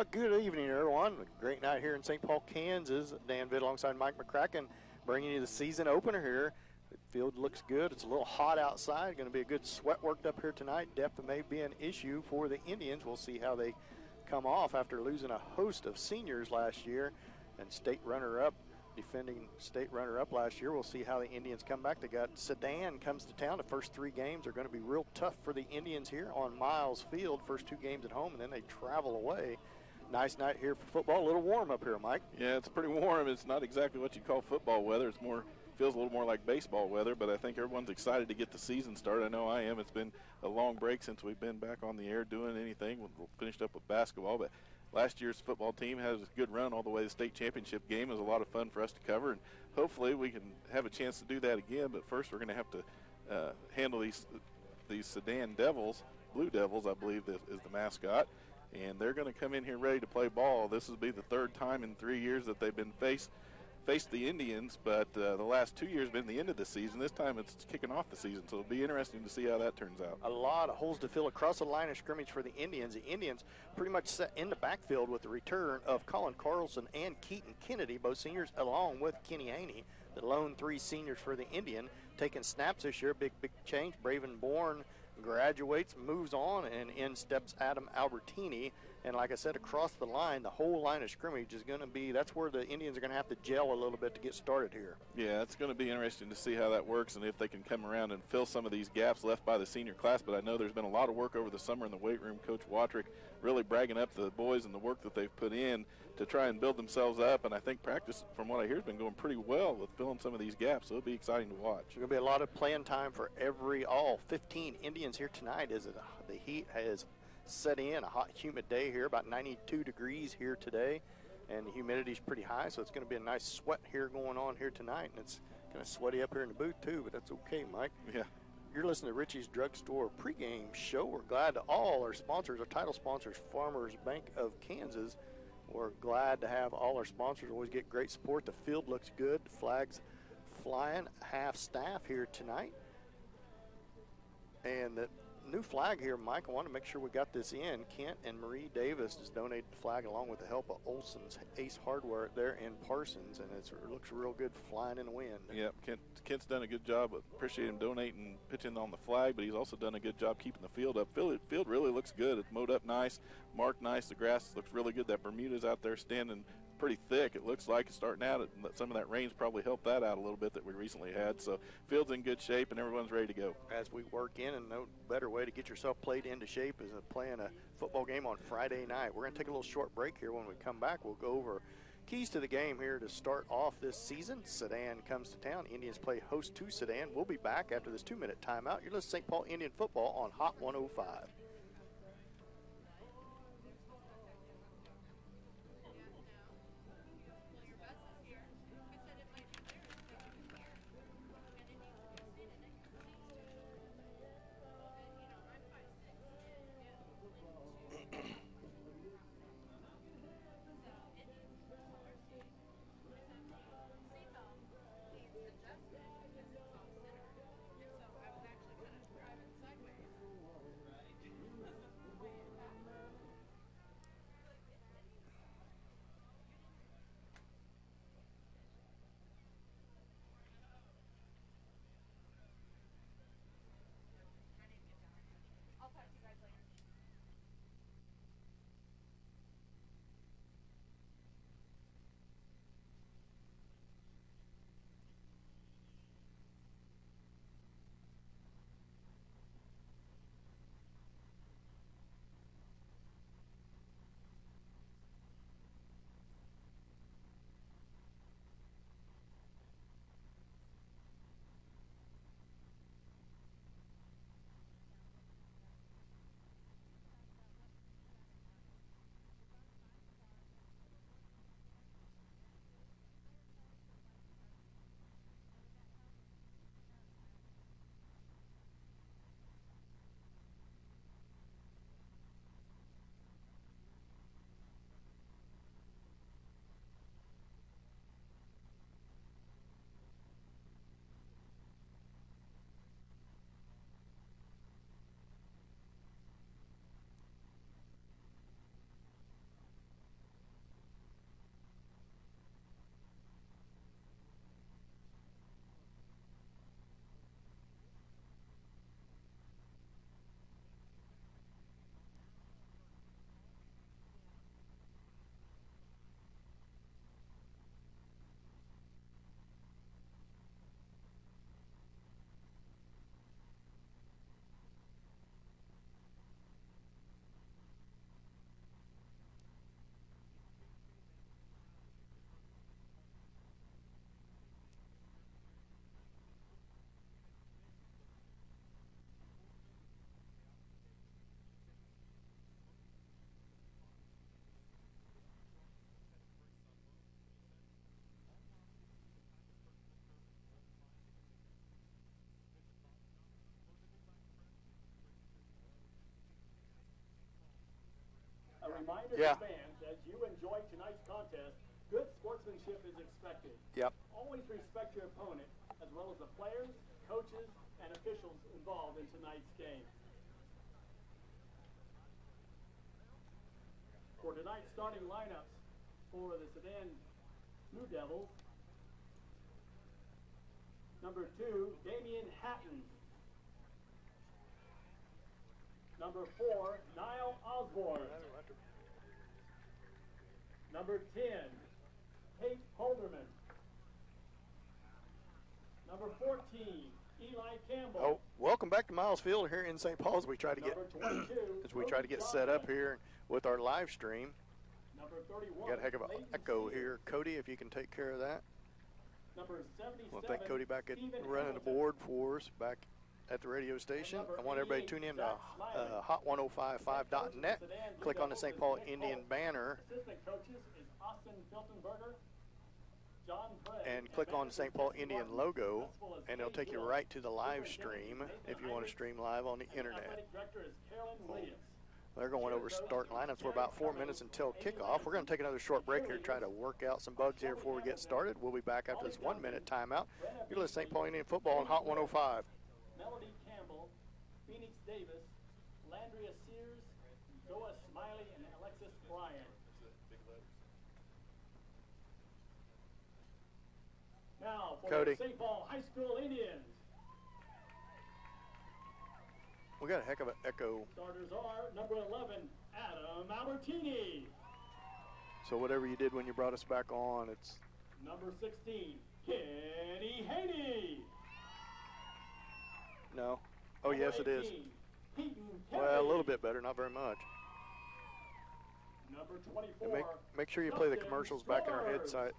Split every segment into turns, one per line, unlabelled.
Good evening, everyone. Great night here in St. Paul, Kansas. Dan Vitt alongside Mike McCracken bringing you the season opener here. The field looks good. It's a little hot outside. Going to be a good sweat worked up here tonight. Depth may be an issue for the Indians. We'll see how they come off after losing a host of seniors last year and state runner-up, defending state runner-up last year. We'll see how the Indians come back. They got Sedan comes to town. The first 3 games are going to be real tough for the Indians here on Miles Field. First 2 games at home, and then they travel away. Nice night here for football. A little warm up here, Mike.
Yeah, it's pretty warm. It's not exactly what you call football weather. It's more feels a little more like baseball weather, but I think everyone's excited to get the season started. I know I am. It's been a long break since we've been back on the air doing anything. We finished up with basketball, but last year's football team has a good run all the way to the state championship game. It was a lot of fun for us to cover, and hopefully we can have a chance to do that again. But first we're going to have to handle these Sedan Devils, Blue Devils, I believe is the mascot, and they're going to come in here ready to play ball. This will be the 3rd time in 3 years that they've been faced the Indians, but the last 2 years been the end of the season. This time it's kicking off the season, so it'll be interesting to see how that turns out.
A lot of holes to fill across the line of scrimmage for the Indians. The Indians pretty much set in the backfield with the return of Colin Carlson and Keaton Kennedy, both seniors, along with Kenny Haney, the lone 3 seniors for the Indian, taking snaps this year. Big change. Braven Bourne graduates, moves on, and in steps Adam Albertini. And like I said, across the line, the whole line of scrimmage is going to be, that's where the Indians are going to have to gel a little bit to get started here.
Yeah, it's going to be interesting to see how that works and if they can come around and fill some of these gaps left by the senior class. But I know there's been a lot of work over the summer in the weight room. Coach Watrick really bragging up the boys and the work that they've put in to try and build themselves up. And I think practice, from what I hear, has been going pretty well with filling some of these gaps. So it'll be exciting to watch.
There's going to be a lot of playing time for all 15 Indians here tonight as the heat has set in. A hot, humid day here, about 92 degrees here today, and the humidity's pretty high, so it's going to be a nice sweat here going on here tonight, and it's kind of sweaty up here in the booth too, but that's okay, Mike.
Yeah.
You're listening to Richie's Drugstore pregame show. We're glad to all our sponsors, our title sponsors, Farmers Bank of Kansas. We're glad to have all our sponsors. Always get great support. The field looks good. The flag's flying. Half staff here tonight. And the new flag here, Mike, I want to make sure we got this in. Kent and Marie Davis has donated the flag along with the help of Olson's Ace Hardware there in Parsons, and it looks real good flying in the wind.
Yep, Kent's done a good job. Appreciate him donating, pitching on the flag, but he's also done a good job keeping the field up. Field really looks good. It's mowed up nice, marked nice. The grass looks really good. That Bermuda's out there standing pretty thick. It looks like it's starting out. Some of that rain's probably helped that out a little bit that we recently had. So field's in good shape and everyone's ready to go.
As we work in, and no better way to get yourself played into shape is playing a football game on Friday night. We're going to take a little short break here. When we come back, we'll go over keys to the game here to start off this season. Sedan comes to town. Indians play host to Sedan. We'll be back after this 2-minute timeout. You're listening to St. Paul Indian football on Hot 105.
reminder to fans, as you enjoy tonight's contest, good sportsmanship is expected.
Yep.
Always respect your opponent, as well as the players, coaches, and officials involved in tonight's game. For tonight's starting lineups for the Sedan Blue Devils, number 2, Damian Hatton. Number 4, Niall Osborne. Number 10, Kate Holderman. Number 14, Eli Campbell.
Oh, welcome back to Miles Field here in St. Paul as we try to get set up here with our live stream.
Number 31,
Got a heck of an echo here. Cody, if you can take care of that.
Number 77,
Well, thank Cody back at
Stephen
running the
Hamilton.
board for us back at the radio station. I want everybody to tune in to hot1055.net. Click on the St. Paul Indian banner
Assistant coaches is Austin Filtenberger, John Prez,
and click on the St. Paul Indian logo, and it'll take you right to the live stream if you want to stream live on the internet.
Athletic director is Carolyn Williams.
They're going over starting lineups. We're about 4 minutes until kickoff. We're going to take another short break here, try to work out some bugs here before we get started. We'll be back after this 1 minute timeout. You're listening to St. Paul Indian Football on Hot 105.
Melody Campbell, Phoenix Davis, Landria Sears, Noah Smiley, and Alexis Bryan. Now for
Cody.
the St. Paul High School Indians.
We got a heck of an echo.
Starters are number 11, Adam Albertini.
So whatever you did when you brought us back on, it's
Number 16, Kenny Haney.
no. Oh,
Number
yes, it is.
18, Peyton
Well, a
Kelly.
little bit better, not very much.
Number
And
24,
make sure you play the
Justin
commercials back in our
Stewart.
headset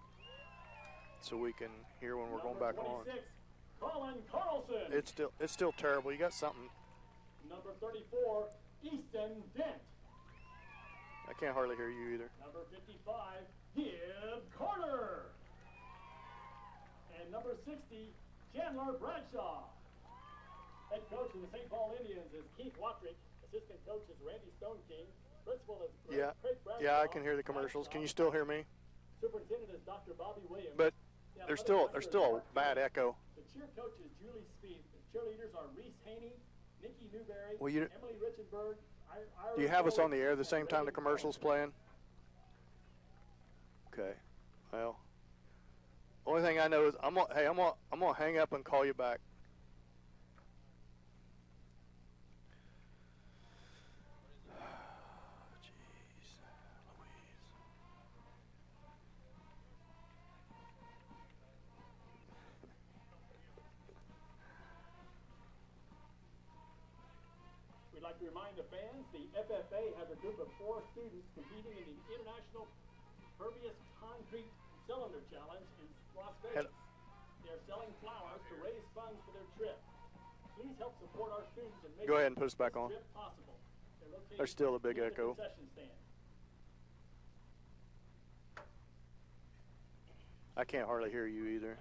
so we can hear when we're going back on.
26, Colin Carlson.
It's still terrible. You got something.
Number 34, Easton Dent.
I can't hardly hear you either.
Number 55, Gibb Carter. And number 60, Chandler Bradshaw. Head coach of the St. Paul Indians is Keith Watrick. Assistant coach is Randy Stone King. Principal is
Yeah,
Craig Bradshaw.
yeah, I can hear the commercials. Can you still hear me?
Superintendent is Dr. Bobby Williams.
But
The
there's
athletic
still
director is
a bad echo.
The cheer coach is Julie Speed. The cheerleaders are Reese Haney, Nikki Newberry,
Well, you-
Emily Richenberg.
Do you have us on the air the same time the commercials playing? Okay. Well, only thing I know is I'm gonna hang up and call you back. Jeez, Louise.
We'd like to remind the fans the FFA has a group of 4 students competing in the International Pervious Concrete Cylinder Challenge in Las Vegas. They're selling flowers to raise funds for their trip. Please help support our students and make
Go ahead and put us back
this
on.
trip possible. They're located
There's still a big
near the
echo.
concession stand.
I can't hardly hear you either.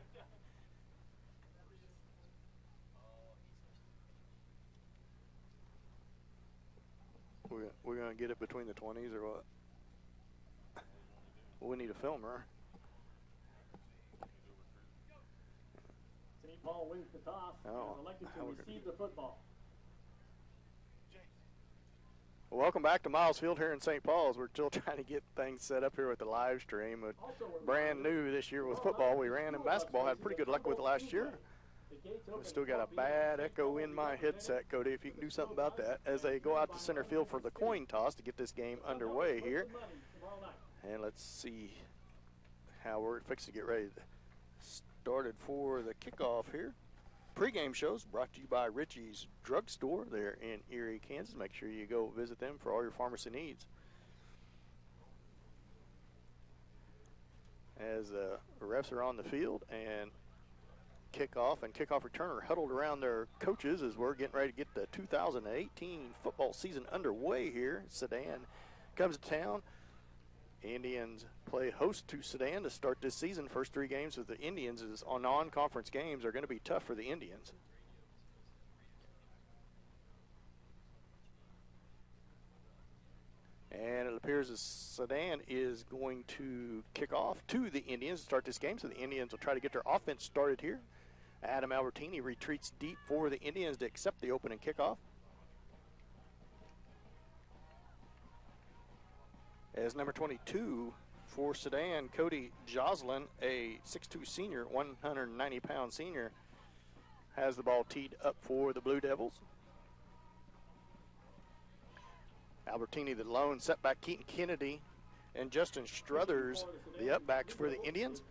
We're gonna get it between the 20s or what? Well, we need a filmer.
St. Paul wins the toss and
Oh,
is elected
how
to
we're gonna
receive the football.
Well, welcome back to Miles Field here in St. Paul's. We're still trying to get things set up here with the live stream. But brand new this year with football. We ran in basketball, had pretty good luck with it last year. We still got a bad echo in my headset, Cody, if you can do something about that, as they go out to center field for the coin toss to get this game underway here. And let's see how we're fixing to get ready to started for the kickoff here. Pre-game shows brought to you by Richie's Drugstore there in Erie, Kansas. Make sure you go visit them for all your pharmacy needs. As the refs are on the field and kickoff and kickoff return are huddled around their coaches as we're getting ready to get the 2018 football season underway here. Sedan comes to town. Indians play host to Sedan to start this season. First 3 games with the Indians is on non-conference games are going to be tough for the Indians. And it appears as Sedan is going to kick off to the Indians to start this game. So the Indians will try to get their offense started here. Adam Albertini retreats deep for the Indians to accept the opening kickoff. As number 22 for Sedan, Cody Joslin, a 6'2 senior, 190-pound senior, has the ball teed up for the Blue Devils. Albertini, the lone setback. Keaton Kennedy and Justin Struthers, the upbacks for the Indians.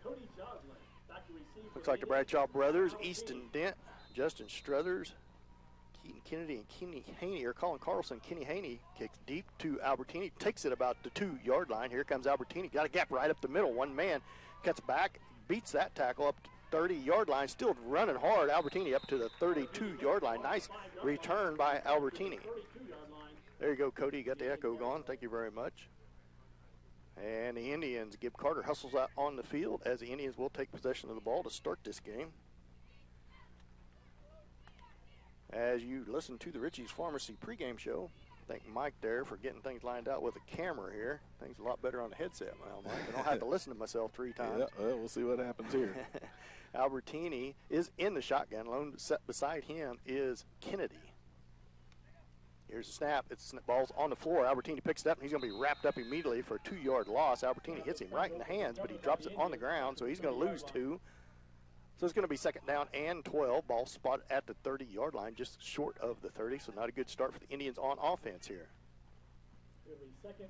Looks like the Bradshaw brothers, Easton Dent, Justin Struthers, Keaton Kennedy, and Kenny Haney, or Colin Carlson. Kenny Haney kicks deep to Albertini, takes it about the 2-yard line. Here comes Albertini, got a gap right up the middle. One man cuts back, beats that tackle up to 30-yard line, still running hard. Albertini up to the 32-yard line. Nice return by Albertini. There you go, Cody. You got the echo going. Thank you very much. And the Indians, Gib Carter hustles out on the field as the Indians will take possession of the ball to start this game. As you listen to the Ritchie's Pharmacy pregame show, thank Mike there for getting things lined out with a camera here. Things a lot better on the headset now, Mike. I don't have to listen to myself 3 times.
Yeah, well, we'll see what happens here.
Albertini is in the shotgun. Lone set beside him is Kennedy. Here's a snap. It's ball's on the floor. Albertini picks it up, and he's going to be wrapped up immediately for a 2-yard loss. Albertini hits him right in the hands, but he drops it on the ground, so he's going to lose 2. So it's going to be second down and 12. Ball spotted at the 30-yard line, just short of the 30, so not a good start for the Indians on offense here.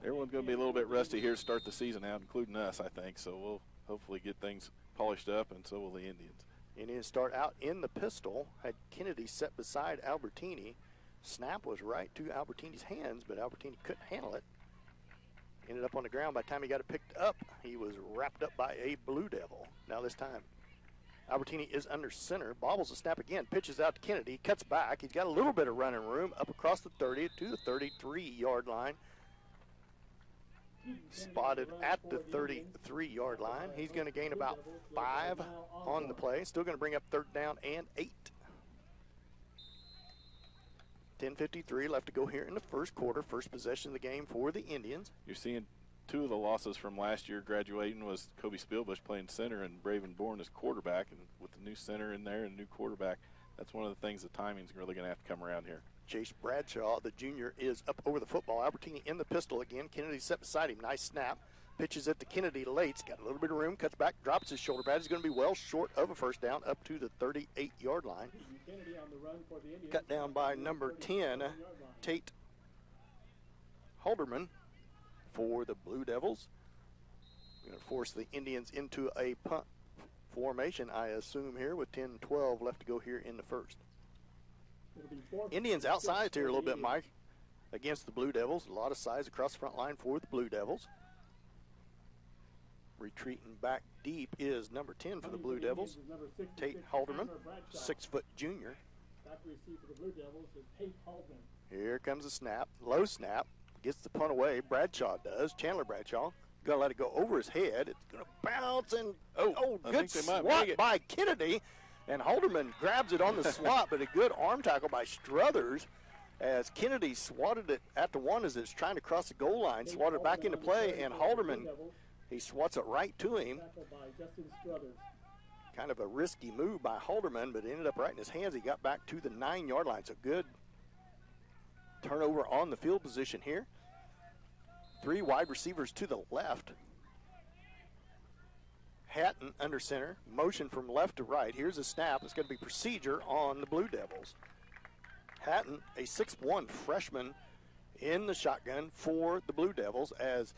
Everyone's going to be a little bit rusty here to start the season out, including us, I think. So we'll hopefully get things polished up, and so will the Indians.
Indians start out in the pistol. Had Kennedy set beside Albertini. Snap was right to Albertini's hands, but Albertini couldn't handle it. Ended up on the ground. By the time he got it picked up, he was wrapped up by a Blue Devil. Now this time, Albertini is under center, bobbles the snap again, pitches out to Kennedy, cuts back. He's got a little bit of running room up across the 30 to the 33-yard line. Spotted at the 33-yard line. He's going to gain about 5 on the play. Still going to bring up third down and 8. 10:53 left to go here in the first quarter. First possession of the game for the Indians.
You're seeing 2 of the losses from last year graduating was Kobe Spielbush playing center and Braven Bourne as quarterback. And with the new center in there and new quarterback, that's one of the things the timing's really going to have to come around here.
Chase Bradshaw, the junior, is up over the football. Albertini in the pistol again. Kennedy set beside him. Nice snap. Pitches it to Kennedy late. He's got a little bit of room. Cuts back, drops his shoulder pad. He's going to be well short of a first down up to the 38-yard line. Cut down by number 10, Tate Halderman for the Blue Devils. Going to force the Indians into a punt formation, I assume, here with 10-12 left to go here in the first. Indians outside here a little bit, Mike, against the Blue Devils. A lot of size across the front line for the Blue Devils. Retreating back deep is number 10 for the Blue Devils, Tate Halderman, 6-foot junior. Here comes the snap, low snap, gets the punt away. Bradshaw does, Chandler Bradshaw. Going to let it go over his head. It's going to bounce and, good swat by Kennedy. And Halderman grabs it on the swat, but a good arm tackle by Struthers as Kennedy swatted it at the 1 as it's trying to cross the goal line, swatted back into play, and Halderman, he swats it right to him. Kind of a risky move by Halderman, but it ended up right in his hands. He got back to the 9-yard line. So good turnover on the field position here. 3 wide receivers to the left. Hatton under center, motion from left to right. Here's a snap. It's going to be procedure on the Blue Devils. Hatton, a 6'1 freshman in the shotgun for the Blue Devils, as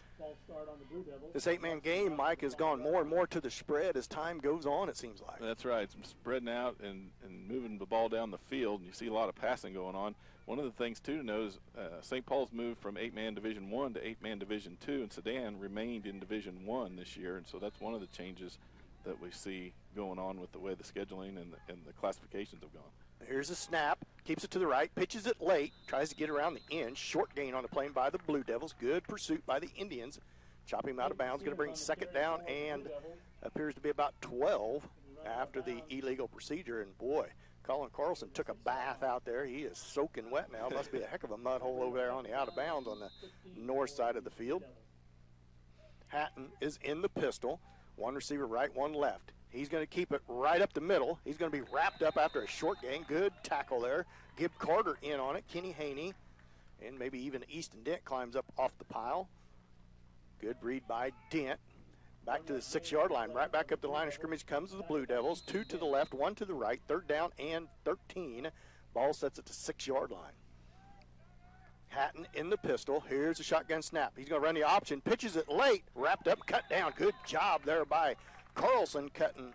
this 8-man game, Mike, has gone more and more to the spread as time goes on, it seems like.
That's right. It's spreading out and moving the ball down the field, and you see a lot of passing going on. One of the things, too, to know is St. Paul's moved from 8-man Division I to 8-man Division II, and Sedan remained in Division I this year, and so that's one of the changes that we see going on with the way the scheduling and the classifications have gone.
Here's a snap, keeps it to the right, pitches it late, tries to get around the end. Short gain on the plane by the Blue Devils. Good pursuit by the Indians. Chop him out of bounds, going to bring second down and appears to be about 12 after the illegal procedure. And boy, Colin Carlson took a bath out there. He is soaking wet now. Must be a heck of a mud hole over there on the out of bounds on the north side of the field. Hatton is in the pistol. One receiver right, one left. He's going to keep it right up the middle. He's going to be wrapped up after a short gain. Good tackle there. Gib Carter in on it. Kenny Haney, and maybe even Easton Dent climbs up off the pile. Good read by Dent. Back to the 6-yard line. Right back up the line of scrimmage comes the Blue Devils. 2 to the left, 1 to the right. 3rd down and 13. Ball sets at the 6-yard line. Hatton in the pistol. Here's a shotgun snap. He's going to run the option. Pitches it late. Wrapped up, cut down. Good job there by Carlson, cutting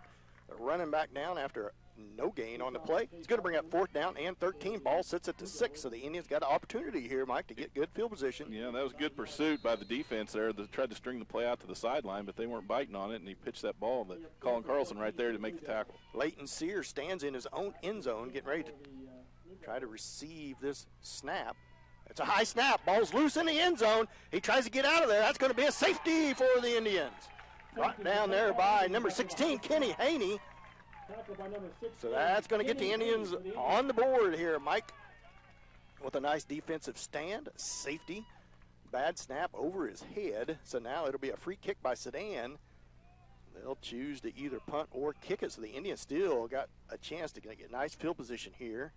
the running back down after no gain on the play. He's going to bring up 4th down and 13. Ball sits at the 6, so the Indians got an opportunity here, Mike, to get good field position.
Yeah, that was good pursuit by the defense there. They tried to string the play out to the sideline, but they weren't biting on it, and he pitched that ball to Colin Carlson right there to make the tackle.
Leighton Sears stands in his own end zone, getting ready to try to receive this snap. It's a high snap. Ball's loose in the end zone. He tries to get out of there. That's going to be a safety for the Indians. Brought down there by number 16, Kenny Haney. So that's going to get the Indians on the board here, Mike, with a nice defensive stand, safety, bad snap over his head. So now it'll be a free kick by Sedan. They'll choose to either punt or kick it, so the Indians still got a chance to get nice field position here.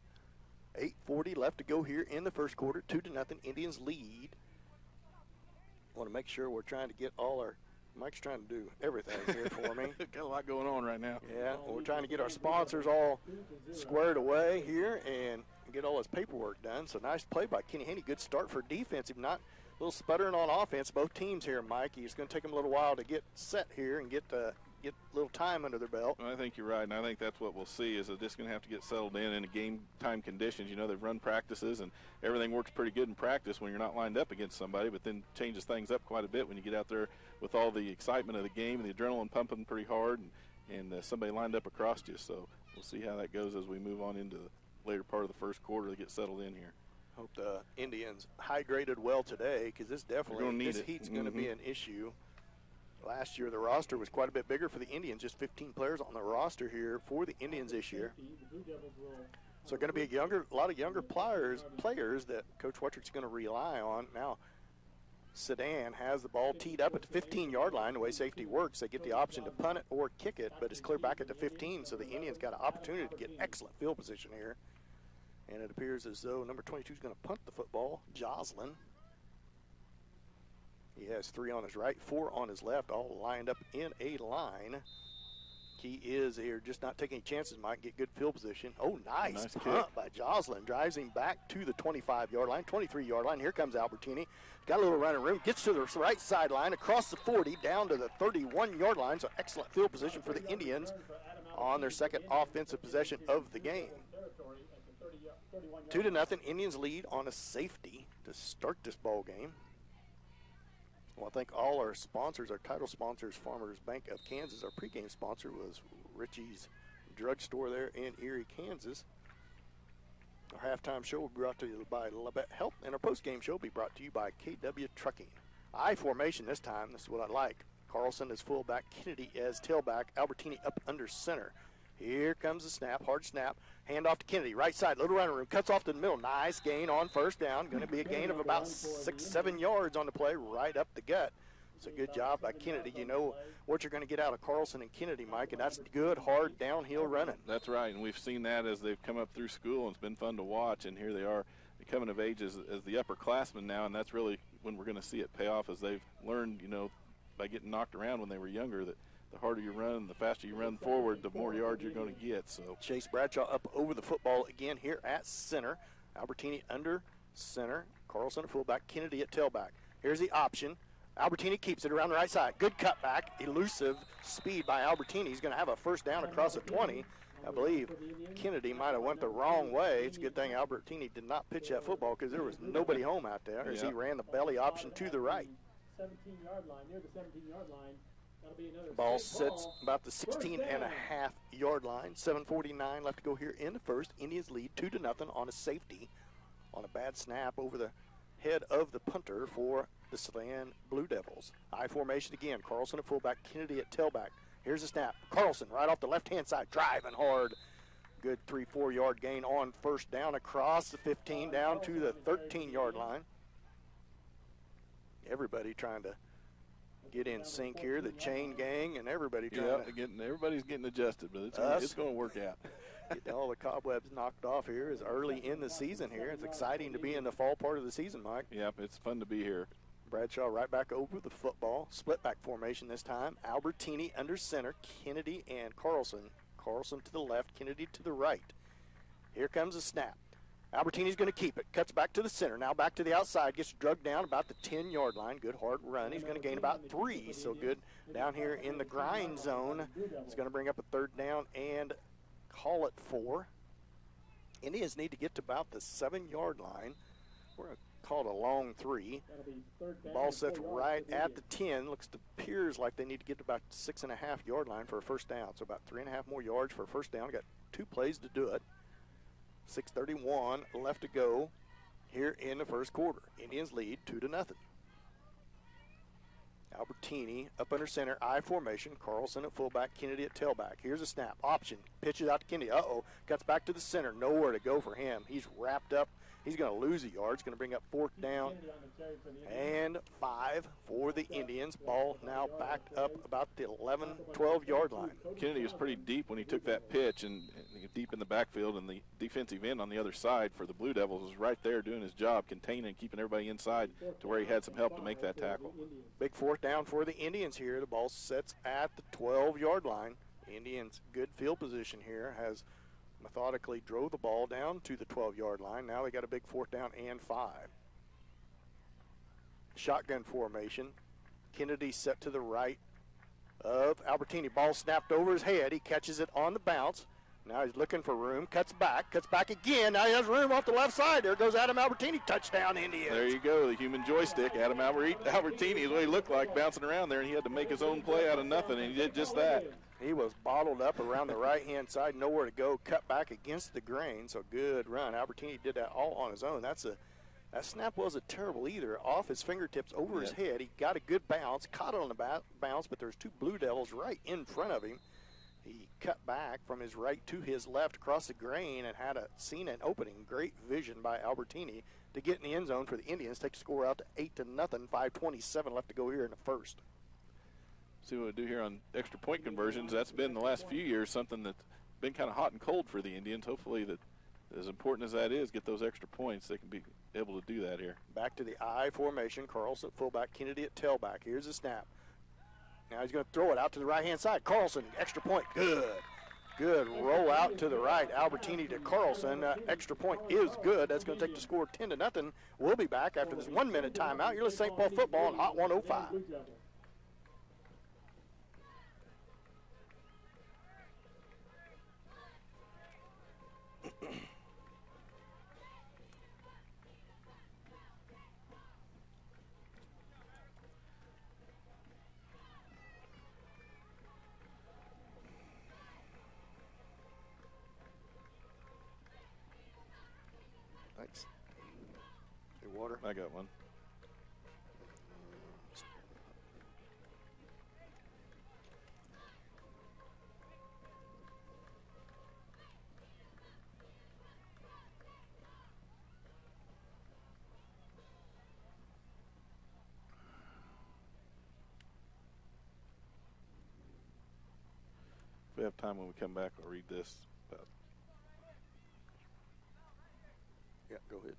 8:40 left to go here in the first quarter. 2-0, Indians lead. Want to make sure we're trying to get all our Mike's trying to do everything here for me.
Got a lot going on right now.
Yeah, well, we're trying to get our sponsors all squared away here and get all his paperwork done. So nice play by Kenny Haney. Good start for defensive. Not a little sputtering on offense. Both teams here, Mike. It's going to take them a little while to get set here and get a little time under their belt.
Well, I think you're right, and I think that's what we'll see is they're just going to have to get settled in the game time conditions. You know, they've run practices, and everything works pretty good in practice when you're not lined up against somebody, but then changes things up quite a bit when you get out there with all the excitement of the game and the adrenaline pumping pretty hard and somebody lined up across you. So we'll see how that goes as we move on into the later part of the first quarter to get settled in here.
Hope the Indians hydrated well today, because this heat's going to be an issue. Last year, the roster was quite a bit bigger for the Indians, just 15 players on the roster here for the Indians this year. So going to be a lot of younger players that Coach Wettrick's going to rely on. Now, Sedan has the ball teed up at the 15-yard line. The way safety works, they get the option to punt it or kick it, but it's clear back at the 15, so the Indians got an opportunity to get excellent field position here. And it appears as though number 22 is going to punt the football, Joslin. He has 3 on his right, 4 on his left, all lined up in a line. Key is here just not taking any chances, Mike, get good field position. Oh, nice punt by Joslin. Drives him back to the 25-yard line, 23-yard line. Here comes Albertini. Got a little running room, gets to the right sideline, across the 40, down to the 31-yard line. So excellent field position for the Indians on their second offensive possession of the game. 2-0, Indians lead on a safety to start this ball game. Well, I think all our sponsors, our title sponsors, Farmers Bank of Kansas, our pregame sponsor was Richie's Drugstore there in Erie, Kansas. Our halftime show will be brought to you by Labette Health, and our postgame show will be brought to you by KW Trucking. I formation this time. This is what I like. Carlson is fullback, Kennedy as tailback, Albertini up under center. Here comes the snap, hard snap. Hand off to Kennedy, right side, little running room, cuts off to the middle. Nice gain on first down. Going to be a gain of about 6-7 yards on the play, right up the gut. So good job by Kennedy. You know what you're going to get out of Carlson and Kennedy, Mike, and that's good, hard downhill running.
That's right, and we've seen that as they've come up through school, and it's been fun to watch. And here they are coming of age as the upperclassmen now, and that's really when we're going to see it pay off, as they've learned, you know, by getting knocked around when they were younger, that the harder you run, the faster you run forward, the more yards you're going to get. So
Chase Bradshaw up over the football again here at center. Albertini under center. Carlson at fullback. Kennedy at tailback. Here's the option. Albertini keeps it around the right side. Good cutback. Elusive speed by Albertini. He's going to have a first down across the 20. I believe Kennedy might have went the wrong way. It's a good thing Albertini did not pitch that football, because there was nobody home out there as he ran the belly option to the right.
17-yard line, near the 17-yard line.
Ball sits about the 16.5-yard line. 7:49 left to go here in the first. Indians lead 2-0 on a safety on a bad snap over the head of the punter for the Sedan Blue Devils. I formation again. Carlson at fullback, Kennedy at tailback. Here's the snap. Carlson right off the left-hand side, driving hard. Good 3-4 yard gain on first down across the 15 down to the 13-yard line. Everybody trying to get in sync here, the chain gang and everybody trying to.
Everybody's getting adjusted, but it's going to work out.
Get all the cobwebs knocked off here is early in the season here. It's exciting to be in the fall part of the season, Mike.
Yep, it's fun to be here.
Bradshaw right back over the football. Split back formation this time. Albertini under center. Kennedy and Carlson. Carlson to the left. Kennedy to the right. Here comes the snap. Albertini's going to keep it. Cuts back to the center. Now back to the outside. Gets drugged down about the 10-yard line. Good hard run. He's going to gain about 3. So good down here in the grind zone. It's going to bring up a third down and call it 4. Indians need to get to about the 7-yard line. We're going to call it a long 3. Ball sets right at the 10. Appears like they need to get to about 6.5-yard line for a first down. So about 3.5 more yards for a first down. Got 2 plays to do it. 6:31 left to go here in the first quarter. Indians lead 2-0. Albertini up under center, I formation. Carlson at fullback, Kennedy at tailback. Here's a snap. Option. Pitches out to Kennedy. Cuts back to the center. Nowhere to go for him. He's wrapped up. He's going to lose a yard. It's going to bring up 4th down and 5 for the Indians. Ball now backed up about the 11, 12-yard line.
Kennedy was pretty deep when he took that pitch and deep in the backfield, and the defensive end on the other side for the Blue Devils was right there doing his job, containing and keeping everybody inside to where he had some help to make that tackle.
Big 4th down for the Indians here. The ball sets at the 12-yard line. Indians good field position here, has methodically drove the ball down to the 12-yard line. Now they got a big 4th down and 5. Shotgun formation. Kennedy set to the right of Albertini. Ball snapped over his head. He catches it on the bounce. Now he's looking for room. Cuts back again. Now he has room off the left side. There goes Adam Albertini. Touchdown, Indians.
There you go, the human joystick. Adam Albertini is what he looked like bouncing around there, and he had to make his own play out of nothing, and he did just that.
He was bottled up around the right-hand side, nowhere to go, cut back against the grain, so good run. Albertini did that all on his own. That snap wasn't terrible either. Off his fingertips, over his head. He got a good bounce, caught it on the bounce, but there's 2 Blue Devils right in front of him. He cut back from his right to his left across the grain and had seen an opening. Great vision by Albertini to get in the end zone for the Indians. Take the score out to 8-0, 5:27 left to go here in the first.
See what we do here on extra point conversions. That's been the last few years something that's been kind of hot and cold for the Indians. Hopefully, that as important as that is, get those extra points, they can be able to do that here.
Back to the I formation. Carlson at fullback, Kennedy at tailback. Here's the snap. Now he's going to throw it out to the right-hand side. Carlson, extra point, good. Good roll out to the right. Albertini to Carlson. Extra point is good. That's going to take the score 10-0. We'll be back after this 1-minute timeout. You're listening to St. Paul football on Hot 105. Thanks. Your water?
I got one. If we have time when we come back, I'll read this.
Yeah, go ahead.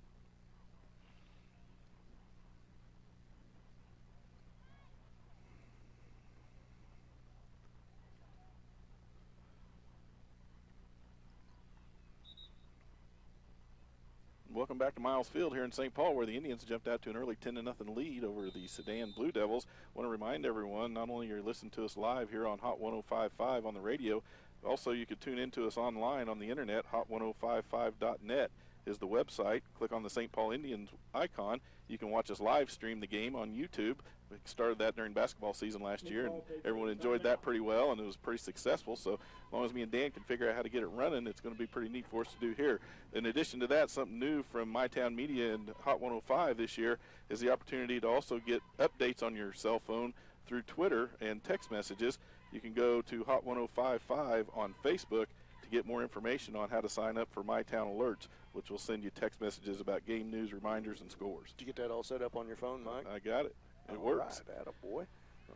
Welcome back to Miles Field here in St. Paul, where the Indians jumped out to an early 10-0 lead over the Sedan Blue Devils. Want to remind everyone, not only are you listening to us live here on Hot 105.5 on the radio, also you could tune in to us online on the internet. Hot1055.net is the website. Click on the St. Paul Indians icon. You can watch us live stream the game on YouTube. We started that during basketball season last year, and everyone enjoyed that pretty well, and it was pretty successful. So as long as me and Dan can figure out how to get it running, it's going to be pretty neat for us to do here. In addition to that, something new from My Town Media and Hot 105 this year is the opportunity to also get updates on your cell phone through Twitter and text messages. You can go to Hot 105.5 on Facebook to get more information on how to sign up for My Town Alerts, which will send you text messages about game news, reminders, and scores.
Did you get that all set up on your phone, Mike?
I got it. It works.
All right, attaboy.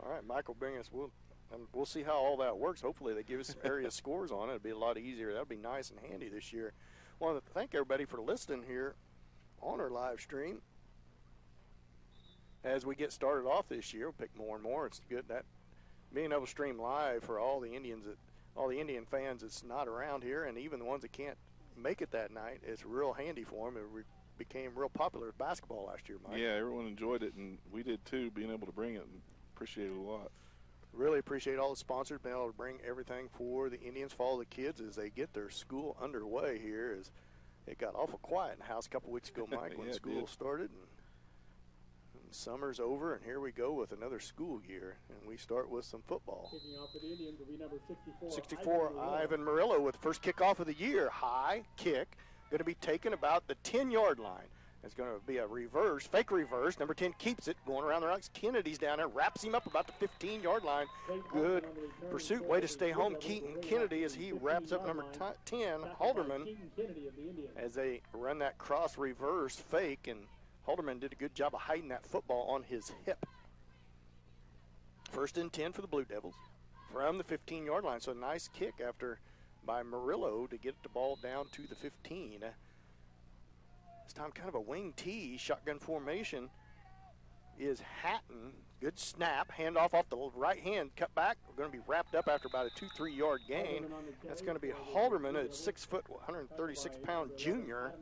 All right, Mike will bring us. We'll see how all that works. Hopefully they give us some area scores on it. It'll be a lot easier. That'll be nice and handy this year. I want to thank everybody for listening here on our live stream. As we get started off this year, we'll pick more and more. It's good that being able to stream live for all the Indian fans that's not around here, and even the ones that can't make it that night, it's real handy for them. It became real popular with basketball last year, Mike.
Yeah, everyone enjoyed it, and we did too, being able to bring it, and appreciate it a lot.
Really appreciate all the sponsors being able to bring everything for the Indians, follow the kids as they get their school underway here. As it got awful quiet in the house a couple weeks ago, Mike, when school started. And summer's over, and here we go with another school year, and we start with some football.
Kicking off for the Indians will be number
64, Ivan Murillo with the first kickoff of the year. High kick, going to be taken about the 10-yard line. It's going to be a reverse, fake reverse. Number 10 keeps it, going around the rocks. Kennedy's down there, wraps him up about the 15-yard line. Good pursuit, way to stay home. Keaton Kennedy as he wraps up number 10, Halderman, as they run that cross reverse fake, and Halderman did a good job of hiding that football on his hip. First and 10 for the Blue Devils from the 15-yard line. So a nice kick by Murillo to get the ball down to the 15. This time kind of a wing T, shotgun formation is Hatton. Good snap, handoff off the right hand, cut back. We're going to be wrapped up after about a 2-3 yard gain. That's going to be Halderman, a 6 foot, 136-pound junior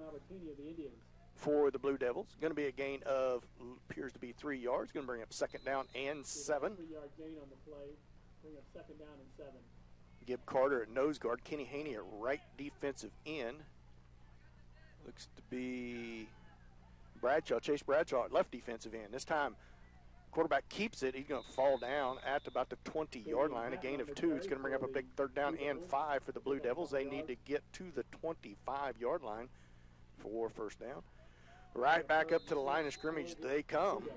for the Blue Devils. Going to be a gain of, appears to be 3 yards. Going to bring up second down and 7.
3-yard gain on the play, bring up second down and 7.
Gib Carter at nose guard, Kenny Haney at right defensive end. Looks to be Chase Bradshaw at left defensive end. This time, quarterback keeps it. He's going to fall down at about the 20-yard line, a gain of 2. It's going to bring up a big third down and 5 for the Blue Devils. They need to get to the 25-yard line for first down. Right back up to the line of scrimmage they come.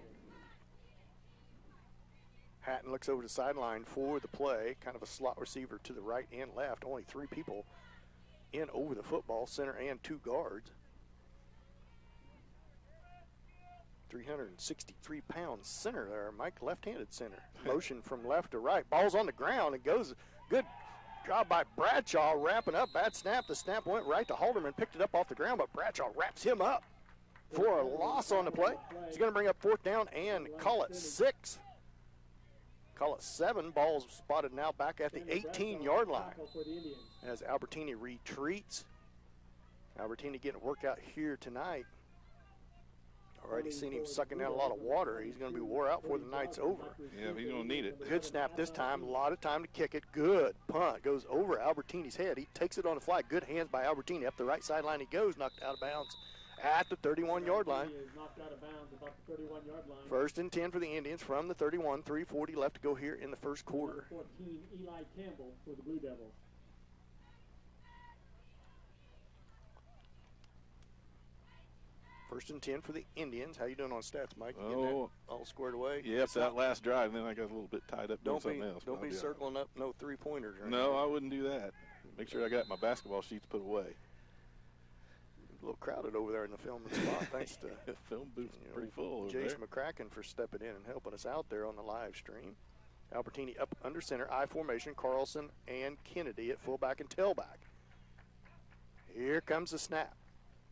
Hatton looks over the sideline for the play, kind of a slot receiver to the right and left. Only 3 people in over the football, center and 2 guards. 363-pound center there, Mike, left-handed center. Motion from left to right. Ball's on the ground. It goes. Good job by Bradshaw wrapping up. Bad snap. The snap went right to Halderman, picked it up off the ground, but Bradshaw wraps him up for a loss on the play. He's going to bring up fourth down and call it 6. Call it 7. Ball's spotted now back at the 18-yard line as Albertini retreats. Albertini getting a workout here tonight. Already seen him sucking down a lot of water. He's going to be wore out before the night's over.
Yeah, he's going to need it.
Good snap this time. A lot of time to kick it. Good punt. Goes over Albertini's head. He takes it on the fly. Good hands by Albertini. Up the right sideline he goes. Knocked out of bounds at the 31-yard line.
Knocked out of bounds about the 31-yard line.
First and 10 for the Indians from the 31. 3:40 left to go here in the first quarter.
14, Eli Campbell for the Blue Devils.
First and 10 for the Indians. How you doing on stats, Mike?
You
getting that all squared away?
Yep, that last drive, then I got a little bit tied up doing something else.
Don't be circling up no three-pointers.
No, I wouldn't do that. Make sure I got my basketball sheets put away.
A little crowded over there in the filming spot, thanks to
the film booth's pretty full over
Jace
there.
McCracken for stepping in and helping us out there on the live stream. Albertini up under center, I formation, Carlson and Kennedy at fullback and tailback. Here comes the snap.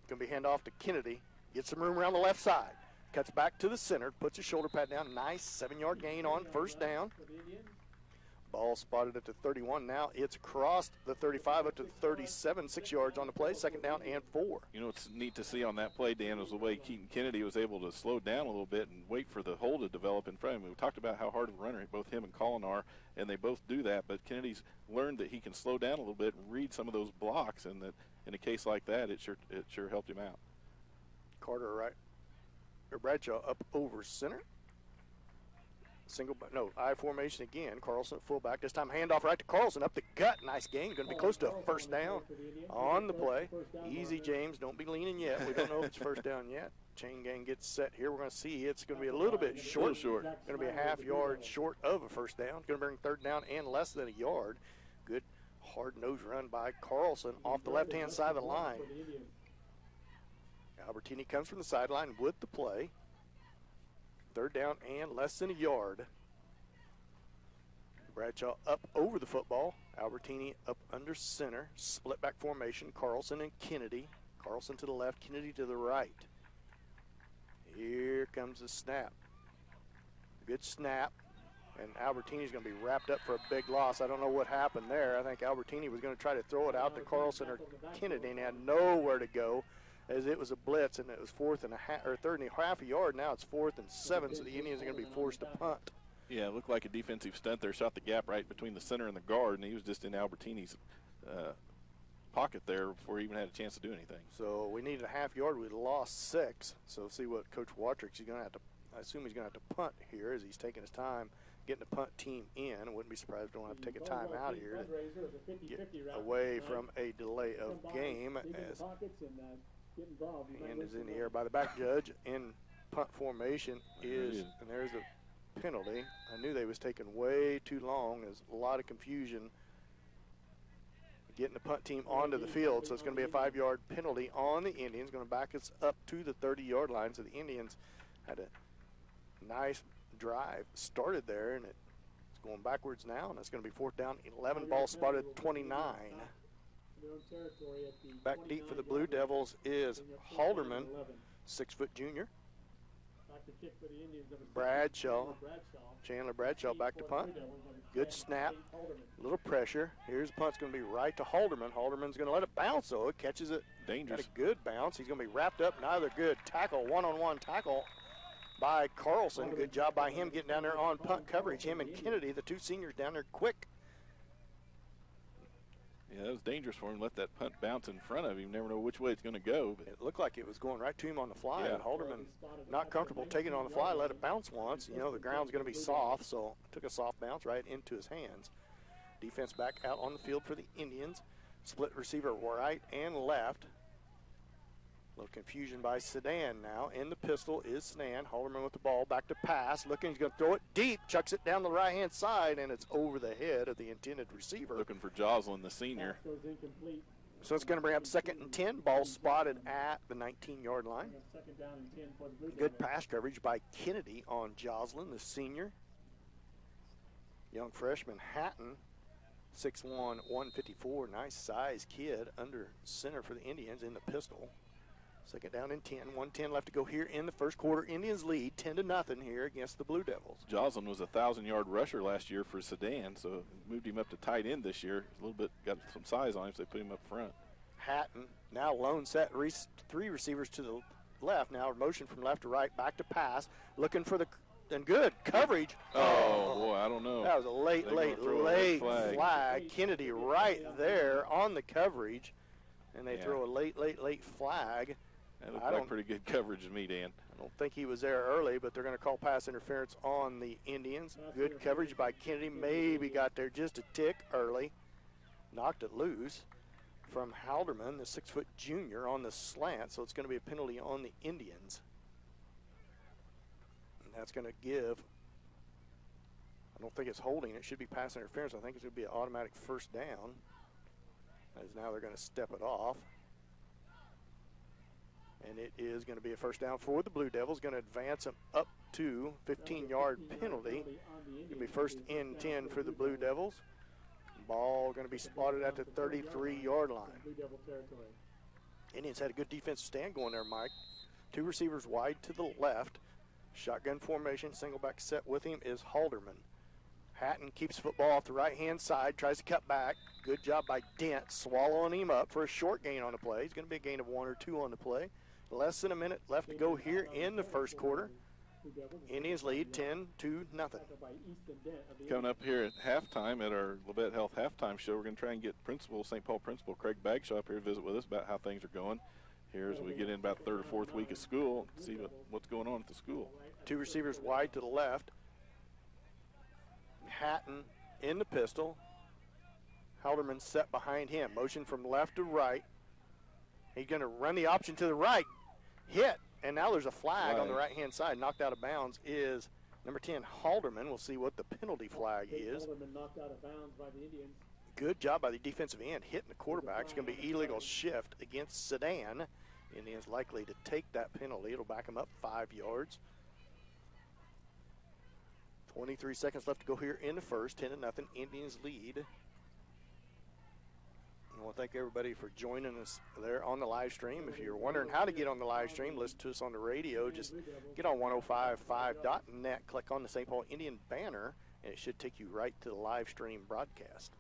Going to be handoff to Kennedy. Gets some room around the left side. Cuts back to the center, puts his shoulder pad down. Nice 7-yard gain on first down. Ball spotted at the 31. Now it's crossed the 35 up to the 37, 6 yards on the play. Second down and 4.
You know what's neat to see on that play, Dan, was the way Keaton Kennedy was able to slow down a little bit and wait for the hole to develop in front of him. We talked about how hard of a runner both him and Colin are, and they both do that. But Kennedy's learned that he can slow down a little bit and read some of those blocks, and that in a case like that, it sure helped him out.
Carter right, or Bradshaw up over center. I formation again. Carlson fullback. This time handoff right to Carlson up the gut. Nice gain. Going to be close to a first down on the play. Easy, James. Don't be leaning yet. We don't know if it's first down yet. Chain gang gets set here. We're going to see it's going to be a little bit short. Going to be a half yard short of a first down. Going to bring third down and less than a yard. Good hard-nosed run by Carlson off the left-hand side of the line. Albertini comes from the sideline with the play. 3rd down and less than a yard. Bradshaw up over the football. Albertini up under center. Split back formation. Carlson and Kennedy. Carlson to the left, Kennedy to the right. Here comes the snap. Good snap. And Albertini's going to be wrapped up for a big loss. I don't know what happened there. I think Albertini was going to try to throw it out to Carlson or Kennedy and had nowhere to go, as it was a blitz, and it was 3rd and a half a yard. Now it's 4th and 7, so the Indians are going to be forced to punt.
Yeah, it looked like a defensive stunt there. Shot the gap right between the center and the guard, and he was just in Albertini's pocket there before he even had a chance to do anything.
So we needed a half yard. We lost 6. So see what Coach Watrix is going to have to. I assume he's going to have to punt here as he's taking his time getting the punt team in. I wouldn't be surprised if they don't have to take a time out here to get away from a delay of game, as hand is in the air by the back judge in punt formation is, and there's a penalty. I knew they was taking way too long. There's a lot of confusion getting the punt team onto the field, so it's going to be a 5-yard penalty on the Indians. Going to back us up to the 30-yard line. So the Indians had a nice drive started there, and it's going backwards now, and it's going to be 4th down, 11. Ball spotted 29. Back deep for the Blue Devils is Halderman, 6-foot junior. Bradshaw, Chandler Bradshaw back to punt. Good snap, a little pressure. Here's the punt's going to be right to Halderman. Halderman's going to let it bounce, though. It catches it.
Dangerous.
Got a good bounce. He's going to be wrapped up. Neither good. Tackle, one-on-one tackle by Carlson. Good job by him getting down there on punt coverage. Him and Kennedy, the 2 seniors down there quick.
Yeah, that was dangerous for him. Let that punt bounce in front of him. You never know which way it's going to go. But
it looked like it was going right to him on the fly.
Yeah.
And Halderman, not comfortable taking it on the fly, let it bounce once. You know, the ground's going to be soft, so took a soft bounce right into his hands. Defense back out on the field for the Indians. Split receiver right and left. A little confusion by Sedan now. In the pistol is Snan. Halderman with the ball. Back to pass. Looking, he's going to throw it deep. Chucks it down the right-hand side, and it's over the head of the intended receiver.
Looking for Joslin, the senior.
So it's going to bring up 2nd and 10. Ball spotted at the 19-yard line. Good pass coverage by Kennedy on Joslin, the senior. Young freshman Hatton, 6'1", 154. Nice size kid under center for the Indians in the pistol. 2nd down and 10. 1:10 left to go here in the first quarter. Indians lead 10-0 here against the Blue Devils.
Joslin was a 1,000-yard rusher last year for Sedan, so moved him up to tight end this year. A little bit, got some size on him, so they put him up front.
Hatton now lone set, 3 receivers to the left. Now motion from left to right, back to pass, looking for the and good coverage.
Oh boy, I don't know.
That was a late flag. Kennedy right there on the coverage, and they throw a late flag.
That looked like pretty good coverage to me, Dan.
I don't think he was there early, but they're going to call pass interference on the Indians. Good coverage by Kennedy. Maybe got there just a tick early. Knocked it loose from Halderman, the 6-foot junior, on the slant. So it's going to be a penalty on the Indians. And that's going to give, I don't think it's holding. It should be pass interference. I think it's going to be an automatic 1st down. As now they're going to step it off. And it is going to be a 1st down for the Blue Devils. Going to advance them up to 15-yard penalty. Going to be 1st and 10 for the Blue Devils. Ball going to be spotted at the 33-yard line. Indians had a good defensive stand going there, Mike. 2 receivers wide to the left. Shotgun formation, single back set with him is Halderman. Hatton keeps football off the right-hand side, tries to cut back. Good job by Dent, swallowing him up for a short gain on the play. It's going to be a gain of 1 or 2 on the play. Less than a minute left to go here in the first quarter. Indians lead 10-0.
Coming up here at halftime at our Labette Health halftime show, we're going to try and get St. Paul Principal Craig Bagshaw up here to visit with us about how things are going here as we get in about the 3rd or 4th week of school and see what's going on at the school.
2 receivers wide to the left. Hatton in the pistol. Halderman set behind him. Motion from left to right. He's going to run the option to the right. Hit. And now there's a flag on the right-hand side. Knocked out of bounds is number 10, Halderman. We'll see what the penalty flag is.
Halderman knocked out of bounds by the Indians.
Good job by the defensive end hitting the quarterback. It's going to be illegal shift against Sedan. Indians likely to take that penalty. It'll back them up 5 yards. 23 seconds left to go here in the first. 10-0. Indians lead. I want to thank everybody for joining us there on the live stream. If you're wondering how to get on the live stream, listen to us on the radio. Just get on 1055.net, click on the St. Paul Indian banner, and it should take you right to the live stream broadcast.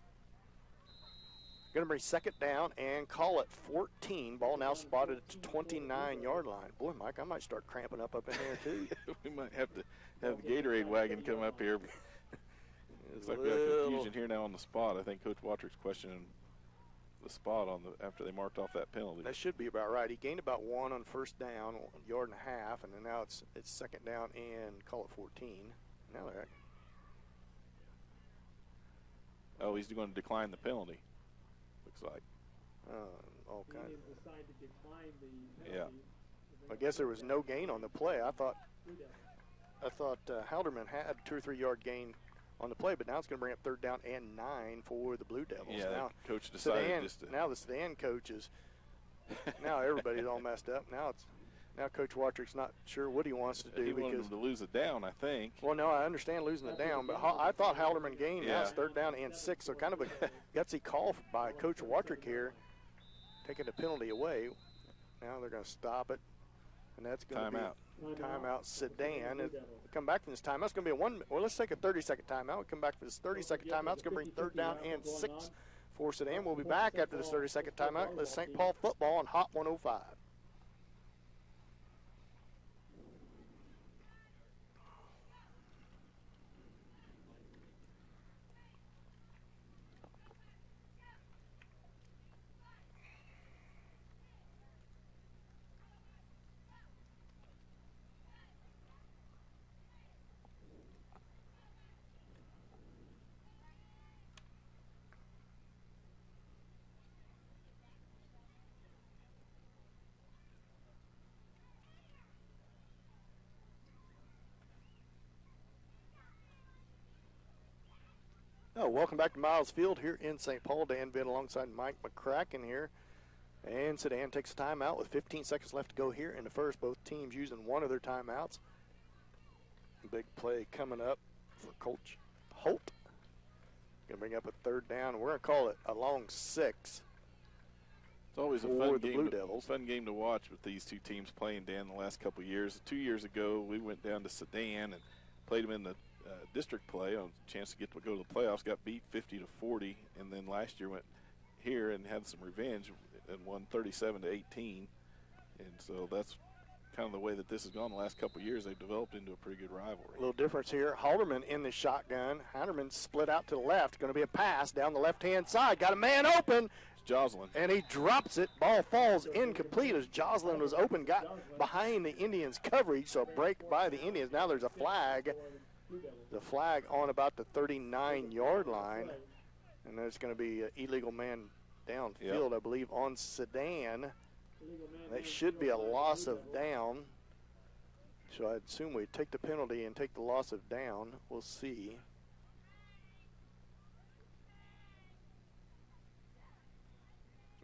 Going to bring second down and call it 14. Ball now spotted at the 29-yard line. Boy, Mike, I might start cramping up in there, too.
We might have to have the Gatorade wagon come up here. Looks like we have confusion here now on the spot. I think Coach Wattrick's questioning the spot on the after they marked off that penalty.
That should be about right. He gained about 1 on first down, 1.5 yards, and then now it's second down and call it 14. Now they're at.
Oh, he's going to decline the penalty. Looks like.
Okay.
Decide to decline the
Yeah.
I guess there was no gain on the play. I thought Halderman had a 2 or 3 yard gain on the play, but now it's going to bring up third down and 9 for the Blue Devils.
Yeah,
now,
coach decided
Sedan,
just to.
now the Sedan coach is. Now everybody's all messed up. Now Coach Wattrick's not sure what he wants to do.
He wanted
because
him to lose it down, I think.
Well, no, I understand losing it down, but I thought Halderman gained.
Yeah.
Now it's third down and 6, so kind of a gutsy call by Coach Wattrick here, taking the penalty away. Now they're going to stop it, and that's going to be timeout. Sedan. And come back from this timeout. It's going to be let's take a 30-second timeout. We'll come back for this 30-second timeout. It's going to bring third down and 6 for Sedan. We'll be back after this 30-second timeout. Let's St. Paul football on Hot 105. Oh, welcome back to Miles Field here in St. Paul. Dan Vitt alongside Mike McCracken here. And Sedan takes a timeout with 15 seconds left to go here in the first. Both teams using one of their timeouts. Big play coming up for Coach Holt. Going to bring up a third down. We're going to call it a long 6.
It's always a fun game to watch with these two teams playing, Dan, the last couple of years. 2 years ago, we went down to Sedan and played them in the district play on a chance to go to the playoffs. Got beat 50-40, and then last year went here and had some revenge and won 37-18. And so that's kind of the way that this has gone the last couple of years. They've developed into a pretty good rivalry.
A little difference here. Halderman in the shotgun. Halderman split out to the left. Going to be a pass down the left-hand side. Got a man open.
It's Joslin.
And he drops it. Ball falls incomplete as Joslin was open. Got behind the Indians' coverage, so a break by the Indians. Now there's a flag. The flag on about the 39-yard line. And there's going to be an illegal man downfield, I believe, on Sedan. That should be a loss of down. So I'd assume we'd take the penalty and take the loss of down. We'll see.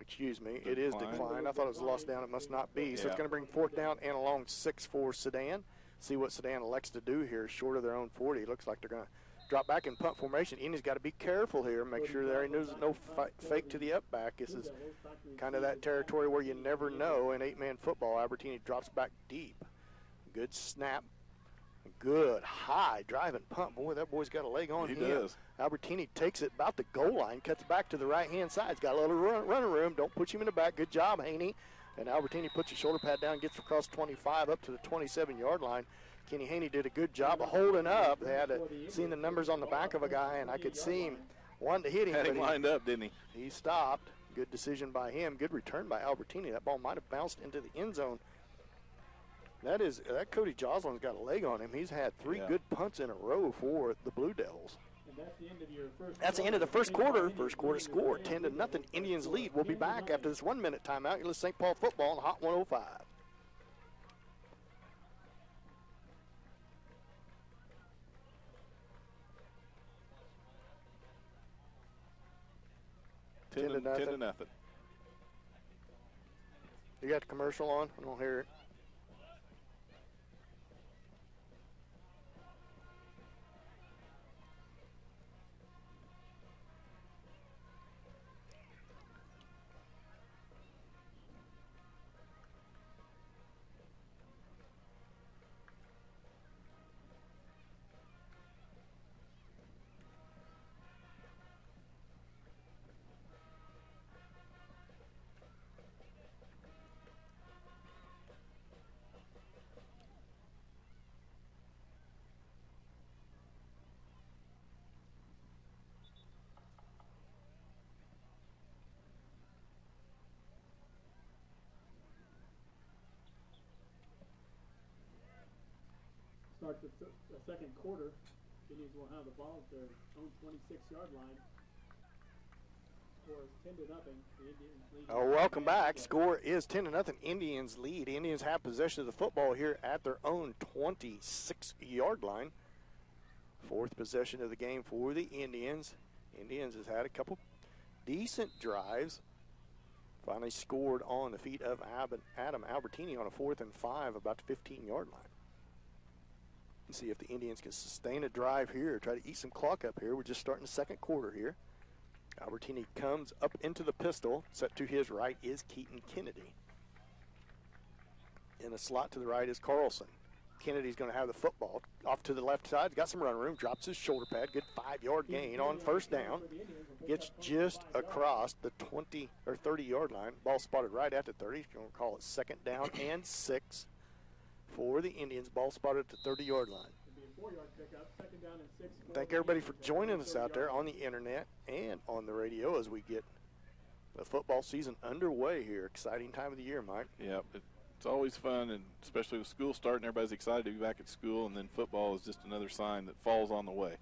Excuse me, it is declined. I thought it was a loss down. It must not be. So it's going to bring fourth down and a long 6 for Sedan. See what Sedan elects to do here, short of their own 40. Looks like they're going to drop back in punt formation. Indians got to be careful here. Make sure there ain't no fake to the up back. This is kind of that territory where you never know. In 8-man football, Albertini drops back deep. Good snap. Good high driving punt. Boy, that boy's got a leg on him.
He does.
Albertini takes it about the goal line, cuts back to the right-hand side. He's got a little running room. Don't push him in the back. Good job, Haney. And Albertini puts his shoulder pad down, gets across 25 up to the 27-yard line. Kenny Haney did a good job of holding up. They had seen the numbers on the back of a guy, and I could see him wanting to hit him.
Had him lined up, didn't he?
He stopped. Good decision by him. Good return by Albertini. That ball might have bounced into the end zone. That Cody Joslin's got a leg on him. He's had 3 good punts in a row for the Blue Devils. That's the end of the first quarter. First quarter score, 10-0. Indians lead. We'll be back after this 1-minute timeout. You're listening to St. Paul football on Hot 105. 10 to nothing.
10 to nothing.
You got the commercial on? I don't hear it.
Start the second quarter. Indians will have the ball at their own 26-yard line. Score is 10 to nothing. The Indians lead.
Oh, welcome back. Score is 10 to nothing. Indians lead. Indians have possession of the football here at their own 26-yard line. Fourth possession of the game for the Indians. Indians has had a couple decent drives. Finally scored on the feet of Adam Albertini on a 4th and 5, about the 15-yard line. Let's see if the Indians can sustain a drive here, try to eat some clock up here. We're just starting the second quarter here. Albertini comes up into the pistol. Set to his right is Keaton Kennedy. In the slot to the right is Carlson. Kennedy's going to have the football off to the left side. Got some run room. Drops his shoulder pad. Good 5-yard gain on first down. Gets just across the 20 or 30-yard line. Ball spotted right at the 30. He's going to call it second down and 6 for the Indians. Ball spotted at the 30-yard line. Thank everybody for joining us out there on the internet and on the radio as we get the football season underway here. Exciting time of the year, Mike.
Yeah, it's always fun, and especially with school starting, everybody's excited to be back at school, and then football is just another sign that fall's on the way.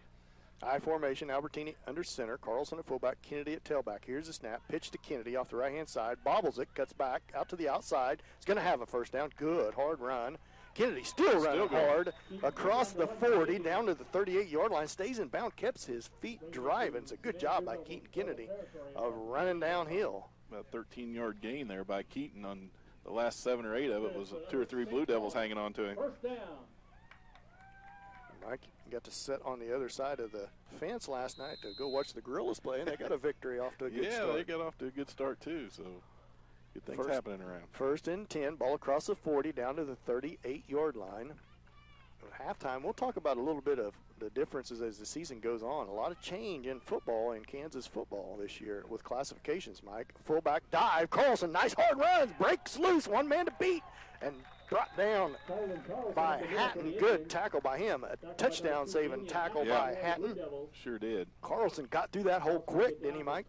I formation, Albertini under center, Carlson at fullback, Kennedy at tailback. Here's the snap, pitch to Kennedy off the right-hand side, bobbles it, cuts back, out to the outside. He's going to have a first down. Good, hard run. Kennedy still running hard across the 40, down to the 38-yard line, stays in bounds, keeps his feet driving. It's a good job by Keaton Kennedy of running downhill.
About 13-yard gain there by Keaton. On the last 7 or 8 of it was 2 or 3 Blue Devils hanging on to him.
First down.
Mike got to sit on the other side of the fence last night to go watch the Gorillas play, and they got a victory off to a good start.
Yeah, they got off to a good start too, so good things happening around.
First and 10, ball across the 40 down to the 38-yard line. At halftime, we'll talk about a little bit of the differences as the season goes on. A lot of change in football, in Kansas football this year with classifications, Mike. Fullback dive, Carlson, nice hard runs, breaks loose, one man to beat, and brought down by Hatton. Good tackle by him. A touchdown-saving tackle by Hatton.
Sure did.
Carlson got through that hole quick, didn't he, Mike?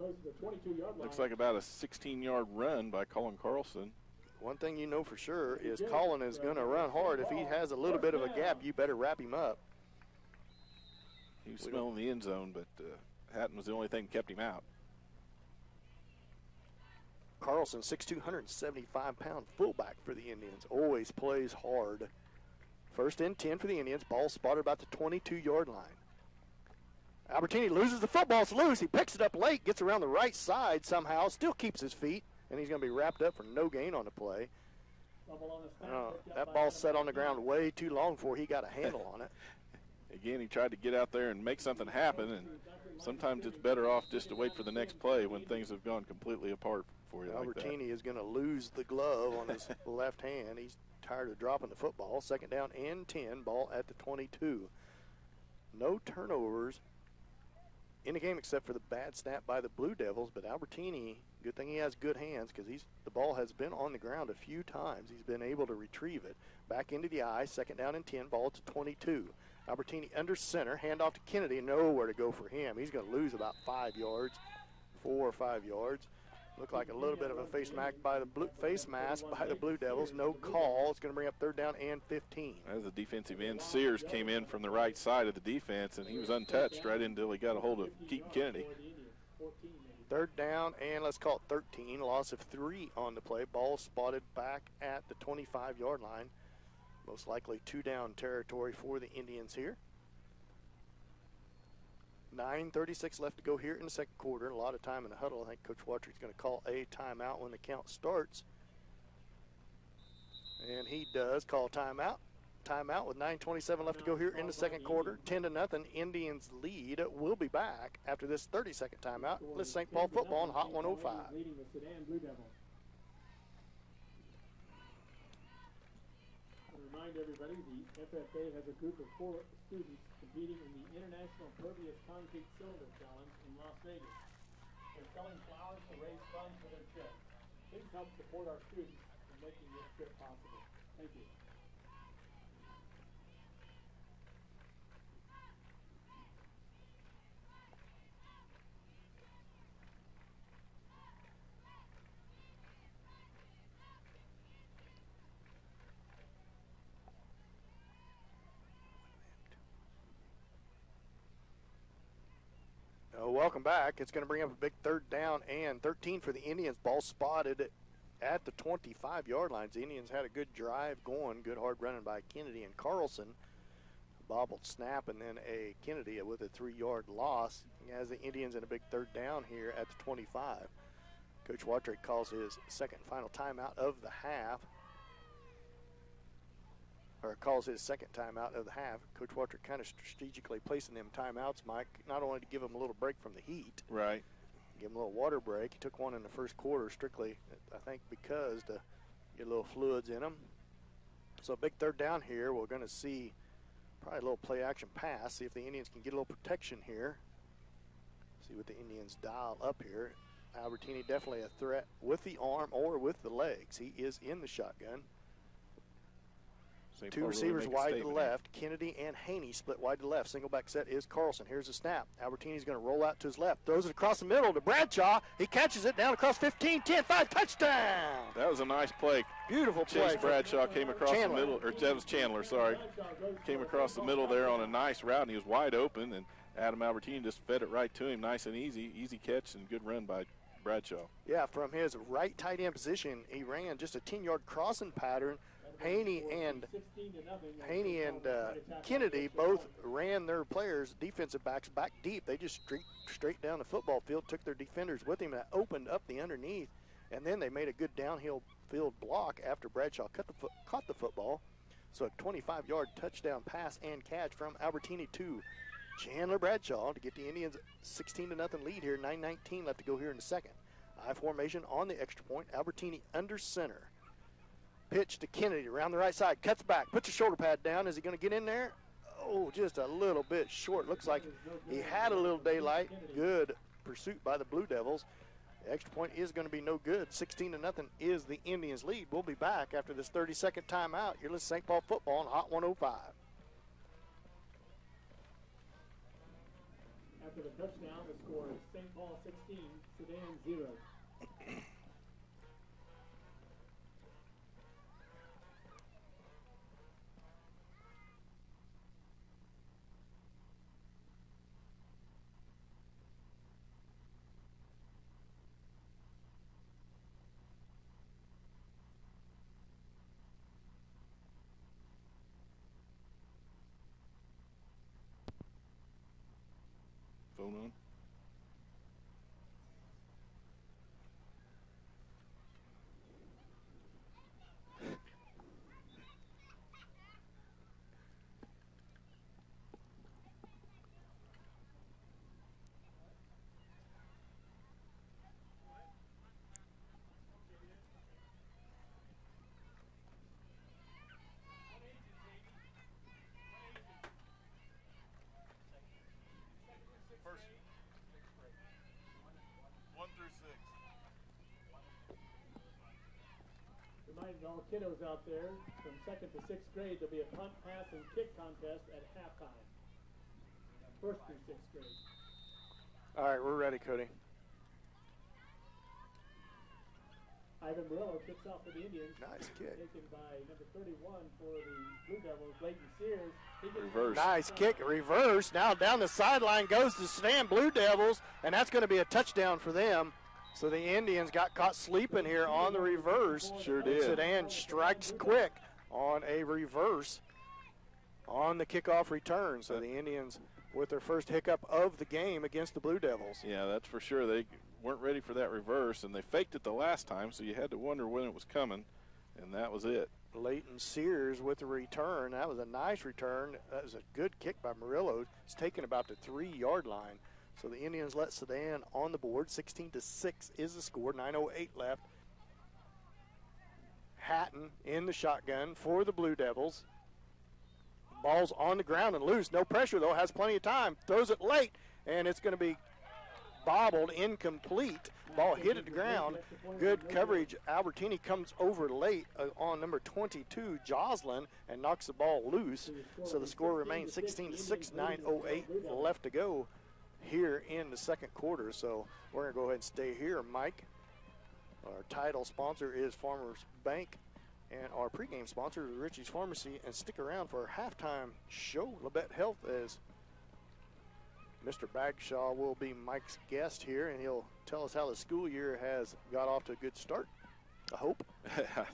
Looks like about a 16-yard run by Colin Carlson.
One thing you know for sure is Colin is going to run hard. If he has a little bit of a gap, you better wrap him up.
He was smelling the end zone, but Hatton was the only thing that kept him out.
Carlson, 6'2", 175-pound fullback for the Indians. Always plays hard. First and 10 for the Indians. Ball spotted about the 22-yard line. Albertini loses the football. It's loose. He picks it up late, gets around the right side somehow, still keeps his feet, and he's going to be wrapped up for no gain on the play. That ball sat on the ground way too long before he got a handle on it.
Again, he tried to get out there and make something happen, and sometimes it's better off just to wait for the next play when things have gone completely apart for you.
Albertini
like
is going to lose the glove on his left hand. He's tired of dropping the football. Second down and 10, ball at the 22. No turnovers in the game except for the bad snap by the Blue Devils, but Albertini, good thing he has good hands because the ball has been on the ground a few times. He's been able to retrieve it. Back into the eye, second down and 10, ball to 22. Albertini under center, handoff to Kennedy, nowhere to go for him. He's going to lose about 5 yards, 4 or 5 yards. Looked like a little bit of a face mask by the Blue Devils. No call. It's going to bring up third down and 15.
As the defensive end, Sears came in from the right side of the defense, and he was untouched right until he got a hold of Keaton Kennedy.
Third down and let's call it 13. Loss of 3 on the play. Ball spotted back at the 25-yard line. Most likely 2-down territory for the Indians here. 9:36 left to go here in the second quarter. A lot of time in the huddle. I think Coach Watry's going to call a timeout when the count starts. And he does call timeout. Timeout with 9:27 left to go here in the second quarter. 10-0. Indians lead. We'll be back after this 30-second timeout. This is St. Paul football on Hot 105.
Leading the Sedan Blue Devils. Remind everybody, the FFA has a group of 4 students competing in the International Impervious Concrete Cylinder Challenge in Las Vegas. They're selling flowers to raise funds for their trip. Please help support our students in making this trip possible. Thank you.
Welcome back. It's going to bring up a big 3rd down and 13 for the Indians. Ball spotted at the 25-yard lines. The Indians had a good drive going, good hard running by Kennedy and Carlson. Bobbled snap and then a Kennedy with a 3-yard loss. He has the Indians in a big 3rd down here at the 25. Coach Watry calls his second and final timeout of the half. Or calls his second timeout of the half. Coach Watry kind of strategically placing them timeouts, Mike, not only to give them a little break from the heat.
Right.
Give them a little water break. He took one in the first quarter strictly, I think, because to get a little fluids in them. So big 3rd down here. We're going to see probably a little play-action pass, see if the Indians can get a little protection here. See what the Indians dial up here. Albertini definitely a threat with the arm or with the legs. He is in the shotgun. Two receivers wide to the left. Kennedy and Haney split wide to the left. Single back set is Carlson. Here's the snap. Albertini's going to roll out to his left. Throws it across the middle to Bradshaw. He catches it down across 15, 10, 5, touchdown.
That was a nice play.
Beautiful play.
Chase Bradshaw came across the middle, or that was Chandler, sorry. Came across the middle there on a nice route, and he was wide open, and Adam Albertini just fed it right to him. Nice and easy. Easy catch and good run by Bradshaw.
Yeah, from his right tight end position, he ran just a 10-yard crossing pattern. Haney and Kennedy both ran their players, defensive backs, back deep. They just straight down the football field, took their defenders with him, and opened up the underneath. And then they made a good downhill field block after Bradshaw caught the football. So a 25-yard touchdown pass and catch from Albertini to Chandler Bradshaw to get the Indians 16-0 lead here. 9:19 left to go here in the second. I formation on the extra point. Albertini under center. Pitch to Kennedy around the right side. Cuts back. Puts a shoulder pad down. Is he going to get in there? Oh, just a little bit short. Looks like he had a little daylight. Good pursuit by the Blue Devils. The extra point is going to be no good. 16-0 is the Indians' lead. We'll be back after this 30-second timeout. You're listening to St. Paul football on Hot 105.
After the touchdown, the score is St. Paul 16, Sedan 0.
Phone on.
Reminding all kiddos out there, from 2nd to 6th grade, there'll be a punt, pass, and kick contest at halftime. 1st through 6th grade.
All right, we're ready, Cody.
Ivan Murillo kicks off for the Indians.
Nice kick.
Taken by number 31 for the Blue Devils, Leighton Sears.
Reverse.
Nice kick, reverse. Now down the sideline goes the Sedan Blue Devils, and that's going to be a touchdown for them. So the Indians got caught sleeping here on the reverse.
Sure did.
Sedan strikes quick on a reverse on the kickoff return. So the Indians with their first hiccup of the game against the Blue Devils.
Yeah, that's for sure. They weren't ready for that reverse, and they faked it the last time, so you had to wonder when it was coming, and that was it.
Leighton Sears with the return. That was a nice return. That was a good kick by Murillo. It's taken about the 3-yard line. So the Indians let Sedan on the board. 16-6 is the score. 9:08 left. Hatton in the shotgun for the Blue Devils. Ball's on the ground and loose. No pressure, though. Has plenty of time. Throws it late, and it's going to be bobbled, incomplete. Ball hit at the ground. Good coverage. Albertini comes over late on number 22, Joslin, and knocks the ball loose. So the score remains 16-6, 9:08 left to go here in the second quarter. So we're going to go ahead and stay here, Mike. Our title sponsor is Farmers Bank, and our pregame sponsor is Richie's Pharmacy. And stick around for our halftime show, Labette Health, as Mr. Bagshaw will be Mike's guest here, and he'll tell us how the school year has got off to a good start, I hope.
As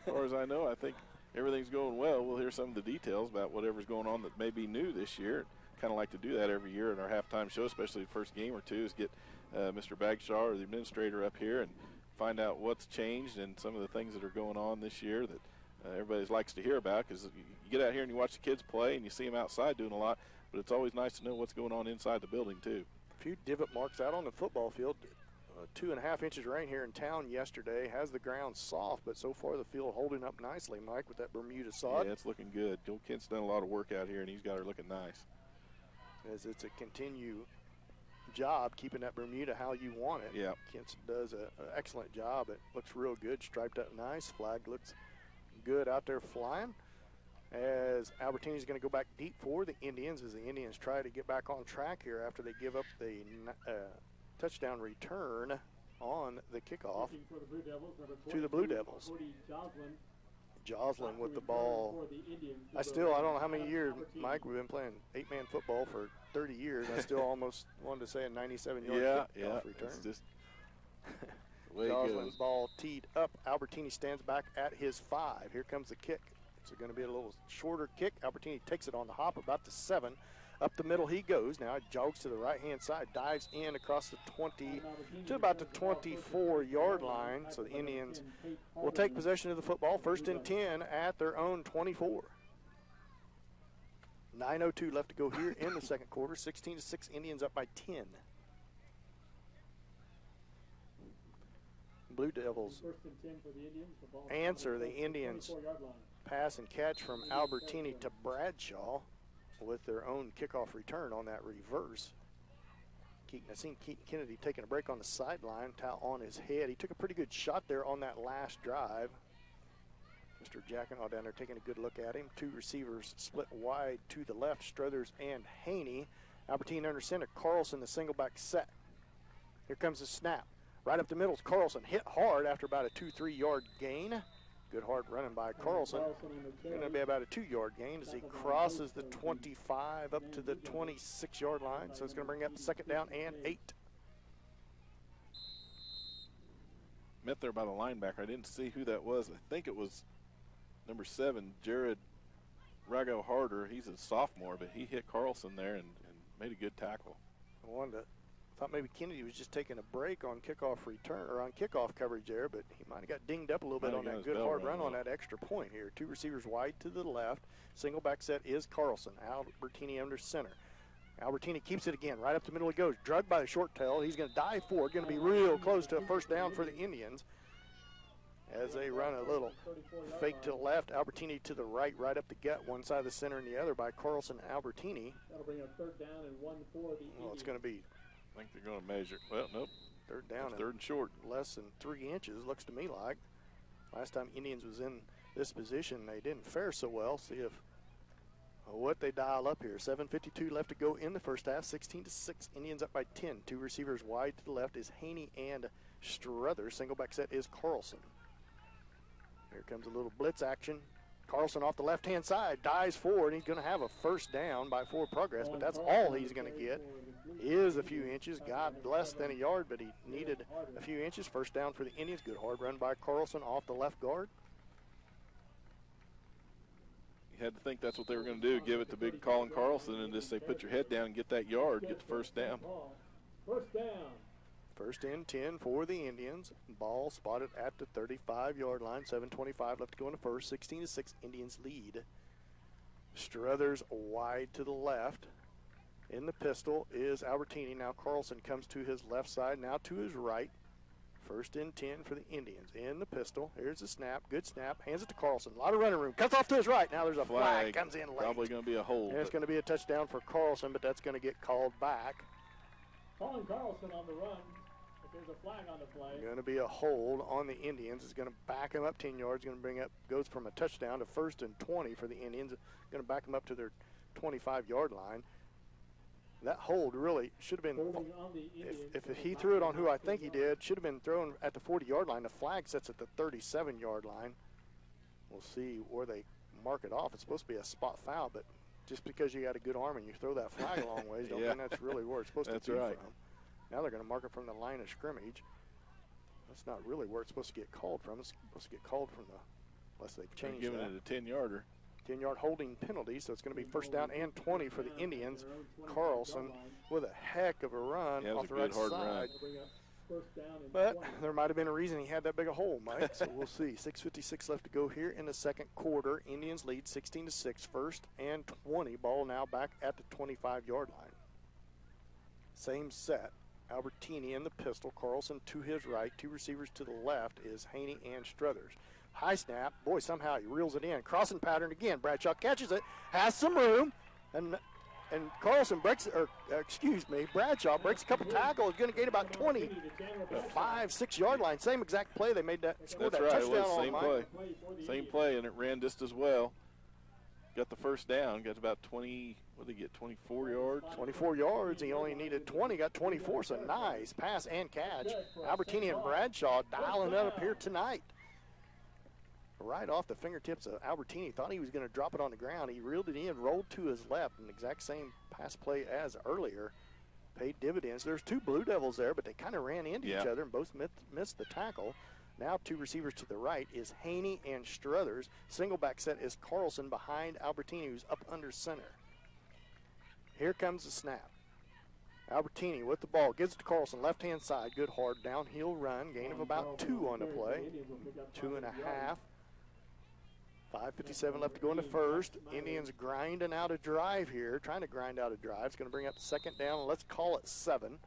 far as I know, I think everything's going well. We'll hear some of the details about whatever's going on that may be new this year. Kind of like to do that every year in our halftime show, especially the first game or two, is get Mr. Bagshaw or the administrator up here and find out what's changed and some of the things that are going on this year that everybody likes to hear about, because you get out here and you watch the kids play and you see them outside doing a lot, but it's always nice to know what's going on inside the building too.
A few divot marks out on the football field. 2.5 inches rain here in town yesterday. Has the ground soft, but so far the field holding up nicely, Mike, with that Bermuda sod.
Yeah, it's looking good. Joe Kent's done a lot of work out here, and he's got her looking nice.
As it's a continue job keeping that Bermuda how you want it.
Yeah.
Kent does an excellent job. It looks real good, striped up nice. Flag looks good out there flying. As Albertini's going to go back deep for the Indians, as the Indians try to get back on track here after they give up the touchdown return on the kickoff to the Blue Devils. Joslin with the ball. I don't know how many years, Mike, we've been playing 8-man football for 30 years. I still almost wanted to say a 97-yard kickoff return.
It's just the way
Joslin's ball teed up. Albertini stands back at his 5. Here comes the kick. It's going to be a little shorter kick. Albertini takes it on the hop about the 7. Up the middle he goes. Now jogs to the right-hand side, dives in across the 20 to about the 24-yard line. So the Indians will take possession of the football. 1st and 10 at their own 24. 9:02 left to go here in the second quarter. 16-6, Indians up by 10. Blue Devils answer the Indians' pass and catch from Albertini to Bradshaw with their own kickoff return on that reverse. I seen Keaton Kennedy taking a break on the sideline, towel on his head. He took a pretty good shot there on that last drive. Mr. Jackinaw down there taking a good look at him. 2 receivers split wide to the left, Struthers and Haney. Albertini under center, Carlson the single back set. Here comes the snap. Right up the middle is Carlson, hit hard after about a 2-3 yard gain. Good hard running by Carlson. Going to be about a 2-yard gain as he crosses the 25 up to the 26-yard line. So it's going to bring up 2nd down and 8.
Met there by the linebacker. I didn't see who that was. I think it was number 7, Jared Rago Harder. He's a sophomore, but he hit Carlson there and made a good tackle.
Thought maybe Kennedy was just taking a break on kickoff return or on kickoff coverage there, but he might have got dinged up a little bit on that good hard run on that extra point here. 2 receivers wide to the left. Single back set is Carlson. Albertini under center. Albertini keeps it again. Right up the middle he goes. Drugged by the short tail. He's going to dive forward. Going to be real close to a 1st down for the Indians as they run a little fake to the left. Albertini to the right, right up the gut. One side of the center and the other by Carlson Albertini.
That'll bring up 3rd down and 1 for the Indians.
Well, it's going to be,
I think they're going to measure. Well, nope.
3rd down.
3rd and short.
Less than 3 inches, looks to me like. Last time Indians was in this position, they didn't fare so well. See if what they dial up here. 7:52 left to go in the first half. 16-6, Indians up by 10. 2 receivers wide to the left is Haney and Struthers. Single back set is Carlson. Here comes a little blitz action. Carlson off the left-hand side, dives forward. He's going to have a 1st down by forward progress, but that's all he's going to get is a few inches. Got less than a yard, but he needed a few inches. 1st down for the Indians. Good hard run by Carlson off the left guard.
had to think that's what they were going to do, give it to big Colin Carlson and just say put your head down and get that yard, get the first down.
First down.
First and 10 for the Indians. Ball spotted at the 35-yard line. 7:25 left to go in the first. 16-6, Indians lead. Struthers wide to the left. In the pistol is Albertini. Now Carlson comes to his left side, now to his right. First and 10 for the Indians. In the pistol. Here's the snap. Good snap. Hands it to Carlson. A lot of running room. Cuts off to his right. Now there's a flag. Comes in late.
Probably going to be a hold.
And it's going to be a touchdown for Carlson, but that's going to get called back.
Colin Carlson on the run. If there's a flag on the play.
Going to be a hold on the Indians. It's going to back him up 10 yards. Going to bring up, goes from a touchdown to first and 20 for the Indians. Going to back him up to their 25-yard line. That hold really should have been, if he threw it on who I think he did, should have been thrown at the 40-yard line. The flag sets at the 37-yard line. We'll see where they mark it off. It's supposed to be a spot foul, but just because you got a good arm and you throw that flag a long ways, don't mean that's really where it's supposed to be from. Now they're going to mark it from the line of scrimmage. That's not really where it's supposed to get called from. It's supposed to get called from the, unless they change that.
Giving it a 10-yarder.
10-yard holding penalty, so it's going to be first down and 20 for the Indians. Carlson with a heck of a run off the right side. But there might have been a reason he had that big a hole, Mike, so we'll see. 6:56 left to go here in the second quarter. Indians lead 16-6, first and 20. Ball now back at the 25-yard line. Same set. Albertini in the pistol. Carlson to his right. Two receivers to the left is Haney and Struthers. High snap. Boy, somehow he reels it in. Crossing pattern again. Bradshaw catches it. Has some room. And Carlson breaks, Bradshaw breaks a couple tackles. Going to gain about 25-6 yard line. Same exact play. They made that, scored that touchdown on.
Same play. Same play, and it ran just as well. Got the first down. Got about 20, what did he get, 24 yards?
24 yards. He only needed 20. Got 24, so nice pass and catch. Albertini and Bradshaw dialing it up here tonight. Right off the fingertips of Albertini. Thought he was going to drop it on the ground. He reeled it in, rolled to his left, an exact same pass play as earlier. Paid dividends. There's two Blue Devils there, but they kind of ran into each other and both missed the tackle. Now two receivers to the right is Haney and Struthers. Single back set is Carlson behind Albertini, who's up under center. Here comes the snap. Albertini with the ball, gives it to Carlson, left-hand side. Good hard downhill run, gain of about 2 on the play, 2.5. 5:57 left to go in the first. Indians grinding out a drive here, trying to grind out a drive. It's going to bring up second down. Let's call it 7.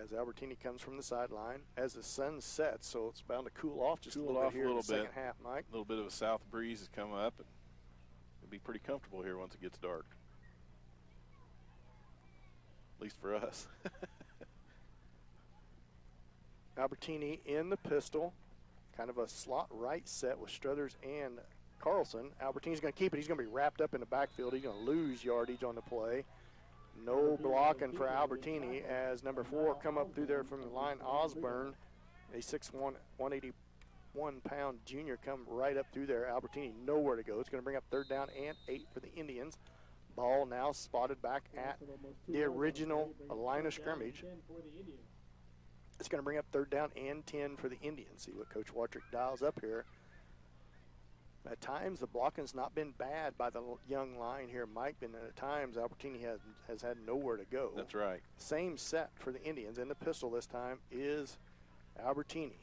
As Albertini comes from the sideline, as the sun sets, so it's bound to cool off just a little bit here in the second half, Mike.
A little bit of a south breeze has come up, and it'll be pretty comfortable here once it gets dark. At least for us.
Albertini in the pistol, kind of a slot right set with Struthers and Carlson. Albertini's going to keep it. He's going to be wrapped up in the backfield. He's going to lose yardage on the play. No blocking for Albertini as number 4 come up through there from the line. Osborne, a 6'1", 181-pound junior, come right up through there. Albertini nowhere to go. It's going to bring up third down and 8 for the Indians. Ball now spotted back at the original line of scrimmage. It's going to bring up third down and 10 for the Indians. See what Coach Watrick dials up here. At times, the blocking's not been bad by the young line here, Mike, and at times, Albertini has had nowhere to go.
That's right.
Same set for the Indians. In the pistol this time is Albertini.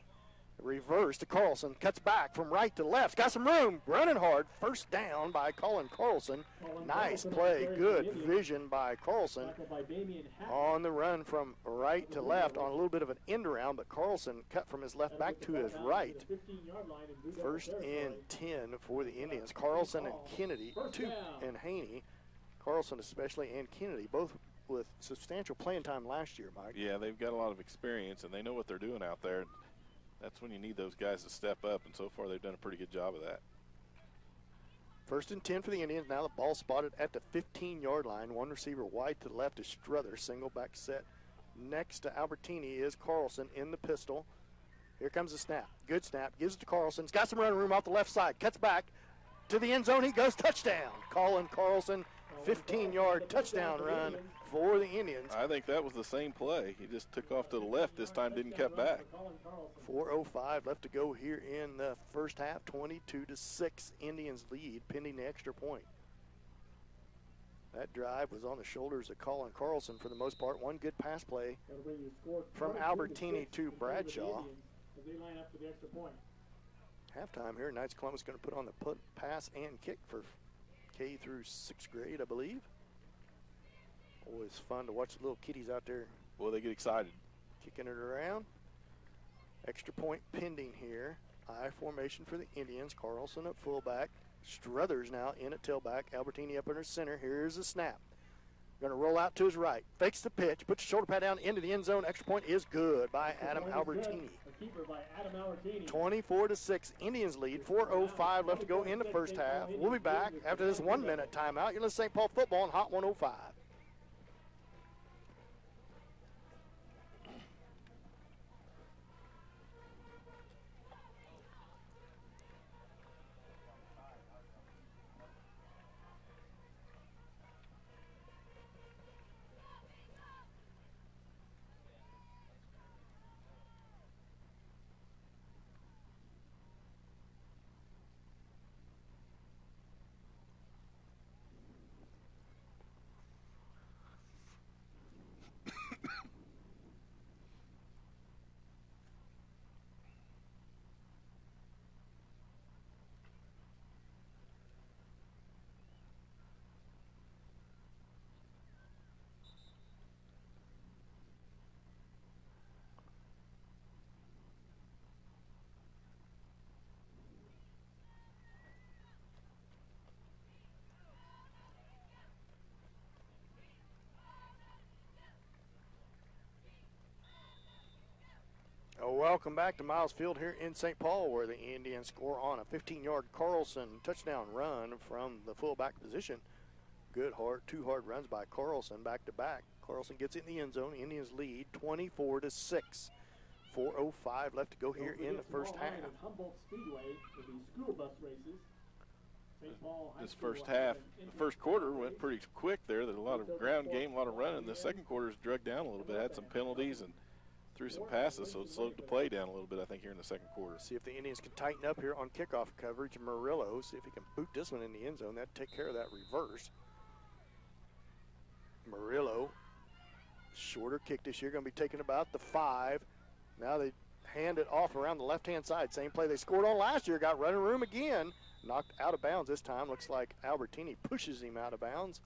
Reverse to Carlson. Cuts back from right to left. Got some room. Running hard. First down by Colin Carlson. Nice play. Good vision by Carlson. On the run from right to left on a little bit of an end around, but Carlson cut from his left back to his right. First and 10 for the Indians. Carlson and Kennedy, and Haney. Carlson especially and Kennedy, both with substantial playing time last year, Mike.
Yeah, they've got a lot of experience, and they know what they're doing out there. That's when you need those guys to step up, and so far they've done a pretty good job of that.
First and 10 for the Indians. Now the ball spotted at the 15-yard line. One receiver wide to the left is Struthers. Single back set. Next to Albertini is Carlson in the pistol. Here comes the snap. Good snap. Gives it to Carlson. He's got some running room off the left side. Cuts back to the end zone. He goes touchdown. Colin Carlson 15-yard touchdown run for the Indians.
I think that was the same play. He just took off to the left this time, didn't cut back.
4:05 left to go here in the first half. 22-6 Indians lead pending the extra point. That drive was on the shoulders of Colin Carlson for the most part. One good pass play from Albertini to Bradshaw. Halftime here, Knights Columbus going to put on the pass and kick for K through 6th grade, I believe. Always fun to watch the little kiddies out there.
Boy, they get excited.
Kicking it around. Extra point pending here. I formation for the Indians. Carlson at fullback. Struthers now in at tailback. Albertini up under center. Here's the snap. Going to roll out to his right. Fakes the pitch. Puts the shoulder pad down into the end zone. Extra point is good by Adam Albertini. 24-6. Indians lead. 4:05 left to go in the first half. We'll be back after this 1-minute timeout. You're listening to St. Paul football on Hot 105. Welcome back to Miles Field here in St. Paul, where the Indians score on a 15-yard Carlson touchdown run from the fullback position. Good two hard runs by Carlson back to back. Carlson gets it in the end zone. Indians lead 24-6. 4:05 left to go here in the first half.
This first half, the first quarter went pretty quick there. There's a lot of ground game, a lot of running. The second quarter's dragged down a little bit, had some penalties and threw some passes, so it slowed the play down a little bit, I think, here in the second quarter.
See if the Indians can tighten up here on kickoff coverage. Murillo, see if he can boot this one in the end zone. That'd take care of that reverse. Murillo, shorter kick this year, going to be taking about the 5. Now they hand it off around the left-hand side. Same play they scored on last year. Got running room again. Knocked out of bounds this time. Looks like Albertini pushes him out of bounds.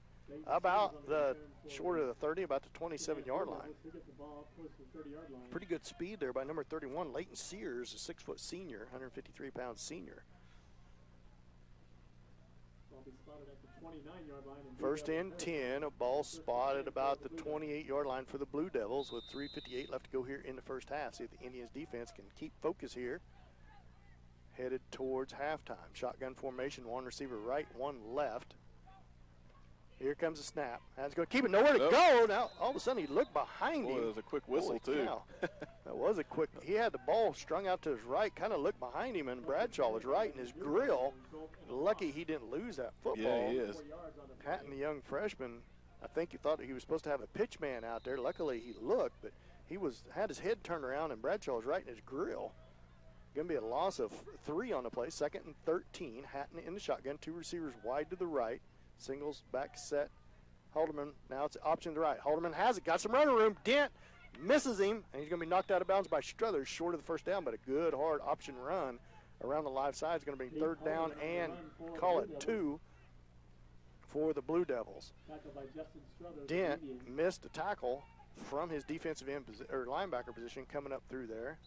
About the short of the 30, about the 27-yard line. Pretty good speed there by number 31, Leighton Sears, a 6-foot senior, 153-pound senior. First and 10, a ball spotted about the 28-yard line for the Blue Devils with 3:58 left to go here in the first half. See if the Indians defense can keep focus here. Headed towards halftime. Shotgun formation, one receiver right, one left. Here comes the snap. That's going to keep it nowhere to go. Now, all of a sudden, he looked behind him.
That was a quick whistle, too.
That was a quick. He had the ball strung out to his right, kind of looked behind him, and Bradshaw was right in his grill. Lucky he didn't lose that football.
Yeah, he is.
Patton, the young freshman, I think he thought he was supposed to have a pitch man out there. Luckily, he looked, but he had his head turned around, and Bradshaw was right in his grill. Going to be a loss of 3 on the play. 2nd and 13. Hatton in the shotgun. 2 receivers wide to the right. Singles back set. Haldeman, now it's option to the right. Haldeman has it, got some running room. Dent misses him, and he's going to be knocked out of bounds by Struthers, short of the first down, but a good, hard option run around the live side is going to be 3rd down and call it 2 for the Blue Devils. Dent missed a tackle from his defensive end or linebacker position coming up through there.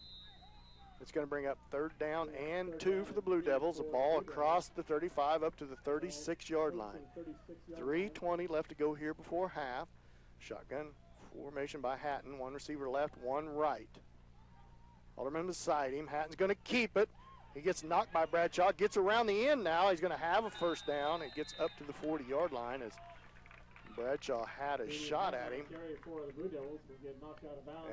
It's going to bring up 3rd down and 2 for the Blue Devils. A ball across the 35 up to the 36-yard line. 3:20 left to go here before half. Shotgun formation by Hatton. 1 receiver left, 1 right. Alderman beside him. Hatton's going to keep it. He gets knocked by Bradshaw. Gets around the end now. He's going to have a first down. It gets up to the 40-yard line as Bradshaw had a shot at him.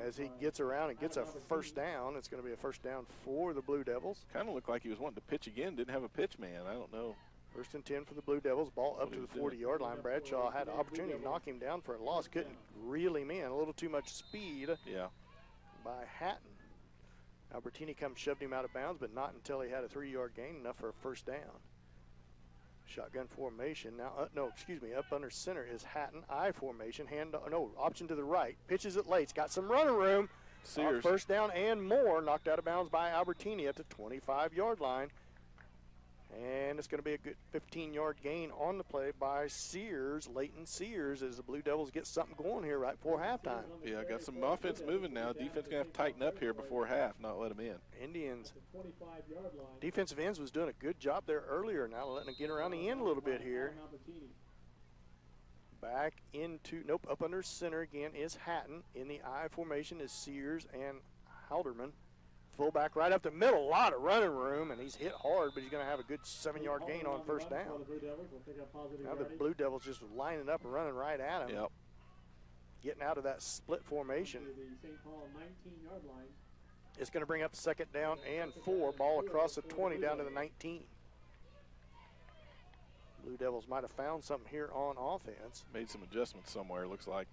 As he gets around and gets a first down, it's going to be a first down for the Blue Devils.
Kind of looked like he was wanting to pitch again. Didn't have a pitch man. I don't know.
First and 10 for the Blue Devils. Ball up to the 40-yard line. Bradshaw had an opportunity to knock him down for a loss. Couldn't reel him in. A little too much speed by Hatton. Albertini shoved him out of bounds, but not until he had a 3-yard gain, enough for a first down. Shotgun formation. Now, up under center is Hatton. I formation. Option to the right. Pitches it late. It's got some running room.
Sears.
First down and more. Knocked out of bounds by Albertini at the 25-yard line. And it's going to be a good 15-yard gain on the play by Sears, Leighton Sears, as the Blue Devils get something going here right before halftime.
Yeah, got some offense moving now. Defense going to have to tighten up here before half, not let them in.
Indians defensive ends was doing a good job there earlier. Now letting them get around the end a little bit here. Back into, up under center again is Hatton. In the I formation is Sears and Halderman. Fullback right up the middle, a lot of running room, and he's hit hard, but he's going to have a good 7-yard gain on first down. Now the Blue Devils just lining up and running right at him.
Yep.
Getting out of that split formation. It's going to bring up second down and 4. Ball across the 20 down to the 19. Blue Devils might have found something here on offense.
Made some adjustments somewhere, looks like.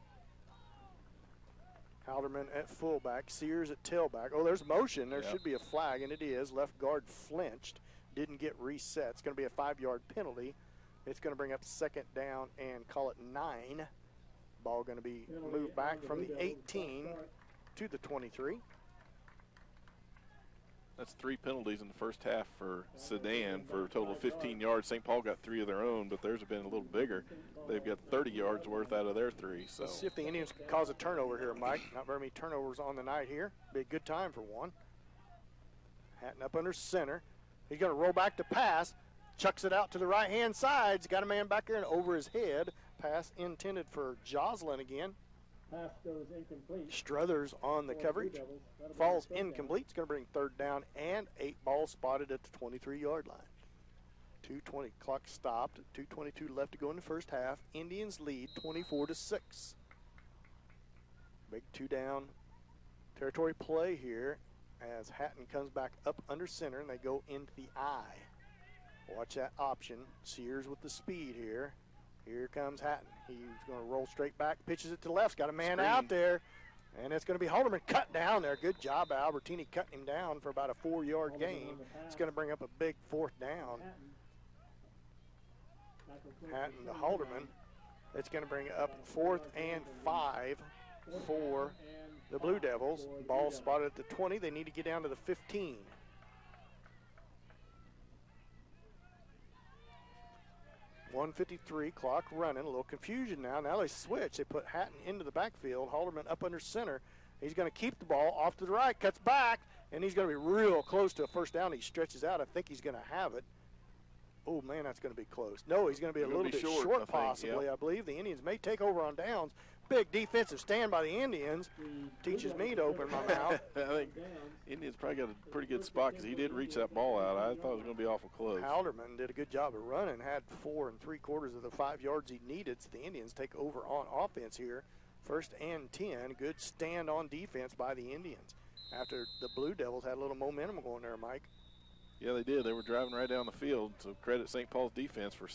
Halderman at fullback, Sears at tailback. Oh, there's motion. There should be a flag, and it is. Left guard flinched, didn't get reset. It's going to be a 5-yard penalty. It's going to bring up second down and call it 9. Ball going to be moved back from the 18 to the 23.
That's 3 penalties in the first half for Sedan for a total of 15 yards. St. Paul got 3 of their own, but theirs have been a little bigger. They've got 30 yards worth out of their 3. So
let's see if the Indians can cause a turnover here, Mike. Not very many turnovers on the night here. Be a good time for one. Hatton up under center. He's going to roll back to pass. Chucks it out to the right-hand side. He's got a man back there and over his head. Pass intended for Joslin again.
Pass goes incomplete.
Struthers on the coverage. Falls incomplete. It's going to bring third down and 8. Balls spotted at the 23-yard line. 2:20 clock stopped. 2:22 left to go in the first half. Indians lead 24-6. Big 2-down territory play here as Hatton comes back up under center and they go into the I. Watch that option. Sears with the speed here. Here comes Hatton. He's going to roll straight back, pitches it to the left. Got a man out there, and it's going to be Halderman cut down there. Good job, Albertini cutting him down for about a 4-yard gain. It's going to bring up a big 4th down. Hatton to Halderman. It's going to bring up 4th and 5 for the Blue Devils. Ball spotted at the 20. They need to get down to the 15. .153 clock running. A little confusion now. Now they switch. They put Hatton into the backfield. Halderman up under center. He's going to keep the ball off to the right. Cuts back, and he's going to be real close to a first down. He stretches out. I think he's going to have it. Oh, man, that's going to be close. No, he's going to be a little bit short possibly, I believe. The Indians may take over on downs. Big defensive stand by the Indians. Teaches me to open my mouth.
I think Indians probably got a pretty good spot because he did reach that ball out. I thought it was going to be awful close.
Halderman did a good job of running, had 4 3/4 of the 5 yards he needed. So the Indians take over on offense here. 1st and 10. Good stand on defense by the Indians after the Blue Devils had a little momentum going there, Mike.
Yeah, they did. They were driving right down the field. So credit St. Paul's defense for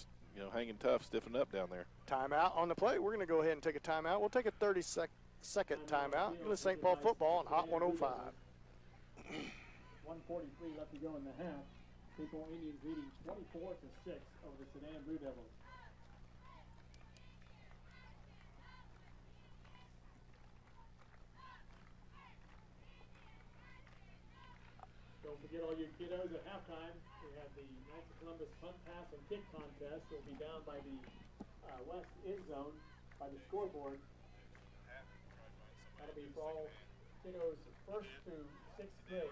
hanging tough, stiffing up down there.
Timeout on the play. We're going to go ahead and take a timeout. We'll take a 30-second timeout. This is St. Paul football on Hot 105.
1:43 left to go in the half. St. Paul Indians leading 24-6 over the Sedan Blue Devils. Don't forget all your kiddos at halftime. We have the Knights of Columbus punt, pass, and kick contest. Will be down by the west end zone by the scoreboard. That'll be for all kiddos 1st through 6th grade.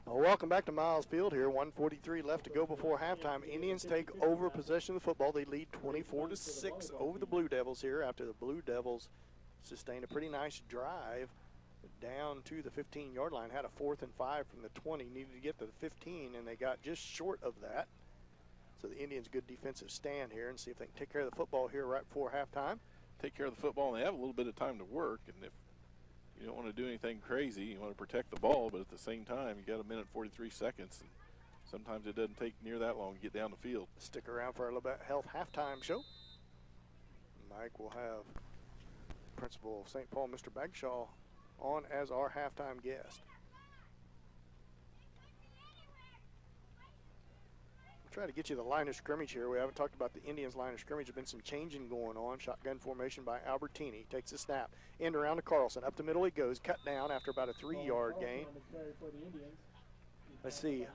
Well, welcome back to Miles Field here. 1:43 left to go before halftime. Indians take over possession of the football. They lead 24-6 over the Blue Devils here after the Blue Devils sustained a pretty nice drive down to the 15-yard line. Had a 4th and 5 from the 20. Needed to get to the 15, and they got just short of that. So the Indians good defensive stand here and see if they can take care of the football here right before halftime.
Take care of the football, and they have a little bit of time to work. And if you don't want to do anything crazy, you want to protect the ball, but at the same time, you got 1 minute 43 seconds. And sometimes it doesn't take near that long to get down the field.
Stick around for our little bit health halftime show. Mike will have Principal of St. Paul, Mr. Bagshaw, on as our halftime guest. Try to get you the line of scrimmage here. We haven't talked about the Indians' line of scrimmage. There's been some changing going on. Shotgun formation by Albertini. Takes a snap. End around to Carlson. Up the middle he goes. Cut down after about a 3-yard gain. Let's see.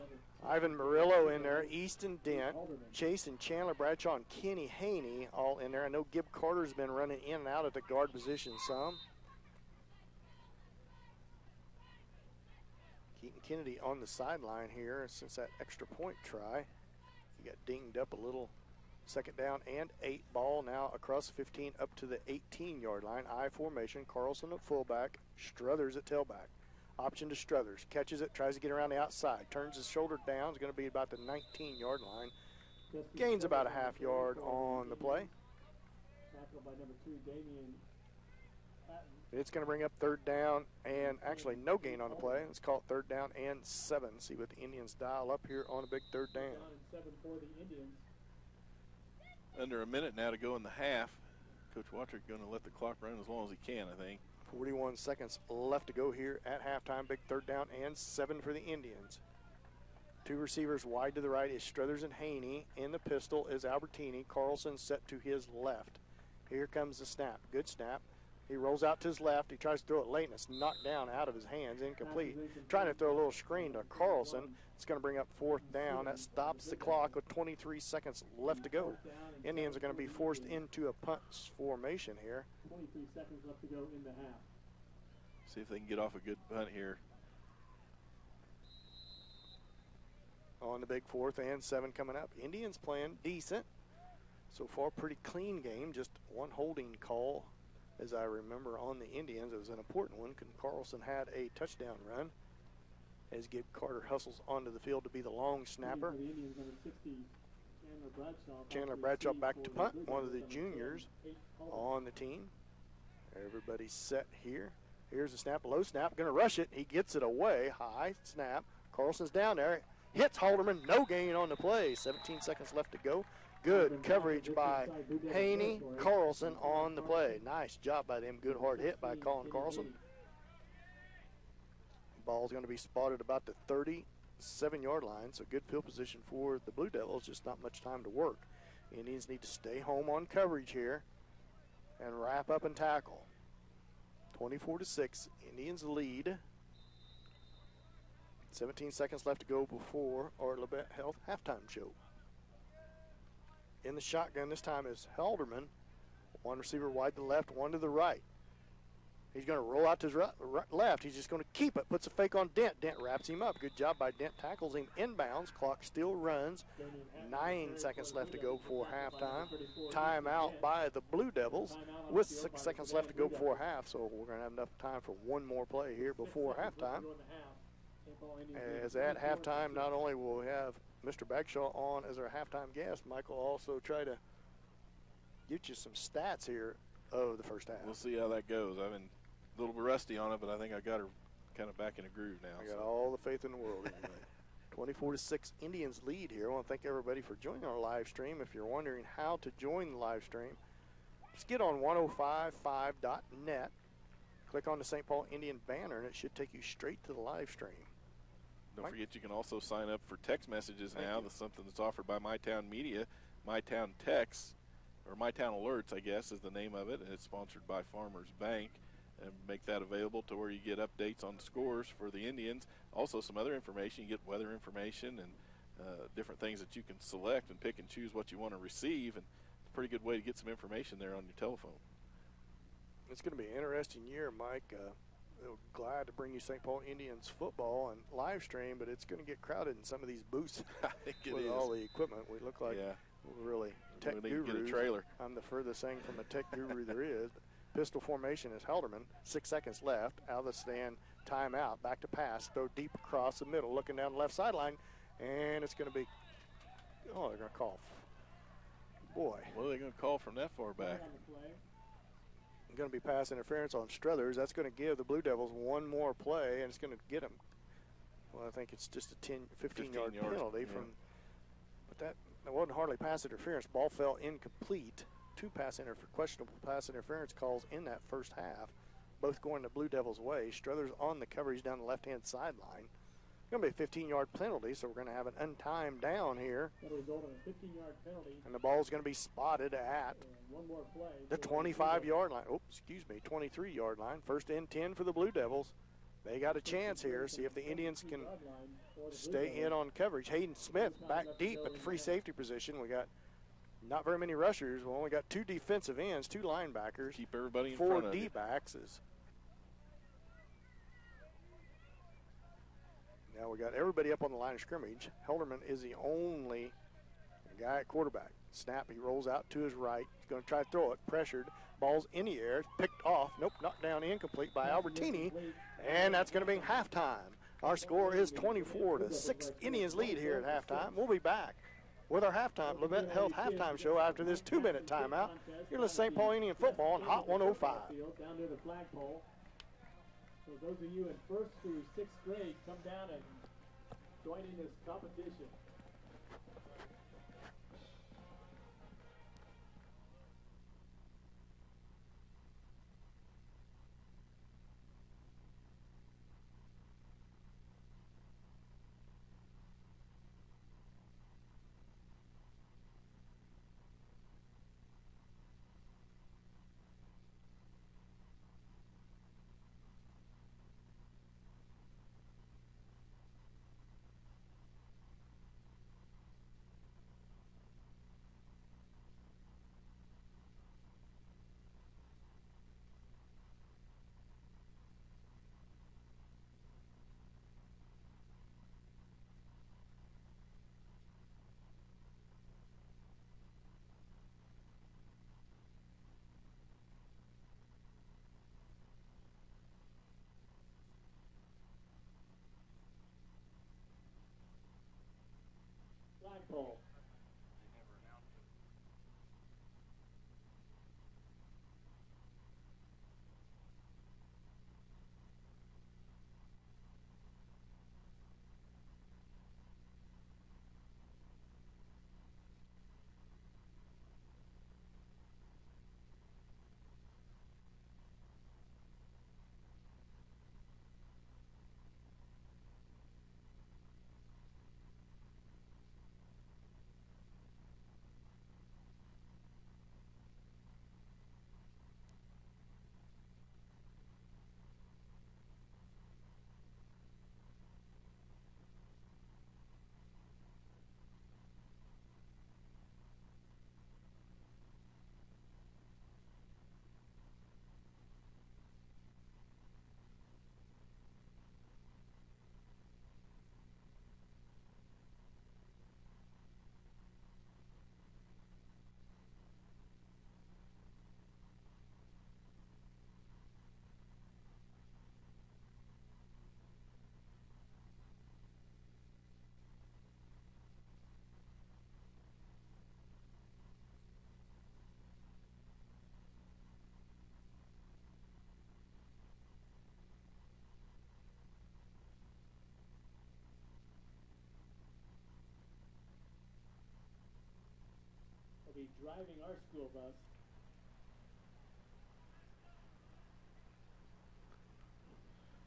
Ivan Murillo in there. Easton Dent. Chase and Chandler Bradshaw and Kenny Haney all in there. I know Gib Carter's been running in and out at the guard position some. Keaton Kennedy on the sideline here since that extra point try. He got dinged up a little. Second down and 8 ball now across 15 up to the 18-yard line. I formation. Carlson at fullback. Struthers at tailback. Option to Struthers. Catches it. Tries to get around the outside. Turns his shoulder down. Is going to be about the 19-yard line. Gains about a half yard on the play.
Tackled by number 2, Damian Patton.
It's going to bring up third down and actually no gain on the play. Let's call it third down and 7. See what the Indians dial up here on a big third down.
7 for the Indians.
Under a minute now to go in the half. Coach Wattrick going to let the clock run as long as he can, I think.
41 seconds left to go here at halftime. Big third down and 7 for the Indians. 2 receivers wide to the right is Struthers and Haney. In the pistol is Albertini. Carlson set to his left. Here comes the snap. Good snap. He rolls out to his left. He tries to throw it late, and it's knocked down out of his hands, incomplete. Trying to throw a little screen to Carlson. It's going to bring up fourth down. That stops the clock with 23 seconds left to go. Indians are going to be forced into a punt formation here.
23 seconds left to go in the half.
See if they can get off a good punt here.
On the big 4th and 7 coming up. Indians playing decent. So far, pretty clean game. Just one holding call, as I remember, on the Indians. It was an important one. Carlson had a touchdown run as Gib Carter hustles onto the field to be the long snapper. Chandler Bradshaw back to punt, one of the juniors on the team. Everybody's set here. Here's the snap, low snap, going to rush it. He gets it away, high snap. Carlson's down there, hits Halderman, no gain on the play. 17 seconds left to go. Good coverage by Haney, Carlson on the play. Nice job by them. Good hard hit by Colin Carlson. Ball's going to be spotted about the 37-yard line, so good field position for the Blue Devils, just not much time to work. Indians need to stay home on coverage here and wrap up and tackle. 24-6, Indians lead. 17 seconds left to go before our little bit health halftime show. In the shotgun this time is Halderman. One receiver wide to the left, one to the right. He's going to roll out to his left. He's just going to keep it. Puts a fake on Dent. Dent wraps him up. Good job by Dent. Tackles him inbounds. Clock still runs. 9 seconds left to go before halftime. Timeout by the Blue Devils with 6 seconds left to go before half. So we're going to have enough time for one more play here before halftime. As at halftime, not only will we have Mr. Bagshaw on as our halftime guest, Michael will also try to get you some stats here of the first half.
We'll see how that goes. I've been a little bit rusty on it, but I think I got her kind of back in a groove now.
I got all the faith in the world anyway. 24-6 Indians lead here. I want to thank everybody for joining our live stream. If you're wondering how to join the live stream, just get on 1055.net. Click on the St. Paul Indian banner, and it should take you straight to the live stream.
Don't forget you can also sign up for text messages now. That's something that's offered by MyTown Media. MyTown Text, or MyTown Alerts, I guess, is the name of it, and it's sponsored by Farmers Bank. And make that available to where you get updates on scores for the Indians. Also some other information. You get weather information and different things that you can select and pick and choose what you want to receive. And it's a pretty good way to get some information there on your telephone.
It's going to be an interesting year, Mike. Glad to bring you St. Paul Indians football and live stream, but it's going to get crowded in some of these booths.
I think it
with
is.
All the equipment. We look like we're really tech
we need
gurus.
to get a trailer.
I'm the furthest thing from a tech guru there is. Pistol formation is Halderman. 6 seconds left. Out of the stand, timeout. Back to pass. Throw deep across the middle. Looking down the left sideline. And it's going to be, they're going to call. Boy.
What are they going to call from that far back?
Going to be pass interference on Struthers. That's going to give the Blue Devils one more play, and it's going to get them. Well, I think it's just a 15-yard penalty from, but that wasn't hardly pass interference. Ball fell incomplete. Two questionable pass interference calls in that first half, both going the Blue Devils' way. Struthers on the coverage down the left-hand sideline. Going to be a 15-yard penalty, so we're going to have an untimed down here.
That'll result in a 15-yard penalty.
And the ball's going to be spotted at
one more play,
the 25-yard line. Oh, excuse me, 23-yard line. First and 10 for the Blue Devils. They got a chance here. See if the Indians can stay in on coverage. Hayden Smith back deep at the free safety position. We got not very many rushers. We only got 2 defensive ends, 2 linebackers.
Keep everybody in
4
front of you.
D-backs. Now we got everybody up on the line of scrimmage. Helderman is the only guy at quarterback. Snap, he rolls out to his right. He's going to try to throw it. Pressured. Ball's in the air. Picked off. Nope, knocked down, incomplete by Albertini. And that's going to be halftime. Our score is 24-6. Indians lead here at halftime. We'll be back with our Levette Health halftime show after this 2-minute timeout. You're listening to St. Paul Indian football on Hot 105.
Down to the flagpole. So those of you in 1st through 6th grade, come down and join in this competition. Flagpole. Be driving our school bus.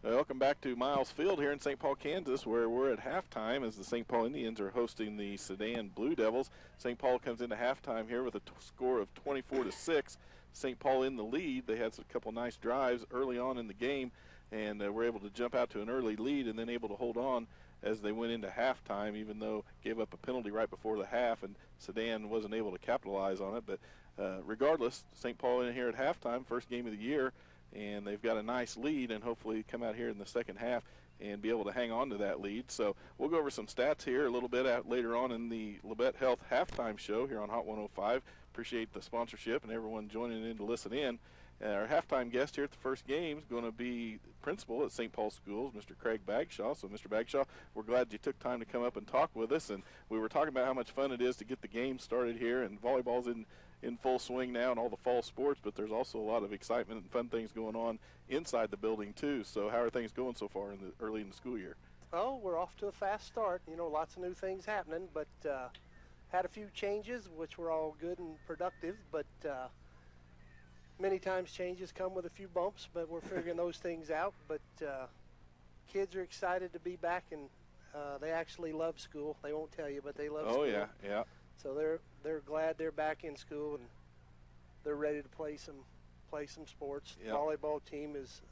Welcome back to Miles Field here in St. Paul, Kansas, where we're at halftime as the St. Paul Indians are hosting the Sedan Blue Devils. St. Paul comes into halftime here with a score of 24-6. St. Paul in the lead. They had a couple nice drives early on in the game, and were able to jump out to an early lead and then able to hold on as they went into halftime, even though gave up a penalty right before the half, and Sedan wasn't able to capitalize on it. But regardless, St. Paul in here at halftime, first game of the year, and they've got a nice lead, and hopefully come out here in the second half and be able to hang on to that lead. So we'll go over some stats here a little bit later on in the Levette Health halftime show here on Hot 105. Appreciate the sponsorship and everyone joining in to listen in. Our halftime guest here at the first game is going to be principal at St. Paul Schools, Mr. Craig Bagshaw. So, Mr. Bagshaw, we're glad you took time to come up and talk with us. And we were talking about how much fun it is to get the game started here, and volleyball's in full swing now and all the fall sports, but there's also a lot of excitement and fun things going on inside the building too. So how are things going so far early in the school year?
Oh, we're off to a fast start. You know, lots of new things happening, but had a few changes, which were all good and productive, but many times changes come with a few bumps, but we're figuring those things out. But kids are excited to be back, and they actually love school. They won't tell you, but they love school.
Oh, yeah, yeah.
So they're glad they're back in school, and they're ready to play some sports.
Yep.
The volleyball team is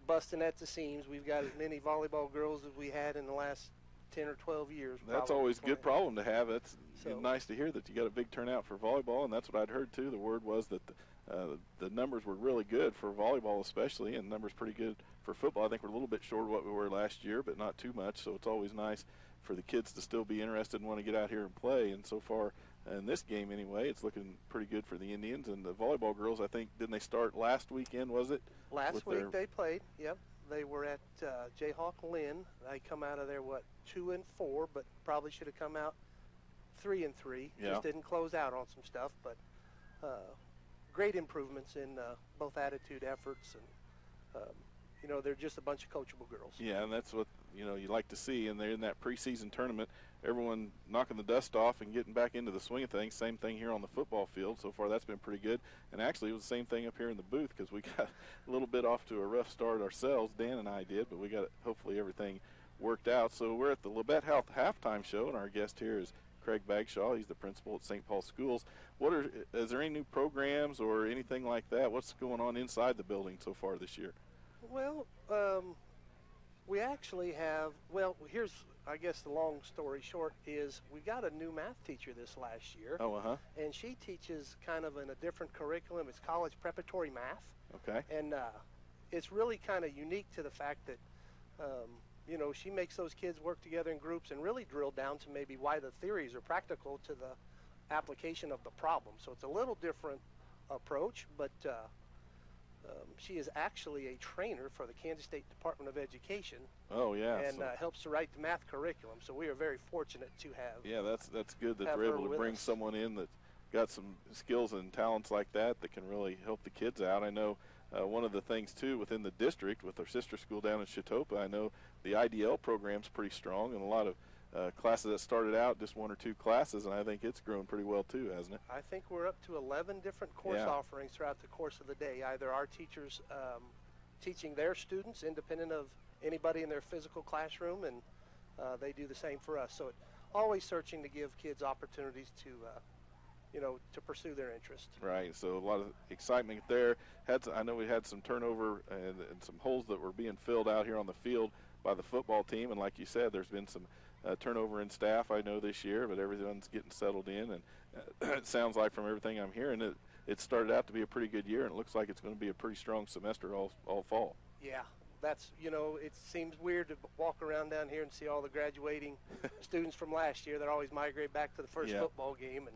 busting at the seams. We've got as many volleyball girls as we had in the last 10 or 12 years.
That's always a good problem to have. It's
So-
nice to hear that you got a big turnout for volleyball, and that's what I'd heard too. The word was that the numbers were really good for volleyball especially, and numbers pretty good for football. I think we're a little bit short of what we were last year, but not too much, so it's always nice for the kids to still be interested and want to get out here and play. And so far in this game anyway, it's looking pretty good for the Indians. And the volleyball girls, I think, didn't they start last weekend, was it?
Last week they played, yep. They were at Jayhawk Lynn. They come out of there, 2-4, but probably should have come out 3-3.
Yeah.
Just didn't close out on some stuff, but great improvements in both attitude, efforts, and you know, they're just a bunch of coachable girls.
Yeah, and that's what, you know, you like to see. And they're in that preseason tournament, everyone knocking the dust off and getting back into the swing of things. Same thing here on the football field. So far, that's been pretty good. And actually, it was the same thing up here in the booth because we got a little bit off to a rough start ourselves. Dan and I did, but we got hopefully everything worked out. So we're at the Labette Health halftime show, and our guest here is Craig Bagshaw. He's the principal at St. Paul Schools. Is there any new programs or anything like that? What's going on inside the building so far this year?
Well, we actually have, here's, I guess the long story short is we got a new math teacher this last year.
Oh, uh-huh.
And she teaches kind of in a different curriculum. It's college preparatory math.
Okay.
And it's really kind of unique to the fact that, you know, she makes those kids work together in groups and really drill down to maybe why the theories are practical to the application of the problem. So it's a little different approach, but she is actually a trainer for the Kansas State Department of Education.
Oh, yeah.
And helps to write the math curriculum. So we are very fortunate to have.
Yeah, that's good that
have
they're
her
able to
with
bring
us.
someone in that's got some skills and talents like that can really help the kids out. I know one of the things, too, within the district with our sister school down in Chitopa, I know the IDL program's pretty strong, and a lot of classes that started out just 1 or 2 classes, and I think it's grown pretty well, too, hasn't it?
I think we're up to 11 different course
Yeah.
offerings throughout the course of the day. Either our teachers teaching their students independent of anybody in their physical classroom, and they do the same for us. So always searching to give kids opportunities to, you know, to pursue their interest.
Right, so a lot of excitement there. I know we had some turnover and some holes that were being filled out here on the field by the football team, and like you said, there's been some turnover in staff, I know, this year, but everyone's getting settled in, and it sounds like from everything I'm hearing, it started out to be a pretty good year, and it looks like it's going to be a pretty strong semester all fall.
Yeah, that's, you know, it seems weird to walk around down here and see all the graduating students from last year that always migrate back to the first
Yeah.
football game, and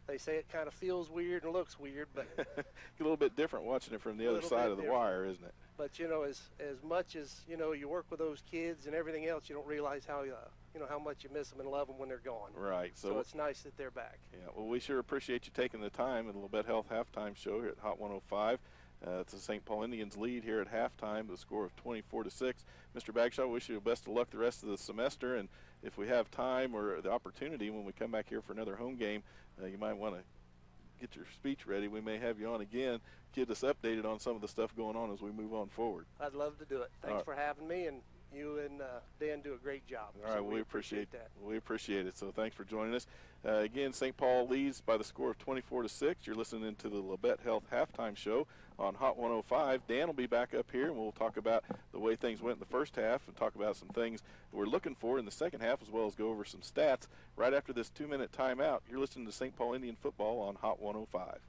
they say it kind of feels weird and looks weird, but
A little bit different watching it from the other
Little
side
bit
of the
different.
wire, isn't it?
But you know, as much as, you know, you work with those kids and everything else, you don't realize how you know how much you miss them and love them when they're gone.
Right.
So it's nice that they're back.
Yeah, well, we sure appreciate you taking the time at the Labette Health halftime show here at Hot 105. It's the St. Paul Indians lead here at halftime, the score of 24-6. Mr. Bagshaw, wish you the best of luck the rest of the semester, and if we have time or the opportunity when we come back here for another home game, you might want to get your speech ready. We may have you on again, get us updated on some of the stuff going on as we move on forward.
I'd love to do it. Thanks
All right.
for having me, and you and Dan do a great job.
All right,
So
we appreciate
that.
We appreciate it. So thanks for joining us. Again, St. Paul leads by the score of 24-6. You're listening to the Labette Health halftime show on Hot 105. Dan will be back up here, and we'll talk about the way things went in the first half and talk about some things we're looking for in the second half, as well as go over some stats right after this 2-minute timeout. You're listening to St. Paul Indian football on Hot 105.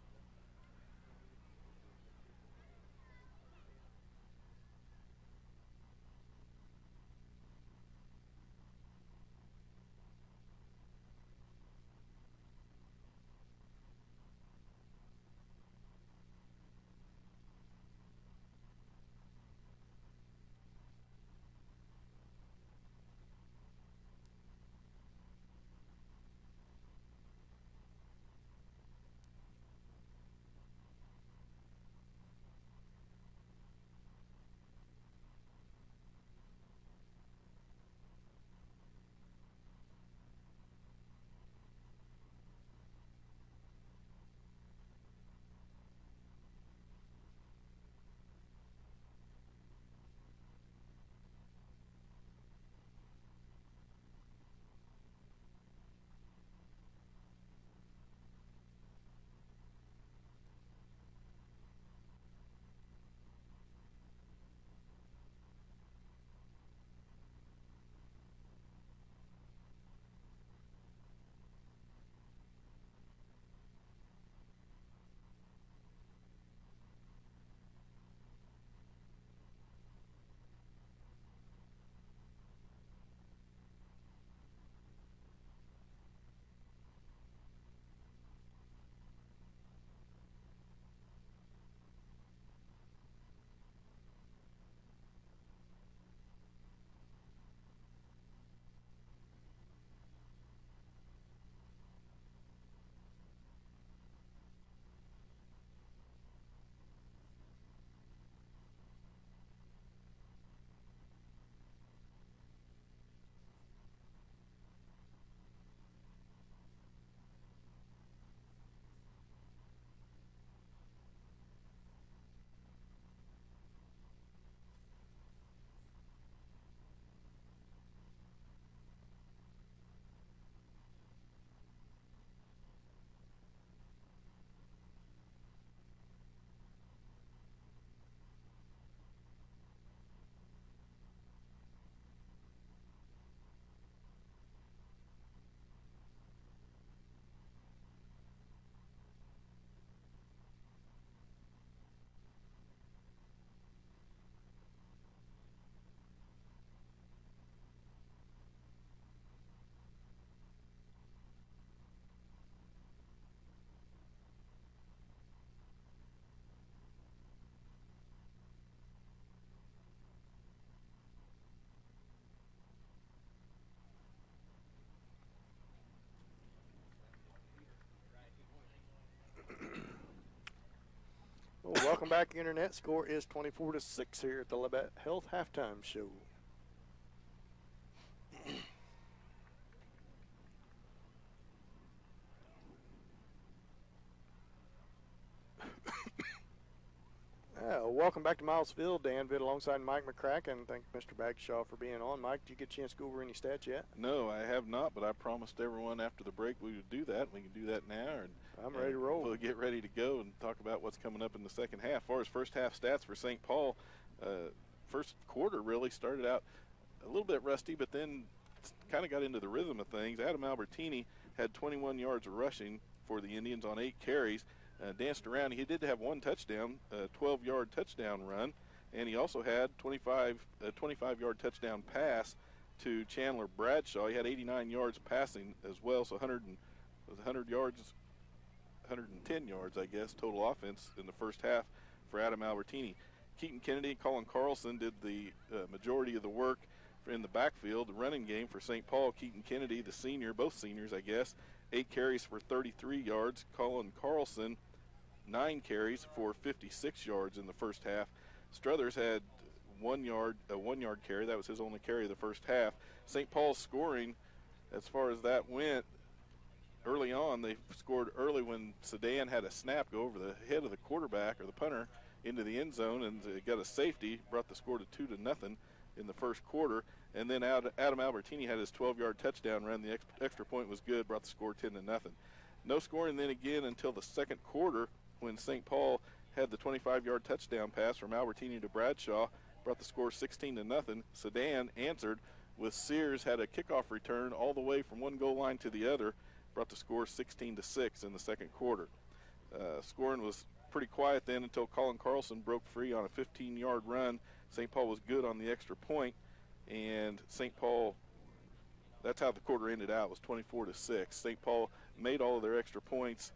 Welcome back, Internet. Score is 24-6 here at the Labette Health Halftime Show. Welcome back to Miles Field. Dan Vitt alongside Mike McCracken. Thank Mr. Bagshaw for being on. Mike, did you get a chance to go over any stats yet?
No, I have not, but I promised everyone after the break we would do that. We can do that now.
I'm ready to roll.
We'll get ready to go and talk about what's coming up in the second half. As far as first half stats for St. Paul, first quarter really started out a little bit rusty, but then kind of got into the rhythm of things. Adam Albertini had 21 yards of rushing for the Indians on 8 carries. Danced around. He did have one touchdown, a 12-yard touchdown run, and he also had a 25-yard touchdown pass to Chandler Bradshaw. He had 89 yards passing as well, so 100 yards, 110 yards, I guess, total offense in the first half for Adam Albertini. Keaton Kennedy and Colin Carlson did the majority of the work in the backfield, the running game for St. Paul. Keaton Kennedy, the senior, both seniors, I guess, 8 carries for 33 yards. Colin Carlson, 9 carries for 56 yards in the first half. Struthers had a 1-yard carry. That was his only carry of the first half. St. Paul's scoring, as far as that went, early on, they scored early when Sedan had a snap go over the head of the quarterback or the punter into the end zone, and they got a safety, brought the score to 2-0 in the first quarter. And then Adam Albertini had his 12-yard touchdown run. The extra point was good, brought the score 10-0. No scoring then again until the second quarter, when St. Paul had the 25-yard touchdown pass from Albertini to Bradshaw, brought the score 16-0. Sedan answered with Sears had a kickoff return all the way from one goal line to the other, brought the score 16-6 in the second quarter. Scoring was pretty quiet then until Colin Carlson broke free on a 15-yard run. St. Paul was good on the extra point, and St. Paul, that's how the quarter ended out, was 24-6. St. Paul made all of their extra points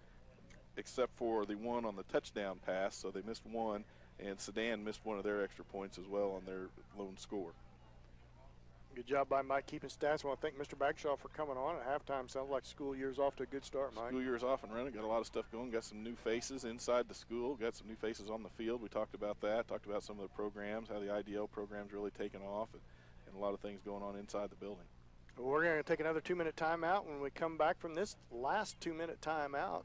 except for the one on the touchdown pass, so they missed one, and Sedan missed one of their extra points as well on their lone score.
Good job by Mike keeping stats. I want to thank Mr. Bagshaw for coming on at halftime. Sounds like school year's off to a good start, Mike.
School year's off and running. Got a lot of stuff going. Got some new faces inside the school. Got some new faces on the field. We talked about that. Talked about some of the programs, how the IDL program's really taken off, and a lot of things going on inside the building.
Well, we're going to take another 2-minute timeout. When we come back from this last 2-minute timeout,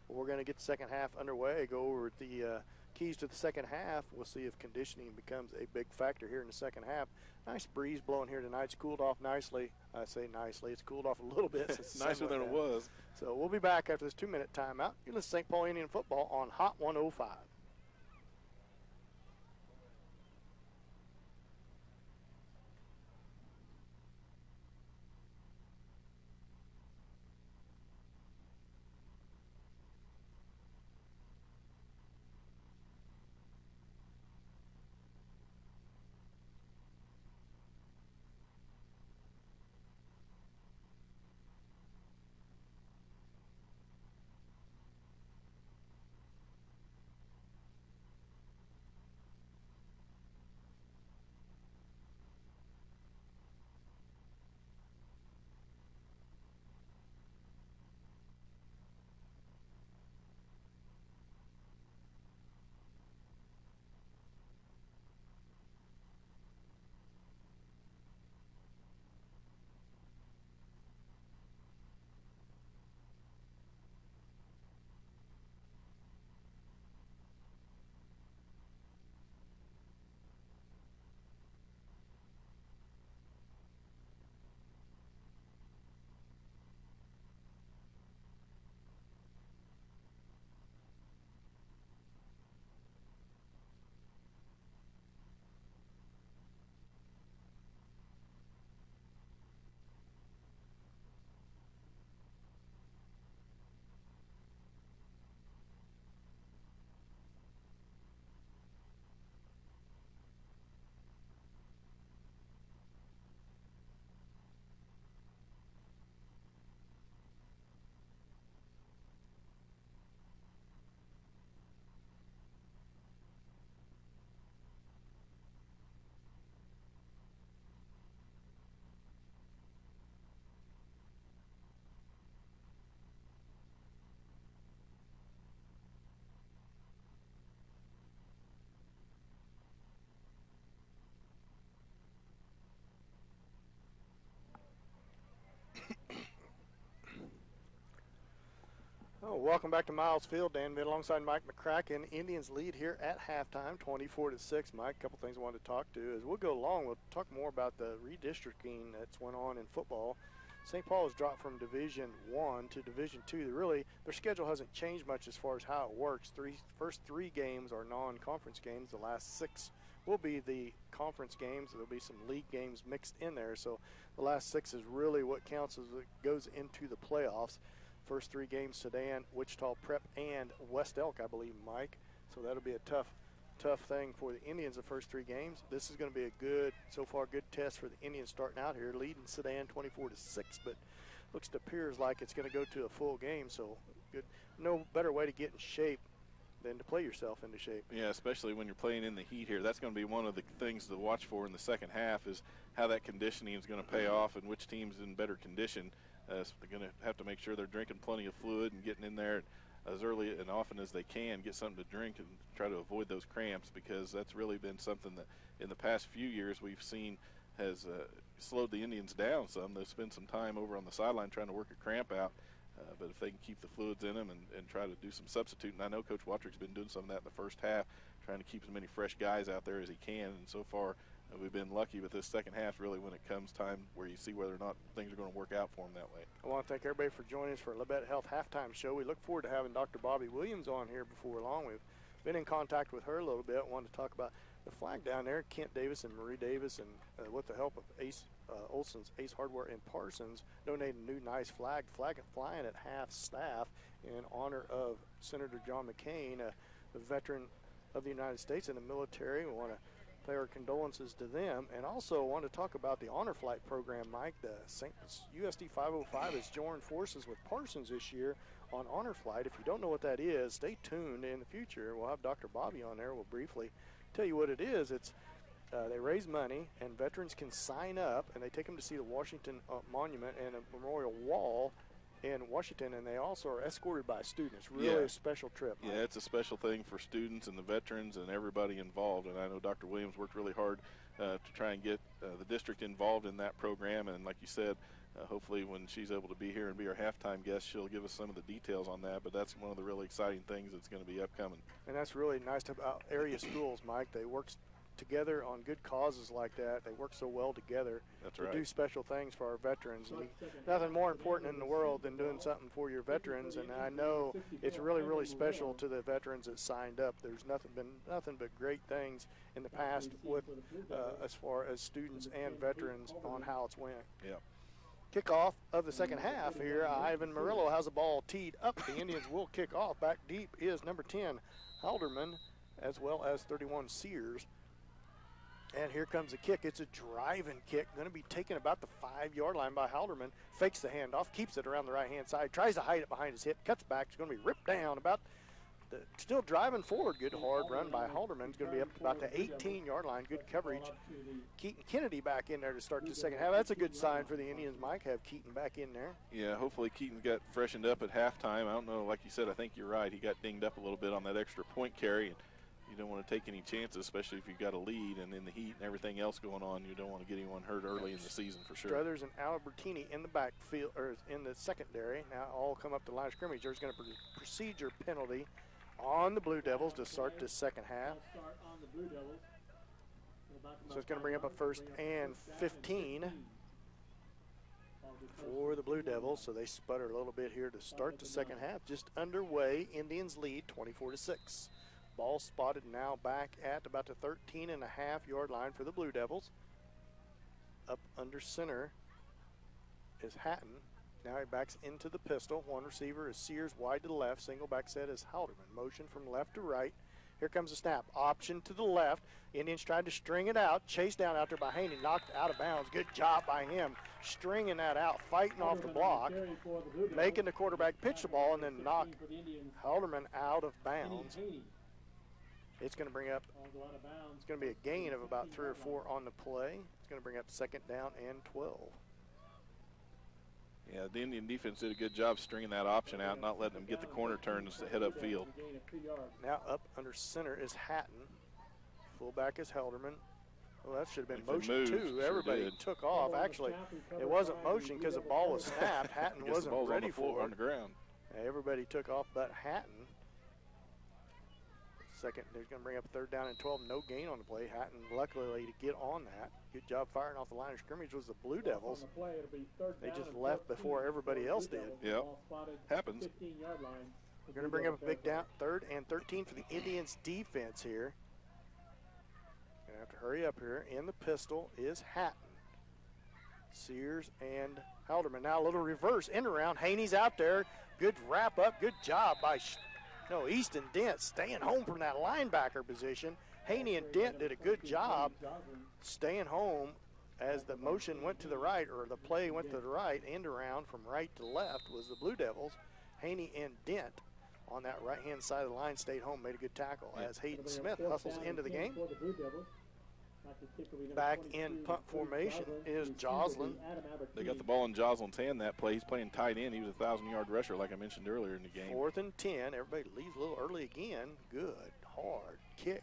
we're going to get the second half underway, go over the keys to the second half. We'll see if conditioning becomes a big factor here in the second half. Nice breeze blowing here tonight. It's cooled off nicely. I say nicely. It's cooled off a little bit.
It's nicer than it was.
So we'll be back after this 2-minute timeout. You're listening to St. Paul Indian Football on Hot 105. Welcome back to Miles Field. Dan Vitt alongside Mike McCracken. Indians lead here at halftime, 24-6. Mike, a couple things I wanted to talk to. As we'll go along, we'll talk more about the redistricting that's went on in football. St. Paul has dropped from Division I to Division II. Their schedule hasn't changed much as far as how it works. First three games are non-conference games. The last 6 will be the conference games. There'll be some league games mixed in there. So the last 6 is really what counts as it goes into the playoffs. First 3 games, Sedan, Wichita Prep, and West Elk, I believe, Mike. So that'll be a tough thing for the Indians the first 3 games. This is going to be a good test for the Indians starting out here, leading Sedan 24-6, but appears like it's going to go to a full game. So good, no better way to get in shape than to play yourself into shape.
Yeah, especially when you're playing in the heat here. That's going to be one of the things to watch for in the second half is how that conditioning is going to pay off and which team's in better condition. So they're going to have to make sure they're drinking plenty of fluid and getting in there as early and often as they can, get something to drink and try to avoid those cramps, because that's really been something that in the past few years we've seen has slowed the Indians down some. They've spent some time over on the sideline trying to work a cramp out, but if they can keep the fluids in them and try to do some substituting. I know Coach Wattrick's been doing some of that in the first half, trying to keep as many fresh guys out there as he can, and so far we've been lucky with this second half, really, when it comes time where you see whether or not things are going to work out for them that way.
I want to thank everybody for joining us for Labette Health Halftime Show. We look forward to having Dr. Bobby Williams on here before long. We've been in contact with her a little bit. I wanted to talk about the flag down there. Kent Davis and Marie Davis, and with the help of Olson's Ace Hardware in Parsons, donated a new nice flag flying at half staff in honor of Senator John McCain, a veteran of the United States in the military. We want to pay our condolences to them, and also want to talk about the Honor Flight program, Mike. The USD 505 has joined forces with Parsons this year on Honor Flight. If you don't know what that is, stay tuned in the future. We'll have Dr. Bobby on there. We'll briefly tell you what it is. It's they raise money, and veterans can sign up, and they take them to see the Washington Monument and a memorial wall in Washington, and they also are escorted by students. Really a special trip.
Yeah, it's a special thing for students and the veterans and everybody involved, and I know Dr. Williams worked really hard to try and get the district involved in that program, and like you said, hopefully when she's able to be here and be our halftime guest, she'll give us some of the details on that, but that's one of the really exciting things that's going to be upcoming.
And that's really nice about area schools, Mike. They work together on good causes like that. They work so well together to do special things for our veterans. And nothing more important in the world than doing something for your veterans, and I know it's really, really special to the veterans that signed up. There's been nothing but great things in the past with as far as students and veterans on how it's went.
Yeah.
Kickoff of the second half here. Ivan Murillo has the ball teed up. The Indians will kick off. Back deep is number 10, Halderman, as well as 31, Sears. And here comes the kick. It's a driving kick, going to be taken about the 5-yard line by Halderman. Fakes the handoff, keeps it around the right-hand side, tries to hide it behind his hip, cuts back. It's going to be ripped down still driving forward. Good hard run by Halderman. It's going to be up to about the 18-yard line. Good coverage. Keaton Kennedy back in there to start the second half. That's a good sign for the Indians, Mike, have Keaton back in there.
Yeah, hopefully Keaton got freshened up at halftime. I don't know, like you said, I think you're right. He got dinged up a little bit on that extra point carry. And you don't want to take any chances, especially if you've got a lead and in the heat and everything else going on. You don't want to get anyone hurt early in the season for sure.
Struthers and Albertini in the backfield, or in the secondary. Now all come up to line of scrimmage. There's going to be a procedure penalty on the Blue Devils to start this second half. So it's going to bring up a 1st and 15 for the Blue Devils. So they sputter a little bit here to start the second half. Just underway. Indians lead 24-6. Ball spotted now back at about the 13.5-yard line for the Blue Devils. Up under center is Hatton. Now he backs into the pistol. One receiver is Sears wide to the left. Single back set is Halderman. Motion from left to right. Here comes the snap. Option to the left. Indians tried to string it out. Chased down out there by Haney. Knocked out of bounds. Good job by him. Stringing that out. Fighting off the block. Making the quarterback pitch the ball and then knock Halderman out of bounds. It's going to bring up, it's going to be a gain of about 3 or 4 on the play. It's going to bring up 2nd down and 12.
Yeah, the Indian defense did a good job stringing that option out, not letting them get the corner turn to head upfield.
Now up under center is Hatton. Fullback is Halderman. Well, that should have been motion too. Everybody took off. Actually, it wasn't motion because the ball was snapped. Hatton wasn't ready for it.
On the ground.
Everybody took off but Hatton. Second, they're going to bring up 3rd down and 12. No gain on the play. Hatton, luckily, to get on that. Good job firing off the line of scrimmage was the Blue Devils. They just left before everybody else did.
Yep. Happens.
We're going to bring up a big down, 3rd and 13 for the Indians defense here. Going to have to hurry up here. In the pistol is Hatton. Sears and Halderman. Now a little reverse end around. Haney's out there. Good wrap up. Good job by Easton Dent staying home from that linebacker position. Haney and Dent did a good job staying home as the motion went to the right, or the play went to the right. End around from right to left was the Blue Devils. Haney and Dent on that right-hand side of the line stayed home, made a good tackle as Hayden Smith hustles into the game. Back in punt formation is Joslin.
They got the ball in Joslin's hand that play. He's playing tight end. He was a 1,000-yard rusher, like I mentioned earlier in the game.
4th and 10. Everybody leaves a little early again. Good, hard kick.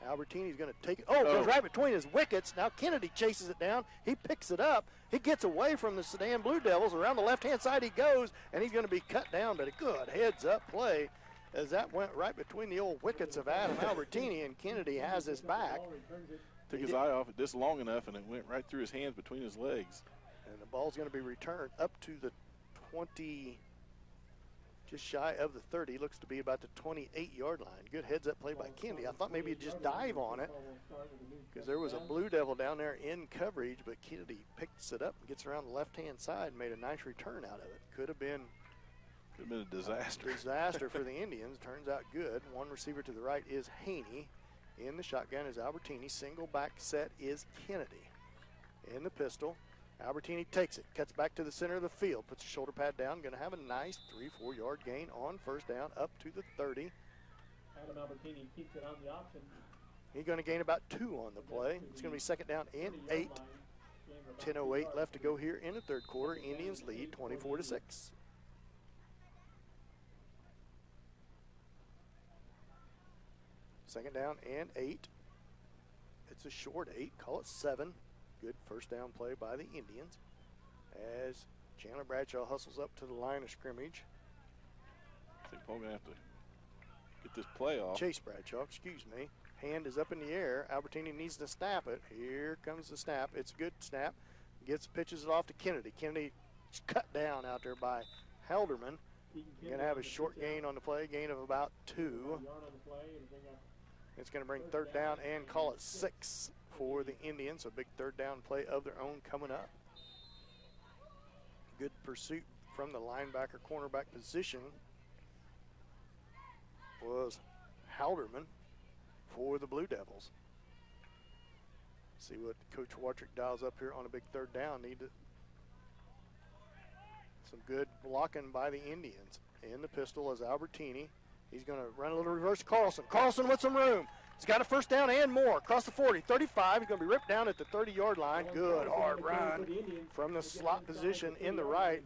Albertini's going to take it. Goes right between his wickets. Now Kennedy chases it down. He picks it up. He gets away from the Sedan Blue Devils. Around the left-hand side he goes, and he's going to be cut down. But a good heads-up play as that went right between the old wickets of Adam Albertini, and Kennedy has his back.
Took his eye off it just long enough, and it went right through his hands between his legs.
And the ball's going to be returned up to the 20, just shy of the 30. Looks to be about the 28-yard line. Good heads-up play by Kennedy. I thought maybe he'd just dive on it because there was a Blue Devil down there in coverage, but Kennedy picks it up and gets around the left-hand side and made a nice return out of it. Could have been
a disaster.
Disaster for the Indians. Turns out good. One receiver to the right is Haney. In the shotgun is Albertini. Single back set is Kennedy. In the pistol, Albertini takes it, cuts back to the center of the field, puts a shoulder pad down, going to have a nice 3-4 yard gain on 1st down up to the 30.
Adam Albertini keeps it on the option.
He's going to gain about 2 on the play. It's going to be 2nd down and 8. 10:08 left to go here in the 3rd quarter. Indians lead 24-6. Second down and 8. It's a short 8. Call it 7. Good 1st down play by the Indians as Chandler Bradshaw hustles up to the line of scrimmage.
I think Paul going to have to get this play off.
Chase Bradshaw, excuse me. Hand is up in the air. Albertini needs to snap it. Here comes the snap. It's a good snap. Pitches it off to Kennedy. Kennedy cut down out there by Halderman. Going to have a short gain on the play, gain of about 2. It's going to bring 3rd down and call it 6 for the Indians. A big 3rd down play of their own coming up. Good pursuit from the linebacker cornerback position was Halderman for the Blue Devils. See what Coach Watrick dials up here on a big 3rd down. Some good blocking by the Indians. In the pistol is Albertini. He's going to run a little reverse Carlson. Carlson with some room. He's got a 1st down and more. Across the 40, 35. He's going to be ripped down at the 30-yard line. Good hard run from the slot position in the right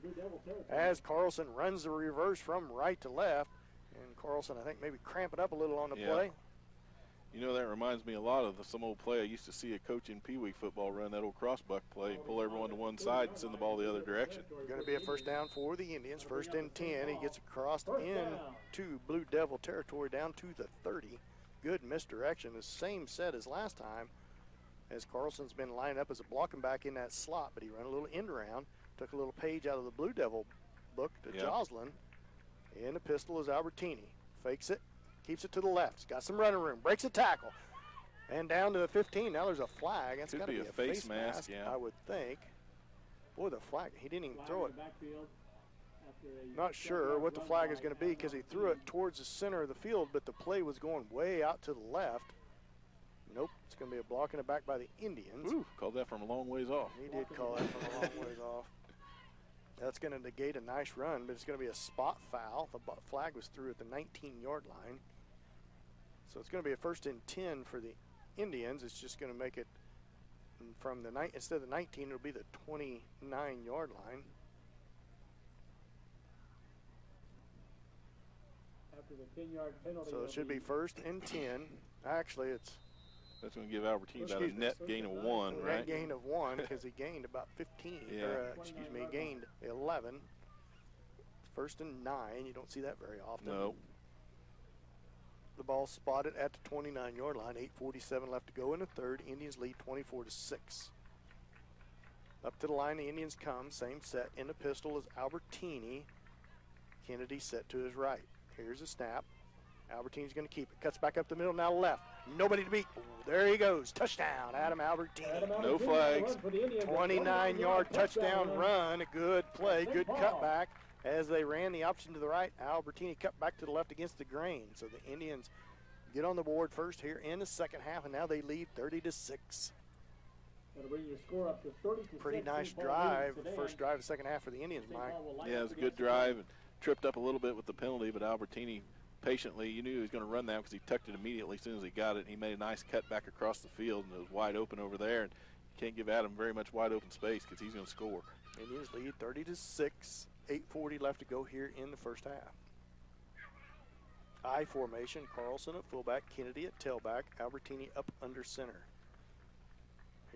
as Carlson runs the reverse from right to left. And Carlson, I think, maybe cramp it up a little on the play.
You know, that reminds me a lot of some old play I used to see a coach in Pee Wee football run, that old crossbuck play, pull everyone to one side and send the ball the other direction.
Going to be a 1st down for the Indians. 1st and 10. He gets across into Blue Devil territory down to the 30. Good misdirection. The same set as last time as Carlson's been lined up as a blocking back in that slot, but he ran a little end around, took a little page out of the Blue Devil book to Joslin. In the pistol is Albertini. Fakes it. Keeps it to the left. He's got some running room. Breaks a tackle. And down to the 15. Now there's a flag. That's got to be a face mask, I would think. Boy, the flag. He didn't even throw it. Not sure what the flag is going to be because he threw it towards the center of the field, but the play was going way out to the left. Nope. It's going to be a blocking it back by the Indians.
Ooh, called that from a long ways off.
He did call that from a long ways off. That's going to negate a nice run, but it's going to be a spot foul. The flag was through at the 19-yard line. So it's going to be a 1st and 10 for the Indians. It's just going to make it from the instead of the 19, it'll be the 29-yard line.
After the 10-yard penalty.
So it should be 1st and 10. Actually,
that's going to give Albertini about a net gain of 1, right?
Net gain of 1 because he gained about 15.
Yeah.
He gained 11. 1st and 9. You don't see that very often.
No.
The ball spotted at the 29-yard line. 8:47 left to go in the third. Indians lead 24-6. Up to the line, the Indians come. Same set. In the pistol is Albertini. Kennedy set to his right. Here's a snap. Albertini's going to keep it. Cuts back up the middle, now left. Nobody to beat. Ooh, there he goes. Touchdown, Adam Albertini.
No flags.
29-yard touchdown run. A good play, good cutback. As they ran the option to the right, Albertini cut back to the left against the grain. So the Indians get on the board first here in the second half, and now they lead 30-6. Pretty nice drive. First drive of the second half for the Indians, Mike.
Yeah, it was a good drive. And tripped up a little bit with the penalty, but Albertini patiently, you knew he was going to run that because he tucked it immediately as soon as he got it. He made a nice cut back across the field, and it was wide open over there. And you can't give Adam very much wide open space because he's going to score.
Indians lead 30-6. 8:40 left to go here in the first half. I formation, Carlson at fullback, Kennedy at tailback, Albertini up under center.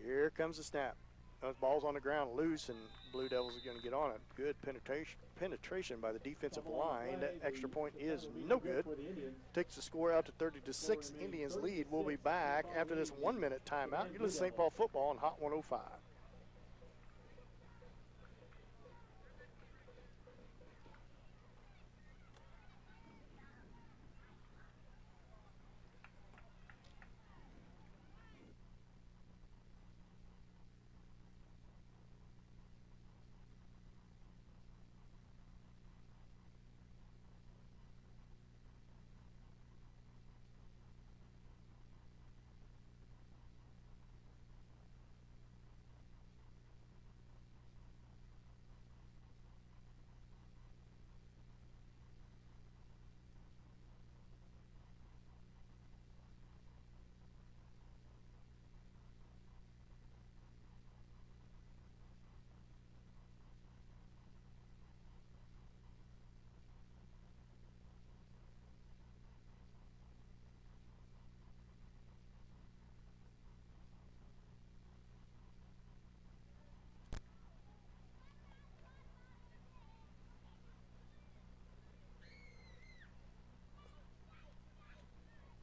Here comes the snap. Those ball's on the ground loose, and Blue Devils are going to get on it. Good penetration by the defensive line. That extra point is no good. Takes the score out to 30-6. Indians lead. We'll be back after this 1-minute timeout. You listen to St. Paul football on Hot 105.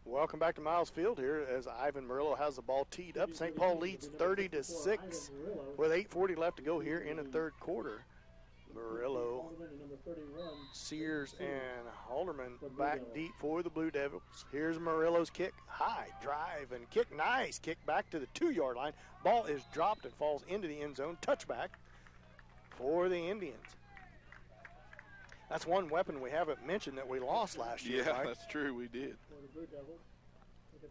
Welcome back to Miles Field here as Ivan Murillo has the ball teed up. St. Paul leads 30-6 with 8:40 left to go here in the third quarter. Murillo, Sears, and Halderman back deep for the Blue Devils. Here's Murillo's kick. High drive and kick. Nice kick back to the 2-yard line. Ball is dropped and falls into the end zone. Touchback for the Indians. That's one weapon we haven't mentioned that we lost last year,
Yeah,
Mike.
that's true. We did.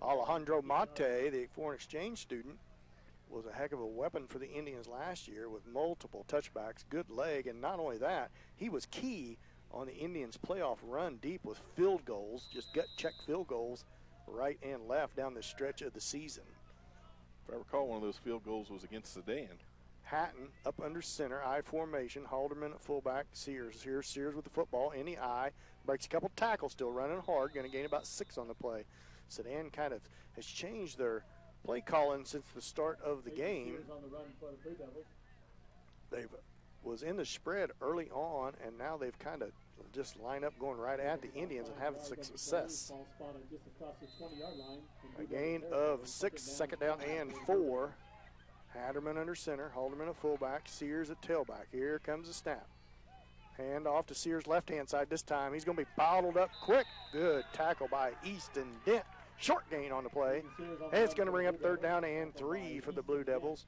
Alejandro Mate, the foreign exchange student, was a heck of a weapon for the Indians last year with multiple touchbacks, good leg, and not only that, he was key on the Indians' playoff run deep with field goals, just gut-check field goals right and left down the stretch of the season.
If I recall, one of those field goals was against Sedan.
Hatton up under center, I formation, Halderman at fullback, Sears. Here's Sears with the football in the I, breaks a couple tackles, still running hard, going to gain about 6 on the play. Sedan kind of has changed their play calling since the start of the game. They was in the spread early on, and now they've kind of just lined up going right at the Indians and having success. A gain of 6, second down and 4. Hatterman under center, Halderman at fullback, Sears at tailback. Here comes the snap. Hand off to Sears' left-hand side this time. He's going to be bottled up quick. Good tackle by Easton Dent. Short gain on the play. And it's going to bring up third down and 3 for the Blue Devils.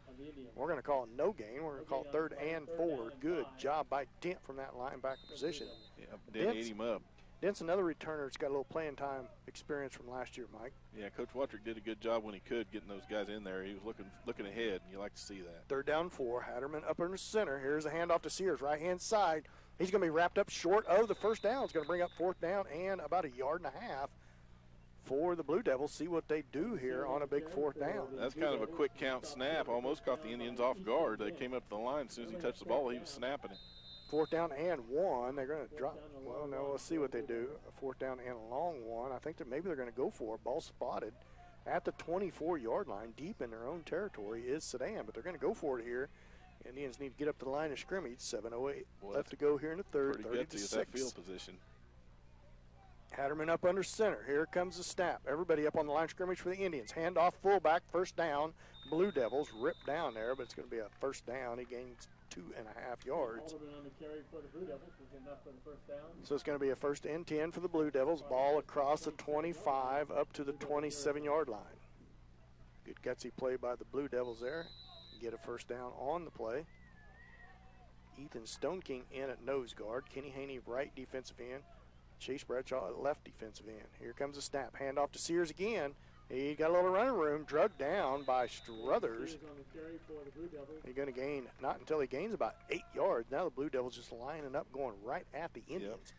We're going to call it no gain. We're going to call it third and 4. Good job by Dent from that linebacker position.
Yeah, Dent ate him up.
Dent's another returner that's got a little playing time experience from last year, Mike.
Yeah, Coach Wattrick did a good job when he could getting those guys in there. He was looking ahead, and you like to see that. Third
down 4. Hatterman up in the center. Here's a handoff to Sears, right-hand side. He's going to be wrapped up short of the first down. It's going to bring up fourth down and about 1.5 yards for the Blue Devils. See what they do here on a big fourth down.
That's kind of a quick count snap. Almost caught the Indians off guard. They came up the line. As soon as he touched the ball, he was snapping it.
Fourth down and 1. They're going to drop. Well, no, let's see what they do. A fourth down and a long one. I think that maybe they're going to go for it. Ball spotted at the 24-yard line, deep in their own territory, is Sedan. But they're going to go for it here Indians need to get up to the line of scrimmage. 7:08 left to go here in the third.
Pretty
30
gutsy
to
with
6.
that field position.
Hatterman up under center. Here comes the snap. Everybody up on the line of scrimmage for the Indians. Handoff fullback, first down. Blue Devils ripped down there, but it's going to be a first down. He gains 2.5 yards.
On the carry for the Blue Devils was enough for the first down.
So it's going to be a first and 10 for the Blue Devils. Ball across the 25 up to the 27-yard line. Good gutsy play by the Blue Devils there. Get a first down on the play. Ethan Stoneking in at nose guard. Kenny Haney right defensive end. Chase Bradshaw at left defensive end. Here comes the snap. Handoff to Sears again. He got a little running room. Drugged down by Struthers. He's going to gain, not until he gains about 8 yards. Now the Blue Devils just lining up, going right at the Indians.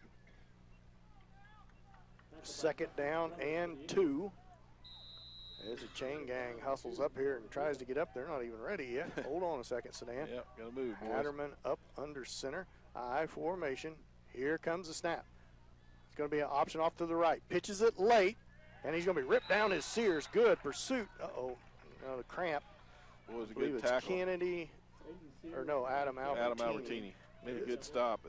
Yep. Second down and 2. As the chain gang hustles up here and tries to get up. They're not even ready yet. Hold on a second, Sedan.
Yep, got to move, boys.
Hatterman up under center. I formation. Here comes the snap. It's going to be an option off to the right. Pitches it late, and he's going to be ripped down as Sears. Good pursuit. Uh-oh. The cramp.
What was a
I believe
good
it's
tackle.
Kennedy, or no, Adam Albertini.
Adam Albertini. Made a good stop.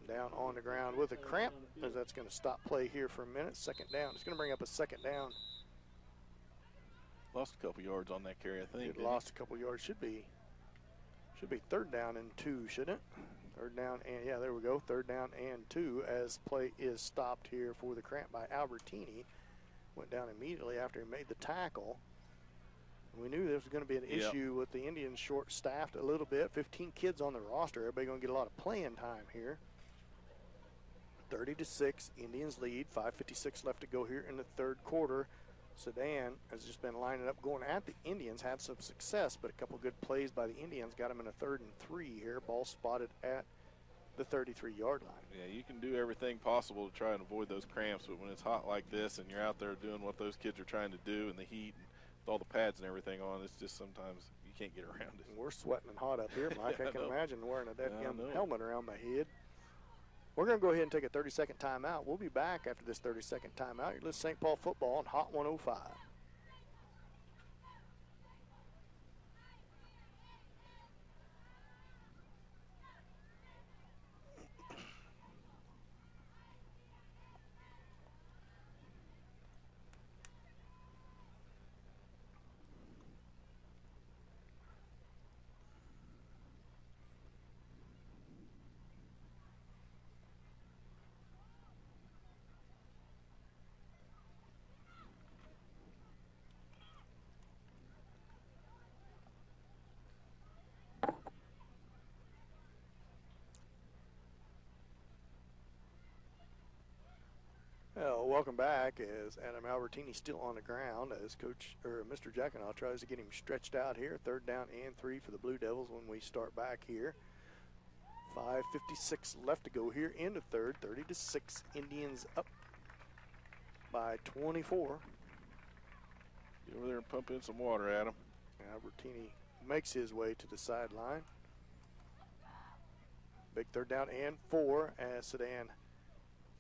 Down on the ground with a cramp, as that's going to stop play here for a minute. Second down. It's going to bring up a second down.
Lost a couple yards on that carry, I think.
It lost a couple yards. Should be third down and 2, shouldn't it? Third down and, yeah, there we go. Third down and 2 as play is stopped here for the cramp by Albertini. Went down immediately after he made the tackle. We knew there was going to be an issue with the Indians short-staffed a little bit. 15 kids on the roster. Everybody going to get a lot of playing time here. 30 to 6, Indians lead. 5:56 left to go here in the third quarter. Sedan has just been lining up, going at the Indians. Had some success, but a couple good plays by the Indians got them in a 3rd and 3 here. Ball spotted at the 33-yard line.
Yeah, you can do everything possible to try and avoid those cramps, but when it's hot like this and you're out there doing what those kids are trying to do in the heat and with all the pads and everything on, it's just sometimes you can't get around it.
We're sweating and hot up here, Mike. I can imagine wearing a dead helmet around my head. We're going to go ahead and take a 30-second timeout. We'll be back after this 30-second timeout. You're listening to St. Paul football on Hot 105. Well, welcome back as Adam Albertini still on the ground as Coach or Mr. Jackanow tries to get him stretched out here. Third down and 3 for the Blue Devils when we start back here. 5:56 left to go here in the third. 30 to 6, Indians up by 24.
Get over there and pump in some water, Adam.
Albertini makes his way to the sideline. Big third down and 4 as Sedan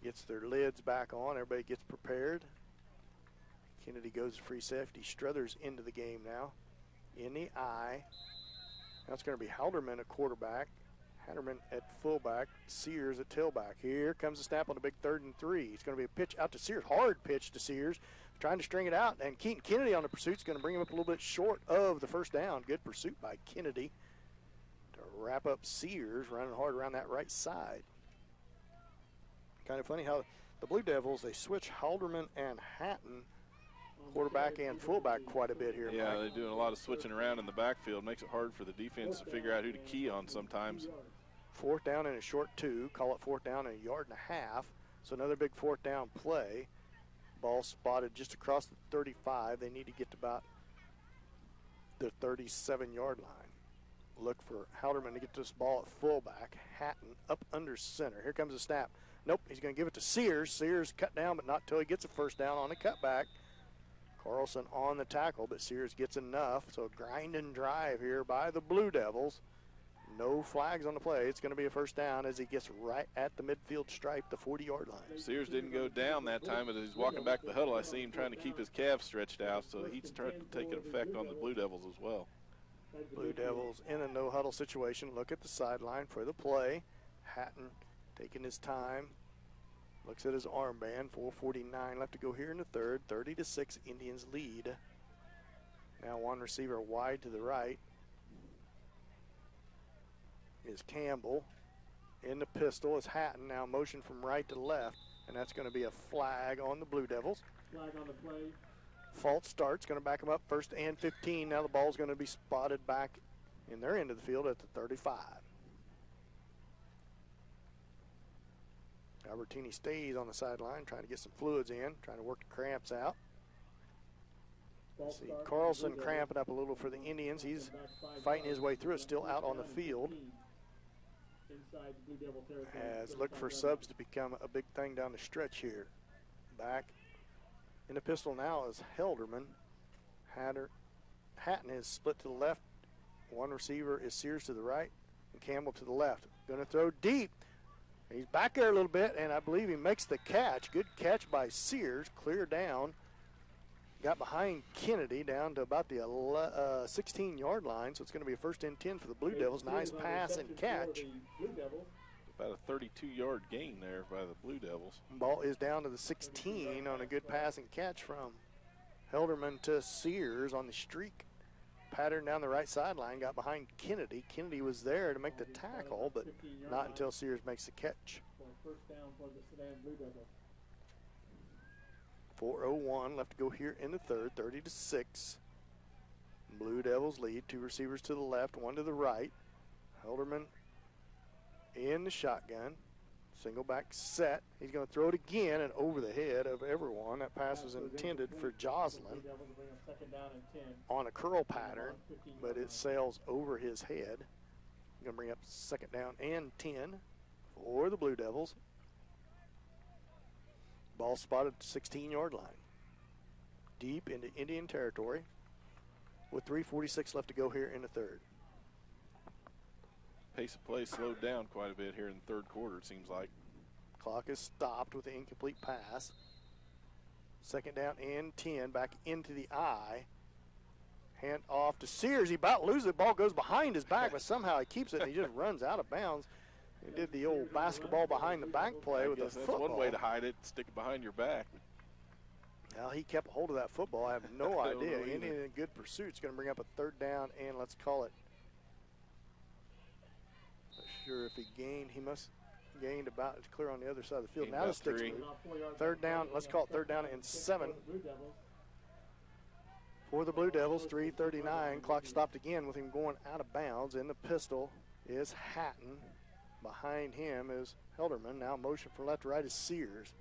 gets their lids back on. Everybody gets prepared. Kennedy goes to free safety. Struthers into the game now. In the eye. Now it's going to be Halderman at quarterback. Hatterman at fullback. Sears at tailback. Here comes the snap on the big 3rd and 3. It's going to be a pitch out to Sears. Hard pitch to Sears. Trying to string it out. And Keaton Kennedy on the pursuit is going to bring him up a little bit short of the first down. Good pursuit by Kennedy to wrap up Sears, running hard around that right side. Kind of funny how the Blue Devils, they switch Halderman and Hatton, quarterback and fullback, quite a bit here.
Yeah,
Mike.
they're doing a lot of switching around in the backfield. Makes it hard for the defense to figure out who to key on sometimes.
4th down and a short 2. Call it 4th down and a 1.5 yards. So another big 4th down play. Ball spotted just across the 35. They need to get to about the 37-yard line. Look for Halderman to get this ball at fullback. Hatton up under center. Here comes the snap. Nope, he's going to give it to Sears. Sears cut down, but not till he gets a first down on the cutback. Carlson on the tackle, but Sears gets enough. So grind and drive here by the Blue Devils. No flags on the play. It's going to be a first down as he gets right at the midfield stripe, the 40-yard line.
Sears didn't go down that time, but as he's walking back to the huddle, I see him trying to keep his calves stretched out, so he's trying to take an effect on the Blue Devils as well.
Blue Devils in a no-huddle situation. Look at the sideline for the play. Hatton taking his time. Looks at his armband. 4:49 left to go here in the third. 30-6, Indians lead. Now one receiver wide to the right is Campbell. In the pistol is Hatton. Now motion from right to left, and that's going to be a flag on the Blue Devils.
Flag on the play.
False start's going to back them up 1st and 15. Now the ball's going to be spotted back in their end of the field at the 35. Albertini stays on the sideline trying to get some fluids in, trying to work the cramps out. See Carlson cramping up a little for the Indians. He's fighting his way through it, still out on the field. As look for subs to become a big thing down the stretch here. Back in the pistol now is Helderman. Hatton is split to the left. One receiver is Sears to the right and Campbell to the left. Going to throw deep. He's back there a little bit, and I believe he makes the catch. Good catch by Sears. Clear down. Got behind Kennedy down to about the 16-yard line, so it's going to be a 1st and 10 for the Blue Devils. Nice pass and catch.
About a 32-yard gain there by the Blue Devils.
Ball is down to the 16 on a good pass and catch from Helderman to Sears on the streak. Pattern down the right sideline, got behind Kennedy. Kennedy was there to make the tackle, but not until Sears makes the catch. 4:01 left to go here in the third, 30-6. Blue Devils lead. 2 receivers to the left, 1 to the right. Helderman in the shotgun. Single back set. He's going to throw it again and over the head of everyone. That pass was intended for Joslin on a curl pattern, but it sails over his head. Going to bring up 2nd down and 10 for the Blue Devils. Ball spotted at the 16-yard line. Deep into Indian territory with 3:46 left to go here in the third.
Pace of play slowed down quite a bit here in the third quarter, it seems like.
Clock is stopped with the incomplete pass. 2nd down and 10, back into the eye. Hand off to Sears. He about loses it. Ball goes behind his back, but somehow he keeps it and he just runs out of bounds. He did the old basketball behind the back play with a football.
That's one way to hide it, stick it behind your back.
Now he kept hold of that football. I have no idea. Indian in good pursuit. It's going to bring up a 3rd down and let's call it. Not sure if he gained. He must gained about. It's clear on the other side of the field. Now the sticks move. 3rd down. Let's call it 3rd down and 7 for the Blue Devils. 3:39. Clock stopped again with him going out of bounds. In the pistol is Hatton. Behind him is Helderman. Now motion from left to right is Sears.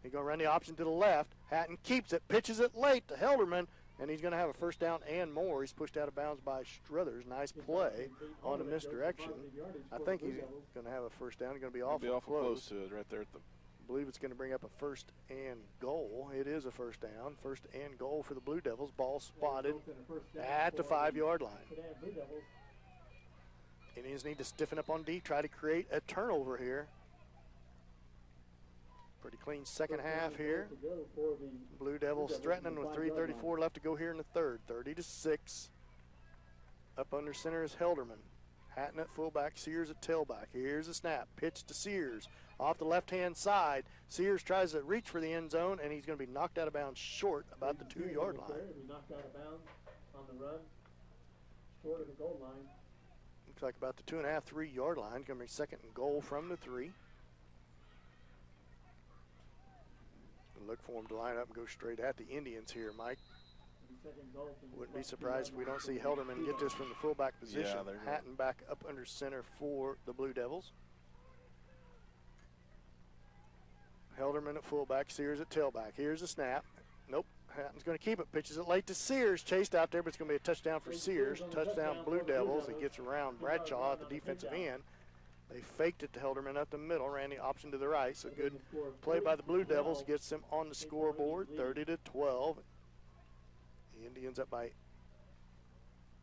He's going to run the option to the left. Hatton keeps it, pitches it late to Helderman, and he's going to have a 1st down and more. He's pushed out of bounds by Struthers. Nice play on a misdirection. I think he's going to have a 1st down. He's going to be awful
close to it right there at the.
I believe it's going to bring up a 1st and goal. It is a 1st down. 1st and goal for the Blue Devils. Ball spotted at the 5-yard line. Indians need to stiffen up on D, try to create a turnover here. Pretty clean second half here. Blue Devils threatening with 3:34 left to go here in the third. 30-6. Up under center is Helderman. Hatton at fullback, Sears at tailback. Here's a snap. Pitch to Sears. Off the left-hand side. Sears tries to reach for the end zone, and he's going to be knocked out of bounds short about the 2-yard line.
Knocked out of bounds on the run, short of the goal line.
Looks like about the 2.5, 3-yard line. Going to be 2nd and goal from the 3. Look for him to line up and go straight at the Indians here, Mike. Wouldn't be surprised if we don't see Helderman get this from the fullback position.
Yeah,
Hatton back up under center for the Blue Devils. Helderman at fullback, Sears at tailback. Here's a snap. Nope. Hatton's going to keep it. Pitches it late to Sears. Chased out there, but it's going to be a touchdown for Sears. Touchdown Blue Devils. He gets around Bradshaw at the defensive end. They faked it to Helderman up the middle, ran the option to the right. So good play by the Blue Devils. Gets them on the scoreboard, 30-12. The Indians up by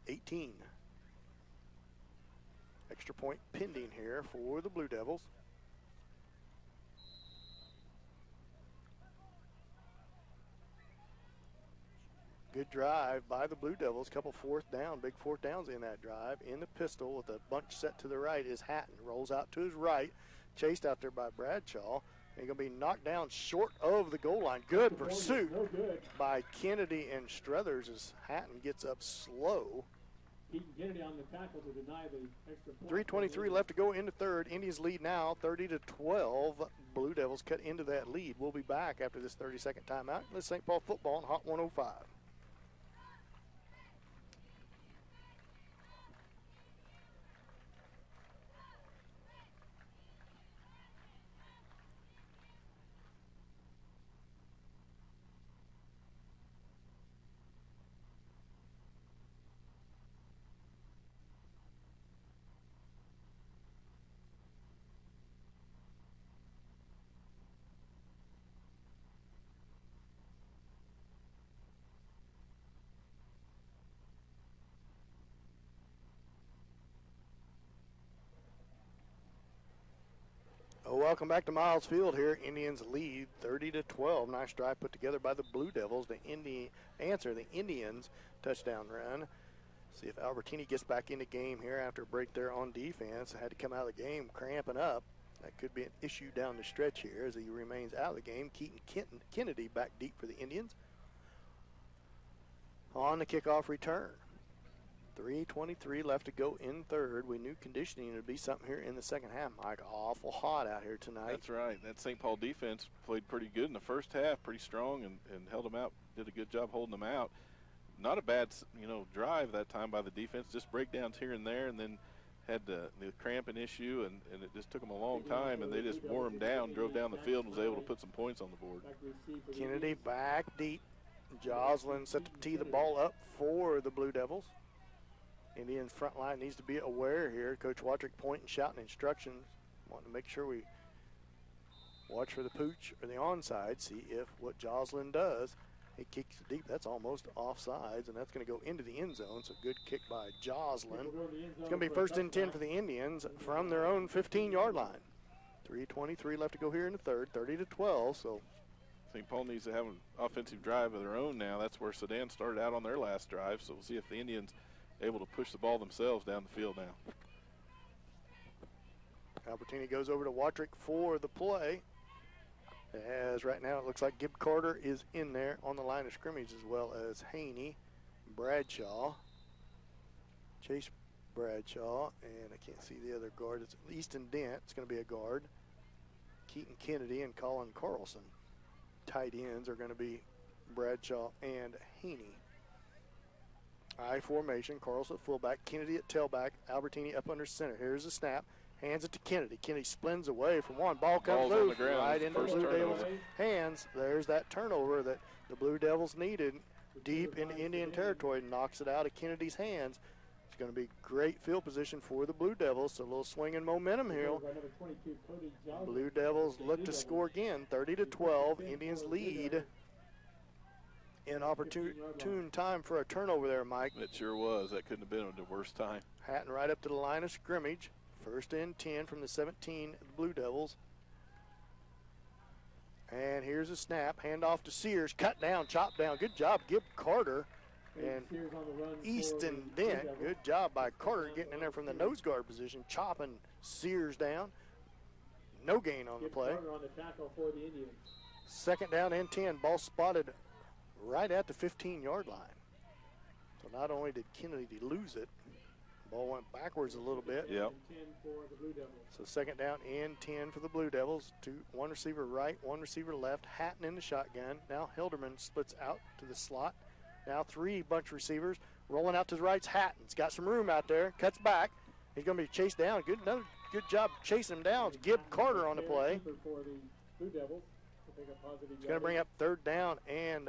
18. Extra point pending here for the Blue Devils. Good drive by the Blue Devils. Couple big fourth downs in that drive. In the pistol with a bunch set to the right is Hatton. Rolls out to his right. Chased out there by Bradshaw. He's going to be knocked down short of the goal line. Good pursuit by Kennedy and Struthers as Hatton gets up slow.
Kennedy on the tackle to deny the extra point.
3:23 left to go in the third. Indians lead now 30-12. Blue Devils cut into that lead. We'll be back after this 30-second timeout. Let's St. Paul football on Hot 105. Welcome back to Miles Field here. Indians lead 30-12. Nice drive put together by the Blue Devils. The Indians touchdown run. See if Albertini gets back in the game here after a break there on defense. Had to come out of the game cramping up. That could be an issue down the stretch here as he remains out of the game. Keaton Kennedy back deep for the Indians. On the kickoff return. 3:23 left to go in third. We knew conditioning would be something here in the second half, Mike. Awful hot out here tonight.
That's right. That St. Paul defense played pretty good in the first half, pretty strong, and held them out, did a good job holding them out. Not a bad, drive that time by the defense, just breakdowns here and there, and then had the cramping issue, and it just took them a long time, and they just wore them down, drove down the field, and was able to put some points on the board.
Kennedy back deep. Joslin set to tee the ball up for the Blue Devils. Indians front line needs to be aware here. Coach Watrick pointing, shouting instructions. Wanting to make sure we watch for the pooch or the onside, see if what Joslin does. He kicks deep. That's almost offsides, and that's going to go into the end zone. So good kick by Joslin. It's going to be 1st and 10 for the Indians from their own 15-yard line. 3:23 left to go here in the third, 30-12. So
St. Paul needs to have an offensive drive of their own now. That's where Sedan started out on their last drive. So we'll see if the Indians able to push the ball themselves down the field now.
Albertini goes over to Watrick for the play. As right now it looks like Gib Carter is in there on the line of scrimmage, as well as Haney, Bradshaw, Chase Bradshaw, and I can't see the other guard. It's Easton Dent. It's going to be a guard. Keaton Kennedy and Colin Carlson. Tight ends are going to be Bradshaw and Haney. I formation, Carlson fullback, Kennedy at tailback, Albertini up under center. Here's the snap, hands it to Kennedy. Kennedy spins away from one. Ball comes loose right into the Blue Devils' hands. There's that turnover that the Blue Devils needed deep into Indian territory. Knocks it out of Kennedy's hands. It's going to be great field position for the Blue Devils. So a little swing and momentum here. Blue Devils look to score again, 30-12. Indians lead. An opportune time for a turnover there, Mike.
It sure was. That couldn't have been the worst time.
Hatton right up to the line of scrimmage. 1st and 10 from the 17 of the Blue Devils. And here's a snap. Hand off to Sears. Cut down, chop down. Good job, Gib Carter. And Easton Dent. Good job by Carter getting in there from the nose guard position, chopping Sears down. No gain on the play. 2nd down and 10. Ball spotted right at the 15-yard line. So not only did Kennedy lose it, ball went backwards a little bit.
Yep.
So 2nd down and 10 for the Blue Devils. One receiver right, one receiver left. Hatton in the shotgun. Now Hilderman splits out to the slot. Now 3 bunch receivers rolling out to the right. Hatton's got some room out there. Cuts back. He's going to be chased down. Another good job chasing him down. It's Gib Carter on the play. It's going to bring up 3rd down, and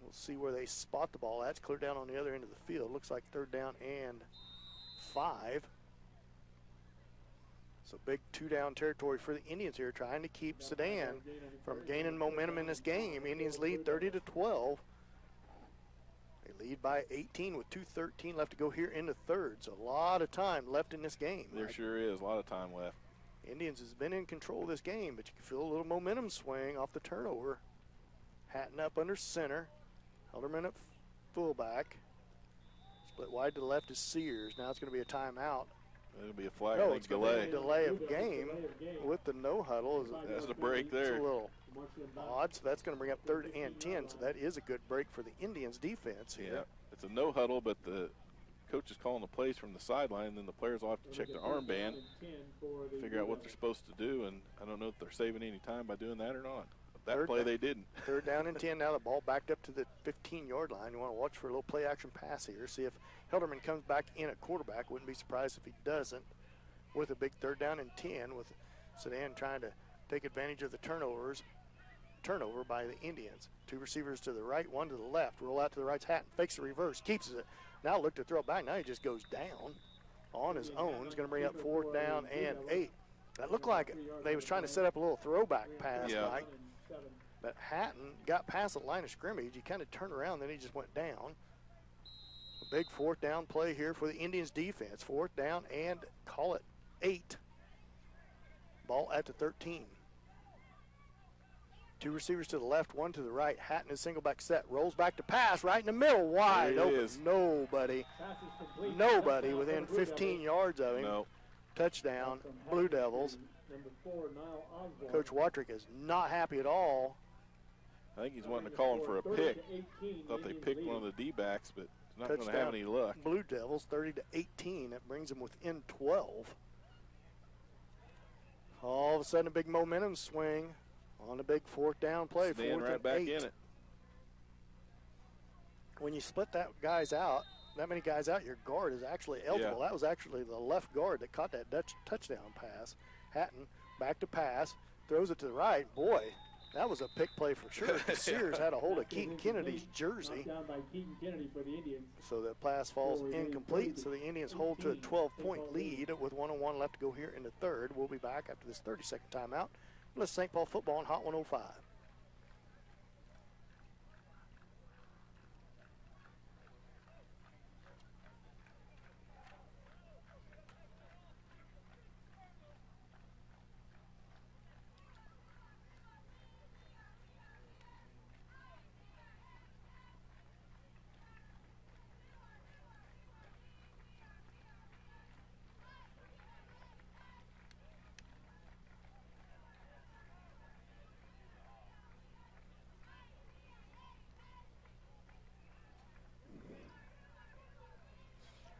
we'll see where they spot the ball at. It's clear down on the other end of the field. Looks like 3rd down and 5. So big 2-down territory for the Indians here, trying to keep Sedan from gaining momentum in this game. Indians lead 30-12. They lead by 18 with 2:13 left to go here in the third. So a lot of time left in this game.
There sure is a lot of time left.
Indians has been in control of this game, but you can feel a little momentum swing off the turnover. Hatton up under center. Helderman at fullback. Split wide to the left is Sears. Now it's going to be a timeout.
It'll be a flag.
No,
I
it's
think
going to
delay.
be a delay of game with the no huddle.
That's a break
It's
there.
a little odd, so that's going to bring up 3rd and 10. So that is a good break for the Indians defense here.
Yeah, it's a no huddle, but the coach is calling the plays from the sideline, and then the players will have to check their armband, figure out what they're supposed to do, and I don't know if they're saving any time by doing that or not. That play they didn't.
3rd down and 10 now. The ball backed up to the 15-yard line. You want to watch for a little play-action pass here. See if Helderman comes back in at quarterback. Wouldn't be surprised if he doesn't. With a big 3rd down and 10 with Sedan trying to take advantage of the turnover by the Indians. 2 receivers to the right, 1 to the left. Roll out to the right's Hatton. Fakes the reverse. Keeps it. Now look to throw it back. Now he just goes down on his own. He's going to bring up 4th down and 8. That looked like they was trying to set up a little throwback pass, Mike. But Hatton got past the line of scrimmage. He kind of turned around, then he just went down. A big 4th down play here for the Indians defense. 4th down and call it 8. Ball at the 13. 2 receivers to the left, 1 to the right. Hatton is single back set. Rolls back to pass right in the middle. Wide open. Nobody within 15 yards of him.
No.
Touchdown, Blue Devils. Coach Watrick is not happy at all.
I think he's wanting to call him for a pick. Thought they picked one of the D-backs, but not going to have any luck.
Blue Devils 30-18. That brings them within 12. All of a sudden, a big momentum swing on a big 4th down play.
Stand
4th
right
and
back
8.
in it.
When you split that many guys out, your guard is actually eligible.
Yeah.
That was actually the left guard that caught that touchdown pass. Hatton back to pass, throws it to the right. Boy, that was a pick play for sure. Sears had a hold of Keaton Kennedy's jersey. So that pass falls incomplete. So the Indians hold to a 12-point lead with 1:01 left to go here in the 3rd. We'll be back after this 30-second timeout. Let's St. Paul football on Hot 105.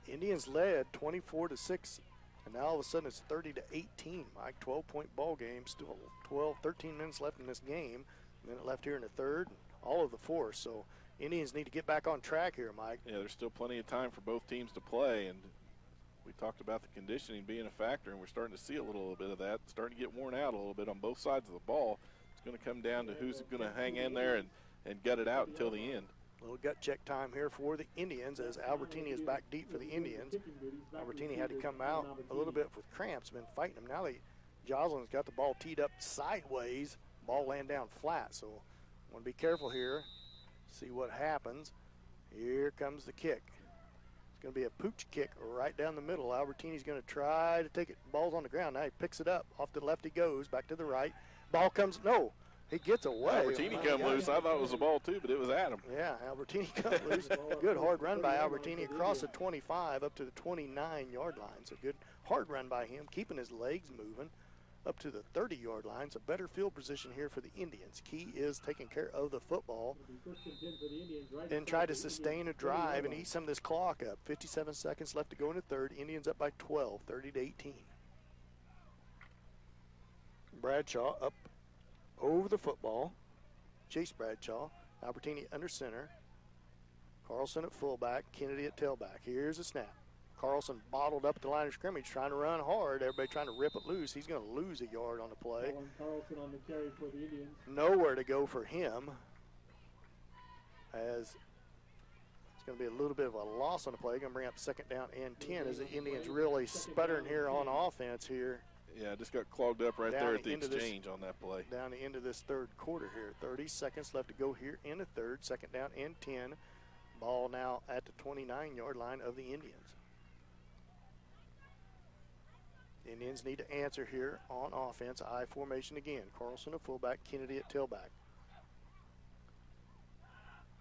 Indians led 24-6, and now all of a sudden it's 30-18. Mike, 12-point ball game, still 13 minutes left in this game. A minute left here in the 3rd, all of the 4th. So Indians need to get back on track here, Mike.
Yeah, there's still plenty of time for both teams to play, and we talked about the conditioning being a factor, and we're starting to see a little bit of that. It's starting to get worn out a little bit on both sides of the ball. It's going to come down to who's going to hang in there and gut it out until the end.
A little gut check time here for the Indians as Albertini is back deep for the Indians. Albertini had to come out a little bit with cramps, been fighting them. Now Joslin's got the ball teed up sideways, ball laying down flat. So want to be careful here, see what happens. Here comes the kick. It's going to be a pooch kick right down the middle. Albertini's going to try to take it. Ball's on the ground. Now he picks it up. Off to the left he goes, back to the right. Ball comes, no. He gets away.
Albertini come loose. I thought it was a ball too, but it was Adam.
Yeah, Albertini come loose. Good hard run by Albertini across the 25 up to the 29-yard line. So good hard run by him, keeping his legs moving up to the 30-yard line. So better field position here for the Indians. Key is taking care of the football and try to sustain a drive and eat some of this clock up. 57 seconds left to go in the 3rd. Indians up by 12, 30-18. Bradshaw up over the football. Chase Bradshaw. Albertini under center. Carlson at fullback. Kennedy at tailback. Here's a snap. Carlson bottled up at the line of scrimmage, trying to run hard. Everybody trying to rip it loose. He's going to lose a yard on the play.
Carlson on the carry for the Indians.
Nowhere to go for him, as it's going to be a little bit of a loss on the play. Going to bring up 2nd down and 10 as the Indians really sputtering here on offense here.
Yeah, just got clogged up right there at the exchange on that play.
Down the end of this 3rd quarter here. 30 seconds left to go here in the 3rd. 2nd down and 10. Ball now at the 29-yard line of the Indians. Indians need to answer here on offense. I formation again. Carlson at fullback, Kennedy at tailback.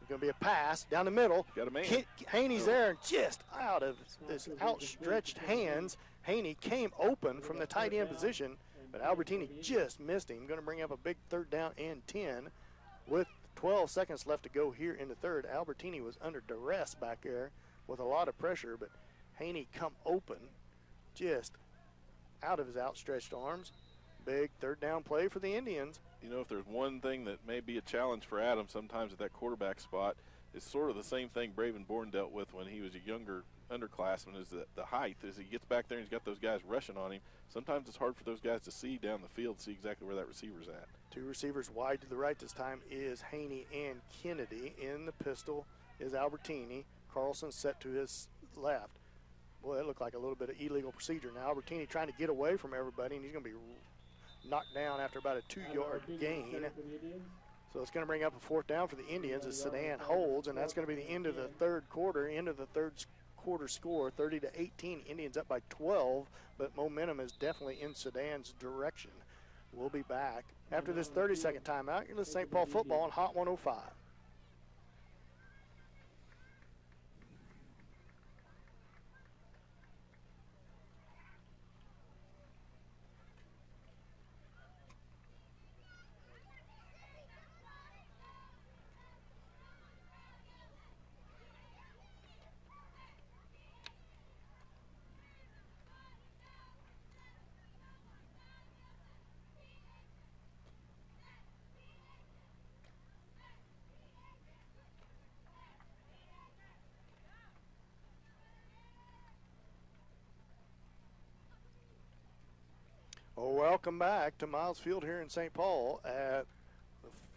It's going to be a pass down the middle.
Got a man.
Haney's there, and just out of this outstretched hands, Haney came open from the tight end position, but Albertini just missed him. Going to bring up a big 3rd down and 10 with 12 seconds left to go here in the third. Albertini was under duress back there with a lot of pressure, but Haney come open just out of his outstretched arms. Big 3rd down play for the Indians.
You know, if there's one thing that may be a challenge for Adam sometimes at that quarterback spot, it's sort of the same thing Braven Bourne dealt with when he was a younger underclassman, is that the height. As he gets back there and he's got those guys rushing on him, sometimes it's hard for those guys to see down the field, see exactly where that receiver's at. 2
receivers wide to the right this time is Haney and Kennedy. In the pistol is Albertini. Carlson set to his left. Boy, that looked like a little bit of illegal procedure. Now Albertini trying to get away from everybody, and he's going to be knocked down after about a 2-yard gain. So it's going to bring up a 4th down for the Indians as Sedan holds, and that's going to be the end of the third quarter. End of the third quarter score, 30-18. Indians up by 12, but momentum is definitely in Sedan's direction. We'll be back after this 30-second timeout. You're listening to St. Paul football on Hot 105. Welcome back to Miles Field here in St. Paul. At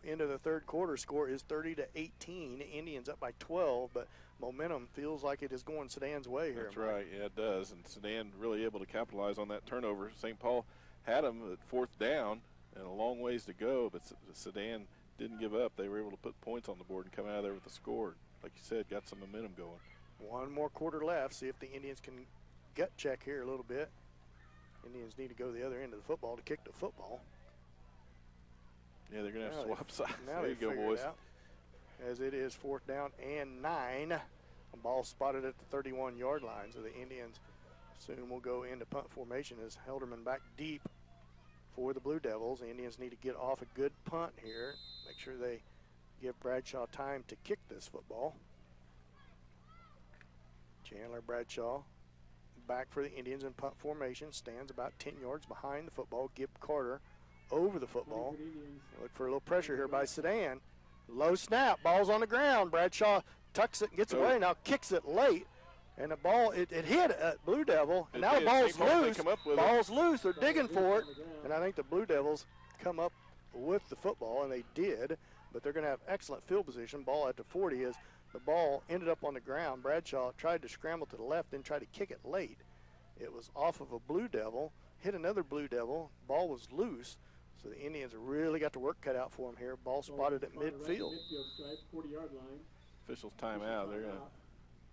the end of the third quarter, score is 30-18. Indians up by 12, but momentum feels like it is going Sedan's way here.
That's right, yeah, it does. And Sedan really able to capitalize on that turnover. St. Paul had them at 4th down and a long ways to go, but Sedan didn't give up. They were able to put points on the board and come out of there with a score. Like you said, got some momentum going.
One more quarter left. See if the Indians can gut check here a little bit. Indians need to go to the other end of the football to kick the football.
Yeah, they're going to have to swap sides.
Now
there you go, boys.
As it is 4th down and 9. A ball spotted at the 31-yard line. So the Indians soon will go into punt formation as Helderman back deep for the Blue Devils. The Indians need to get off a good punt here. Make sure they give Bradshaw time to kick this football. Chandler Bradshaw back for the Indians in punt formation, stands about 10 yards behind the football. Gib Carter over the football. Look for a little pressure here by Sedan. Low snap, ball's on the ground. Bradshaw tucks it and gets away, now kicks it late. And the ball, it hit a Blue Devil, and now the ball's loose. Ball's loose, they're digging for it. And I think the Blue Devils come up with the football, and they did. But they're going to have excellent field position. Ball at the 40 as the ball ended up on the ground. Bradshaw tried to scramble to the left, then tried to kick it late. It was off of a Blue Devil, hit another Blue Devil. Ball was loose, so the Indians really got the work cut out for them here. Ball spotted at midfield.
40-yard line.
Officials timeout. They're going to.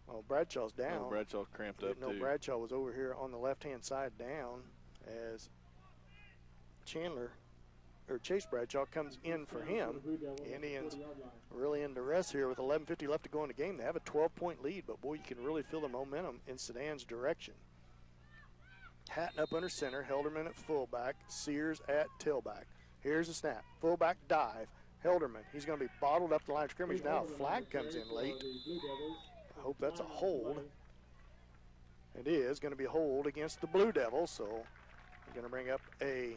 Oh, Bradshaw's down.
Oh, Bradshaw's cramped up, too.
Bradshaw was over here on the left-hand side down as Chase Bradshaw comes in for him. The Indians really in duress here with 11:50 left to go in the game. They have a 12-point lead, but boy, you can really feel the momentum in Sedan's direction. Hatton up under center, Helderman at fullback, Sears at tailback. Here's the snap, fullback dive, Helderman. He's going to be bottled up the line of scrimmage now. A flag comes in late. I hope that's a hold. It is going to be a hold against the Blue Devils, so we're going to bring up a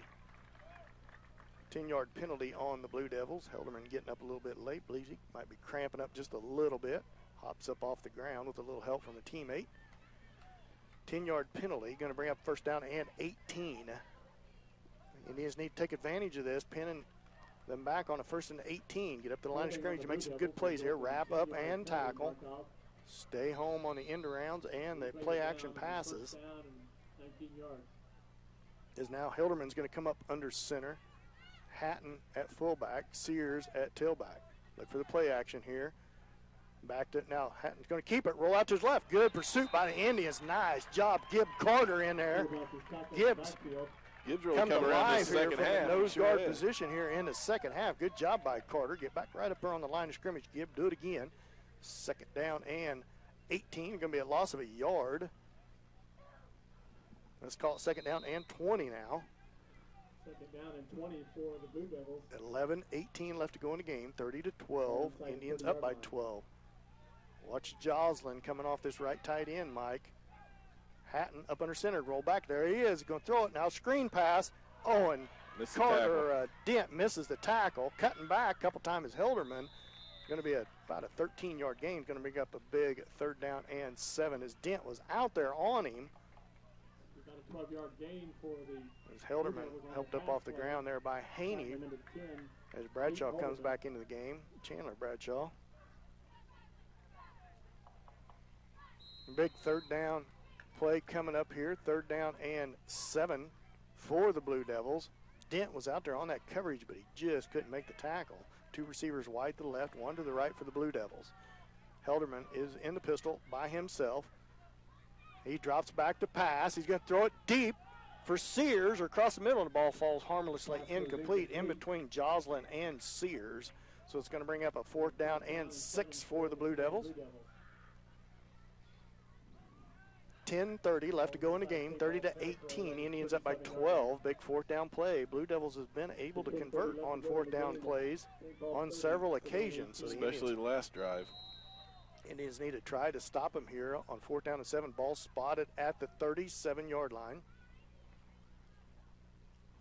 10-yard penalty on the Blue Devils. Helderman getting up a little bit late. Believes he might be cramping up just a little bit. Hops up off the ground with a little help from a teammate. 10-yard penalty. Going to bring up 1st down and 18. Indians need to take advantage of this, pinning them back on a 1st and 18. Get up to the line of scrimmage and make some good plays here. Wrap up and tackle. Stay home on the end arounds and the play action passes. Is now Hilderman's going to come up under center. Hatton at fullback, Sears at tailback. Look for the play action here. Back to now. Hatton's going to keep it. Roll out to his left. Good pursuit by the Indians. Nice job, Gib Carter in there. Gibbs
Gibbs really
come to
come around
life
this
here
second
from
half.
the nose
Sure
guard
is.
position here in the second half. Good job by Carter. Get back right up there on the line of scrimmage, Gibb. Do it again. Second down and 18. Going to be a loss of a yard. Let's call it second down and 20 now.
Second down and 20 for the Blue Devils.
11-18 left to go in the game. 30-12.
Inside
Indians
30-yard
up by
line.
12. Watch Joslin coming off this right tight end, Mike. Hatton up under center. Roll back. There he is. Going to throw it now. Screen pass. Oh, and
Missed the tackle.
Carter Dent misses the tackle. Cutting back a couple times is Hilderman. Going to be about a 13-yard gain. Going to bring up a big third down and 7 as Dent was out there on him.
About a 12-yard gain for the
As Hilderman helped up off the ground there by Haney
number 10.
as Bradshaw comes back into the game. Chandler Bradshaw. Big third down play coming up here. Third down and 7 for the Blue Devils. Dent was out there on that coverage, but he just couldn't make the tackle. 2 receivers wide to the left, 1 to the right for the Blue Devils. Helderman is in the pistol by himself. He drops back to pass. He's going to throw it deep for Sears or across the middle, and the ball falls harmlessly incomplete in between Joslin and Sears. So it's going to bring up a 4th down and 6 for the Blue Devils. 10:30 left to go in the game. 30-18. Indians up by 12. Big 4th down play. Blue Devils has been able to convert on 4th down plays on several occasions. So the
Especially the last drive.
Indians need to try to stop him here on 4th down and 7. Ball spotted at the 37-yard line.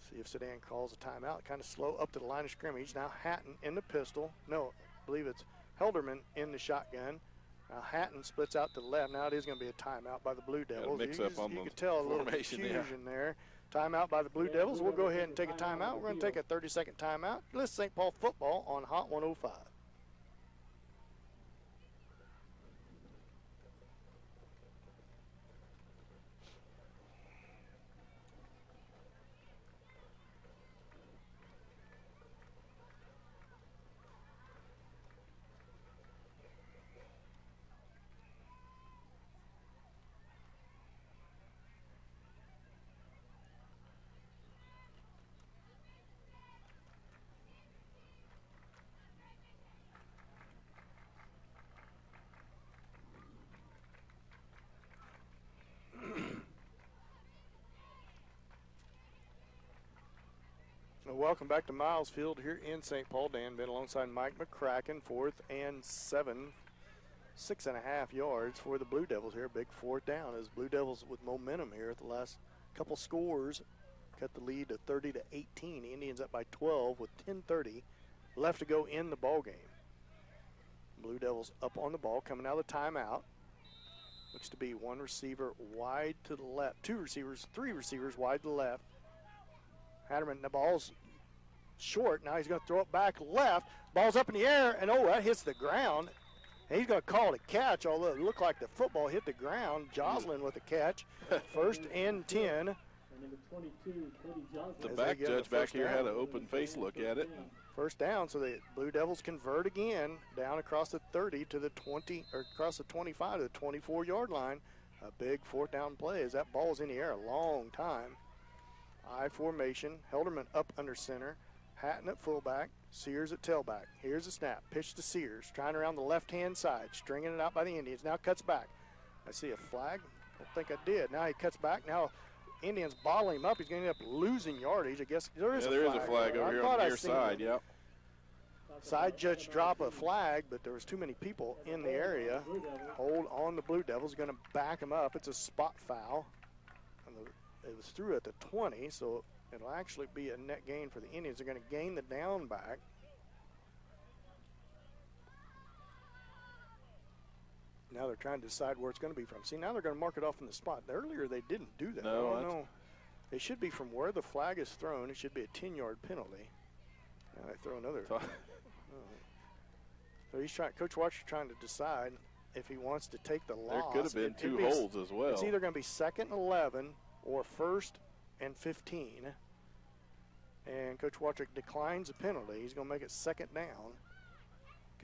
See if Sedan calls a timeout. Kind of slow up to the line of scrimmage. Now Hatton in the pistol. No, I believe it's Helderman in the shotgun. Now Hatton splits out to the left. Now it is going to be a timeout by the Blue Devils.
Mix up on
you
the
can tell a little
formation,
confusion there. Timeout by the Blue Devils. We'll go ahead and take a timeout. We're going to take a 30-second timeout. Let's St. Paul football on Hot 105. Welcome back to Miles Field here in St. Paul. Dan Bent alongside Mike McCracken. 4th and 7. 6.5 yards for the Blue Devils here. Big 4th down as Blue Devils with momentum here at the last couple scores. Cut the lead to 30-18. Indians up by 12 with 10:30 left to go in the ball game. Blue Devils up on the ball coming out of the timeout. Looks to be 1 receiver wide to the left. 2 receivers, 3 receivers wide to the left. Hatterman, the ball's short. Now he's going to throw it back left. Ball's up in the air, and that hits the ground. And he's going to call it a catch, although it looked like the football hit the ground. Joslin with a catch. 1st and 10.
And number 22, Cody Johnson.
The
As
back
they get
judge
the
back
first
here
down.
had an open face look at it.
1st down, so the Blue Devils convert again down across the 30 to the 20, or across the 25 to the 24-yard line. A big 4th down play as that ball's in the air a long time. I formation. Helderman up under center. Hatton at fullback. Sears at tailback. Here's the snap. Pitch to Sears. Trying around the left-hand side. Stringing it out by the Indians. Now cuts back. I see a flag. Don't think I did. Now he cuts back. Now Indians bottle him up. He's going to end up losing yardage. I guess there is
There is a flag over here on the near
seen
side.
it.
Yep.
Side judge drop a flag, but there was too many people in the area. Hold on the Blue Devils. Going to back him up. It's a spot foul. And it was through at the 20, so it'll actually be a net gain for the Indians. They're going to gain the down back. Now they're trying to decide where it's going to be from. See, now they're going to mark it off in the spot. Earlier they didn't do that.
No,
I don't know. It should be from where the flag is thrown. It should be a 10-yard penalty. Now they throw another. So he's trying. Coach Watcher's trying to decide if he wants to take the
There
loss.
could have been
It'd
two
be-
holds as well.
It's either going to be 2nd and 11 or 1st and 15. And Coach Watcher declines the penalty. He's going to make it 2nd down.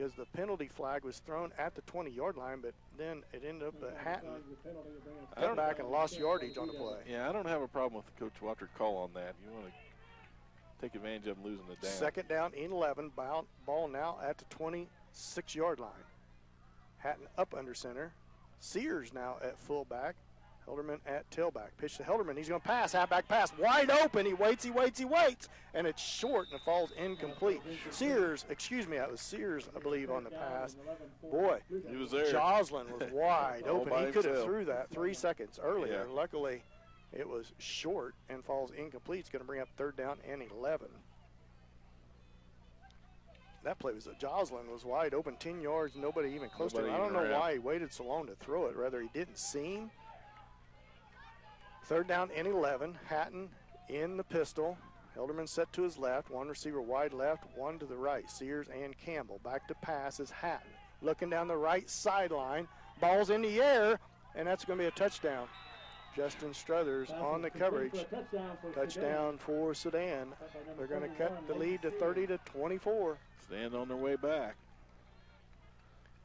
because the penalty flag was thrown at the 20-yard line, but then it ended up that Hatton got back and lost yardage on the play.
Yeah, I don't have a problem with Coach Watter's call on that. You want to take advantage of him losing the down.
Second down and 11, ball now at the 26-yard line. Hatton up under center. Sears now at fullback. Helderman at tailback. Pitch to Helderman. He's going to pass. Halfback pass. Wide open. He waits. And it's short and it falls incomplete. Sears, that was Sears, I believe, on the pass. Boy,
he was there.
Joslin was wide open. He could have
himself.
threw that 3 seconds earlier.
Yeah.
Luckily, it was short and falls incomplete. It's going to bring up third down and 11. That play was Joslin was wide open, 10 yards, nobody even close to him. I don't know why he waited so long to throw it. Rather, he didn't see him. Third down and 11. Hatton in the pistol. Helderman set to his left. One receiver wide left, one to the right. Sears and Campbell. Back to pass is Hatton. Looking down the right sideline. Ball's in the air, and that's going to be a touchdown. Justin Struthers on the coverage. Touchdown for Sedan. They're going to cut the lead to 30-24.
Stand on their way back.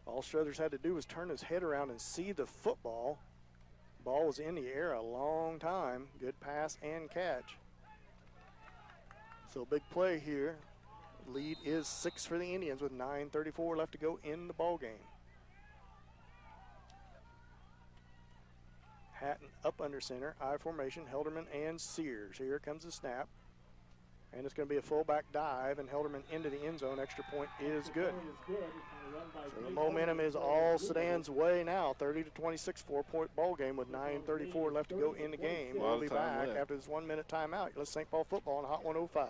All Struthers had to do was turn his head around and see the football. Ball was in the air a long time. Good pass and catch. So big play here. Lead is 6 for the Indians with 9:34 left to go in the ball game. Hatton up under center, I formation, Helderman and Sears. Here comes the snap. And it's going to be a fullback dive, and Helderman into the end zone. Extra point is good. So the momentum is all Sedan's way now. 30-26, 4-point ball game with 9:34 left to go in the game. We'll be back after this 1-minute timeout. Let's St. Paul football on Hot 105.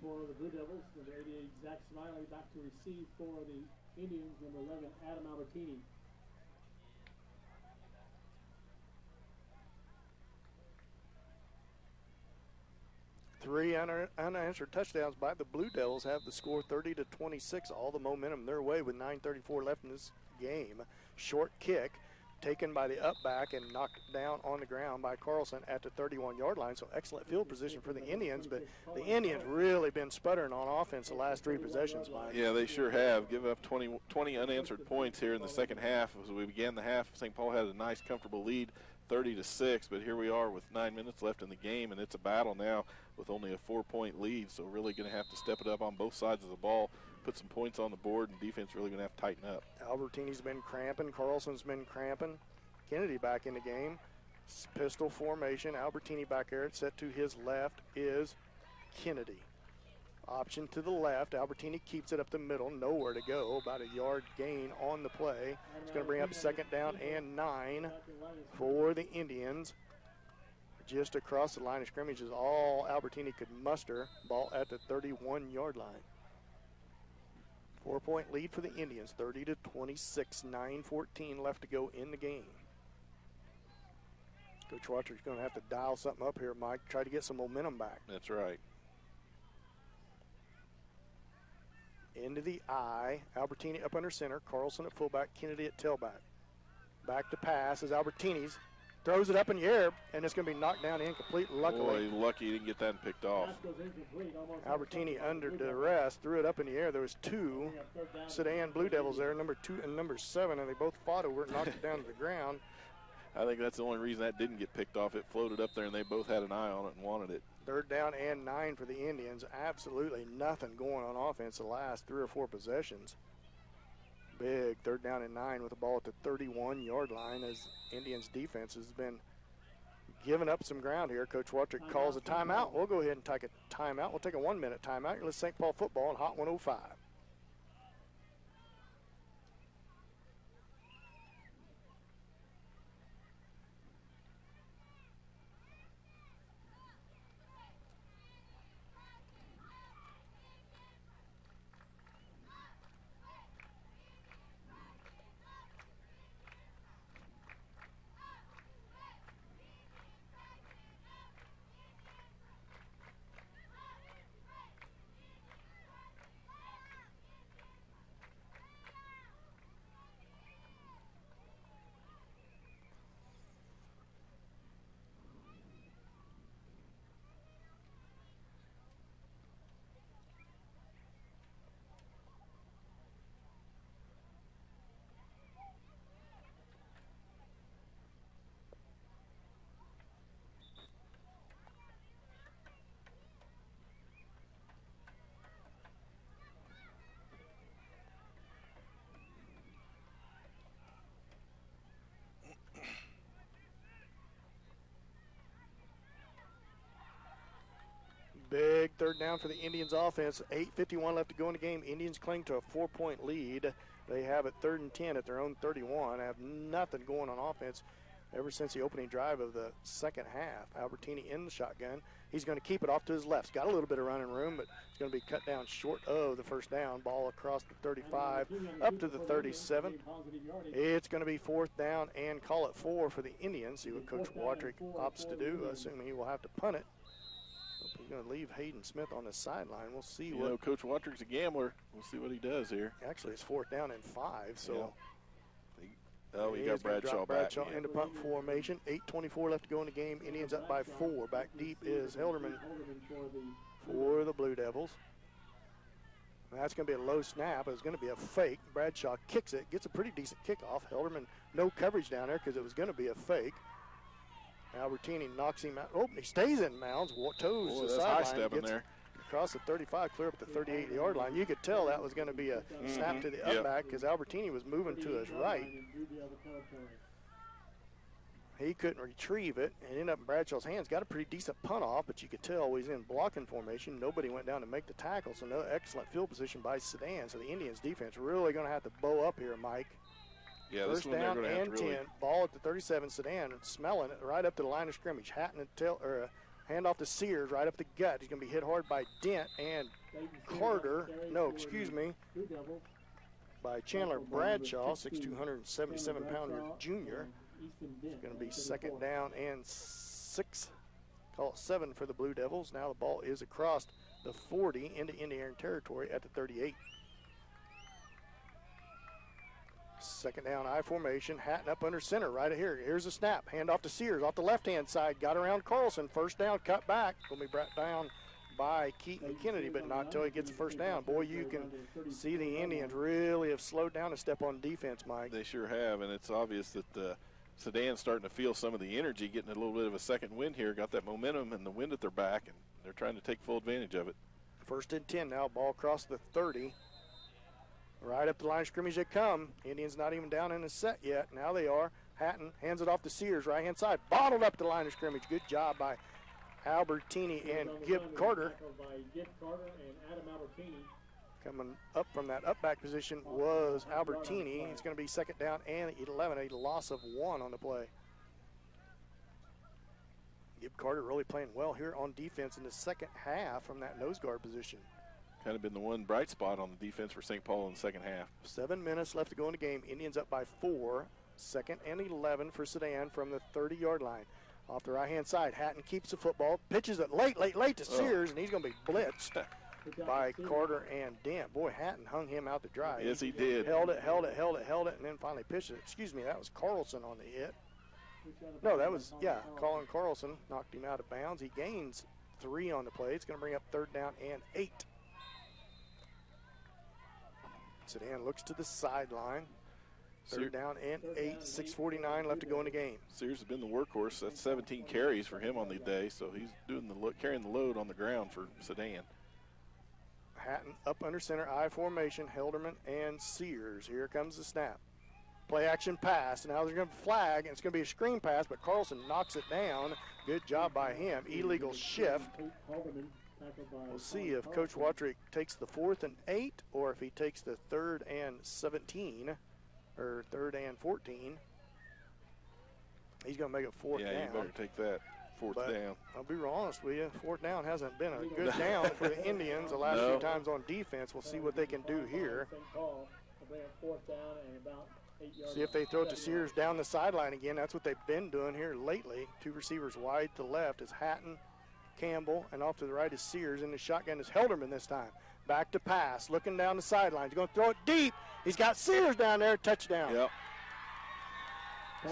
For the Blue Devils, number 88, Zach Smiley, back to receive for the Indians, number 11, Adam Albertini.
Three unanswered touchdowns by the Blue Devils have the score 30-26. All the momentum their way with 9:34 left in this game. Short kick taken by the up back and knocked down on the ground by Carlson at the 31-yard line. So excellent field position for the Indians, but the Indians really been sputtering on offense the last 3 possessions, Mike.
Yeah, they sure have. Give up 20 unanswered points here in the second half. As we began the half, St. Paul had a nice, comfortable lead, 30-6, but here we are with 9 minutes left in the game, and it's a battle now with only a 4-point lead, so really going to have to step it up on both sides of the ball, put some points on the board, and defense really going to have to tighten up.
Albertini's been cramping. Carlson's been cramping. Kennedy back in the game. Pistol formation. Albertini back there. Set to his left is Kennedy. Option to the left. Albertini keeps it up the middle. Nowhere to go. About a yard gain on the play. It's going to bring up second down and 9 for the Indians. Just across the line of scrimmage is all Albertini could muster. Ball at the 31-yard line. 4-point lead for the Indians, 30-26, 9:14 left to go in the game. Coach Watcher's going to have to dial something up here, Mike, try to get some momentum back.
That's right.
Into the I, Albertini up under center, Carlson at fullback, Kennedy at tailback. Back to pass is Albertini's. Throws it up in the air, and it's going to be knocked down incomplete. Luckily,
Boy, lucky he didn't get that and picked off.
Albertini under duress threw it up in the air. There was 2 Sedan Blue Devils there, number 2 and number 7, and they both fought over it and knocked it down to the ground.
I think that's the only reason that didn't get picked off. It floated up there, and they both had an eye on it and wanted it.
Third down and 9 for the Indians. Absolutely nothing going on offense the last 3 or 4 possessions. Big 3rd down and 9 with the ball at the 31-yard line as Indians defense has been giving up some ground here. Coach Watrick calls a timeout. We'll go ahead and take a timeout. We'll take a 1-minute timeout. You're listening to St. Paul football on Hot 105. Big 3rd down for the Indians offense. 8:51 left to go in the game. Indians cling to a 4-point lead. They have it 3rd and 10 at their own 31. Have nothing going on offense ever since the opening drive of the second half. Albertini in the shotgun. He's going to keep it off to his left. He's got a little bit of running room, but it's going to be cut down short of the 1st down. Ball across the 35 up to the 37. It's going to be 4th down and call it 4 for the Indians. See what Coach Watrick opts to do, assuming he will have to punt it. He's going to leave Hayden Smith on the sideline. We'll see
you know, Coach Watrick's a gambler. We'll see what he does here.
Actually, it's 4th down and 5. So,
he got Bradshaw back.
Bradshaw into punt formation. 8:24 left to go in the game. Indians up by 4. Back deep is Hilderman for the Blue Devils. That's going to be a low snap. It's going to be a fake. Bradshaw kicks it, gets a pretty decent kickoff. Hilderman no coverage down there because it was going to be a fake. Albertini knocks him out. Oh, he stays in mounds. Toes the sideline. Gets there. Across the 35, clear up the 38-yard line. You could tell that was going to be a snap to the up back because Albertini was moving to his right. He couldn't retrieve it and ended up in Bradshaw's hands. Got a pretty decent punt off, but you could tell he's in blocking formation. Nobody went down to make the tackle, so no excellent field position by Sedan. So the Indians defense really going to have to bow up here, Mike.
Yeah,
1st down and 10. Ball at the 37. Sedan smelling it right up to the line of scrimmage. Hatton and hand off to Sears right up the gut. He's going to be hit hard by Dent and Carter. No, excuse me. By Chandler Bradshaw, 6'2", 177-pounder junior. It's going to be 2nd down and 6. Call it 7 for the Blue Devils. Now the ball is across the 40 into Indiana territory at the 38. 2nd down, I formation. Hatton up under center right here. Here's a snap. Hand off to Sears off the left-hand side. Got around Carlson. 1st down, cut back. Will be brought down by Keaton Kennedy, but not until he gets the 1st down. Boy, you can see the Indians really have slowed down a step on defense, Mike.
They sure have, and it's obvious that Sedan's starting to feel some of the energy, getting a little bit of a second wind here. Got that momentum and the wind at their back, and they're trying to take full advantage of it.
1st and 10 now. Ball across the 30. Right up the line of scrimmage they come. Indians not even down in the set yet. Now they are. Hatton hands it off to Sears, right-hand side. Bottled up the line of scrimmage. Good job by Albertini and Gib Carter. Coming up from that up back position was Albertini. It's going to be 2nd down and 11, a loss of 1 on the play. Gib Carter really playing well here on defense in the second half from that nose guard position.
Kind of been the one bright spot on the defense for St. Paul in the second half.
7 minutes left to go in the game. Indians up by 4. 2nd and 11 for Sedan from the 30-yard line. Off the right-hand side, Hatton keeps the football, pitches it late to Sears, and he's going to be blitzed by Carter and Dent. Boy, Hatton hung him out to dry.
Yes, he did.
Held it, and then finally pitched it. Excuse me, that was Carlson on the hit. No, that was, Colin Carlson knocked him out of bounds. He gains 3 on the play. It's going to bring up 3rd down and 8. Sedan looks to the sideline. 3rd down and 8, 6:49 left to go in the game.
Sears has been the workhorse. That's 17 carries for him on the day, so he's doing carrying the load on the ground for Sedan.
Hatton up under center, I formation, Helderman and Sears. Here comes the snap. Play action pass. Now they're going to flag, and it's going to be a screen pass, but Carlson knocks it down. Good job by him. Illegal shift. We'll see if Coach Watrick takes the 4th and 8 or if he takes the 3rd and 17 or 3rd and 14. He's going to make it 4th down.
Yeah, you better take that 4th down.
I'll be honest with you, 4th down hasn't been a good down for the Indians the last few times on defense. We'll see what they can do here. See if they throw it to Sears down the sideline again. That's what they've been doing here lately. 2 receivers wide to left is Hatton, Campbell, and off to the right is Sears. And the shotgun is Helderman this time. Back to pass, looking down the sideline. He's going to throw it deep. He's got Sears down there, touchdown.
Yep.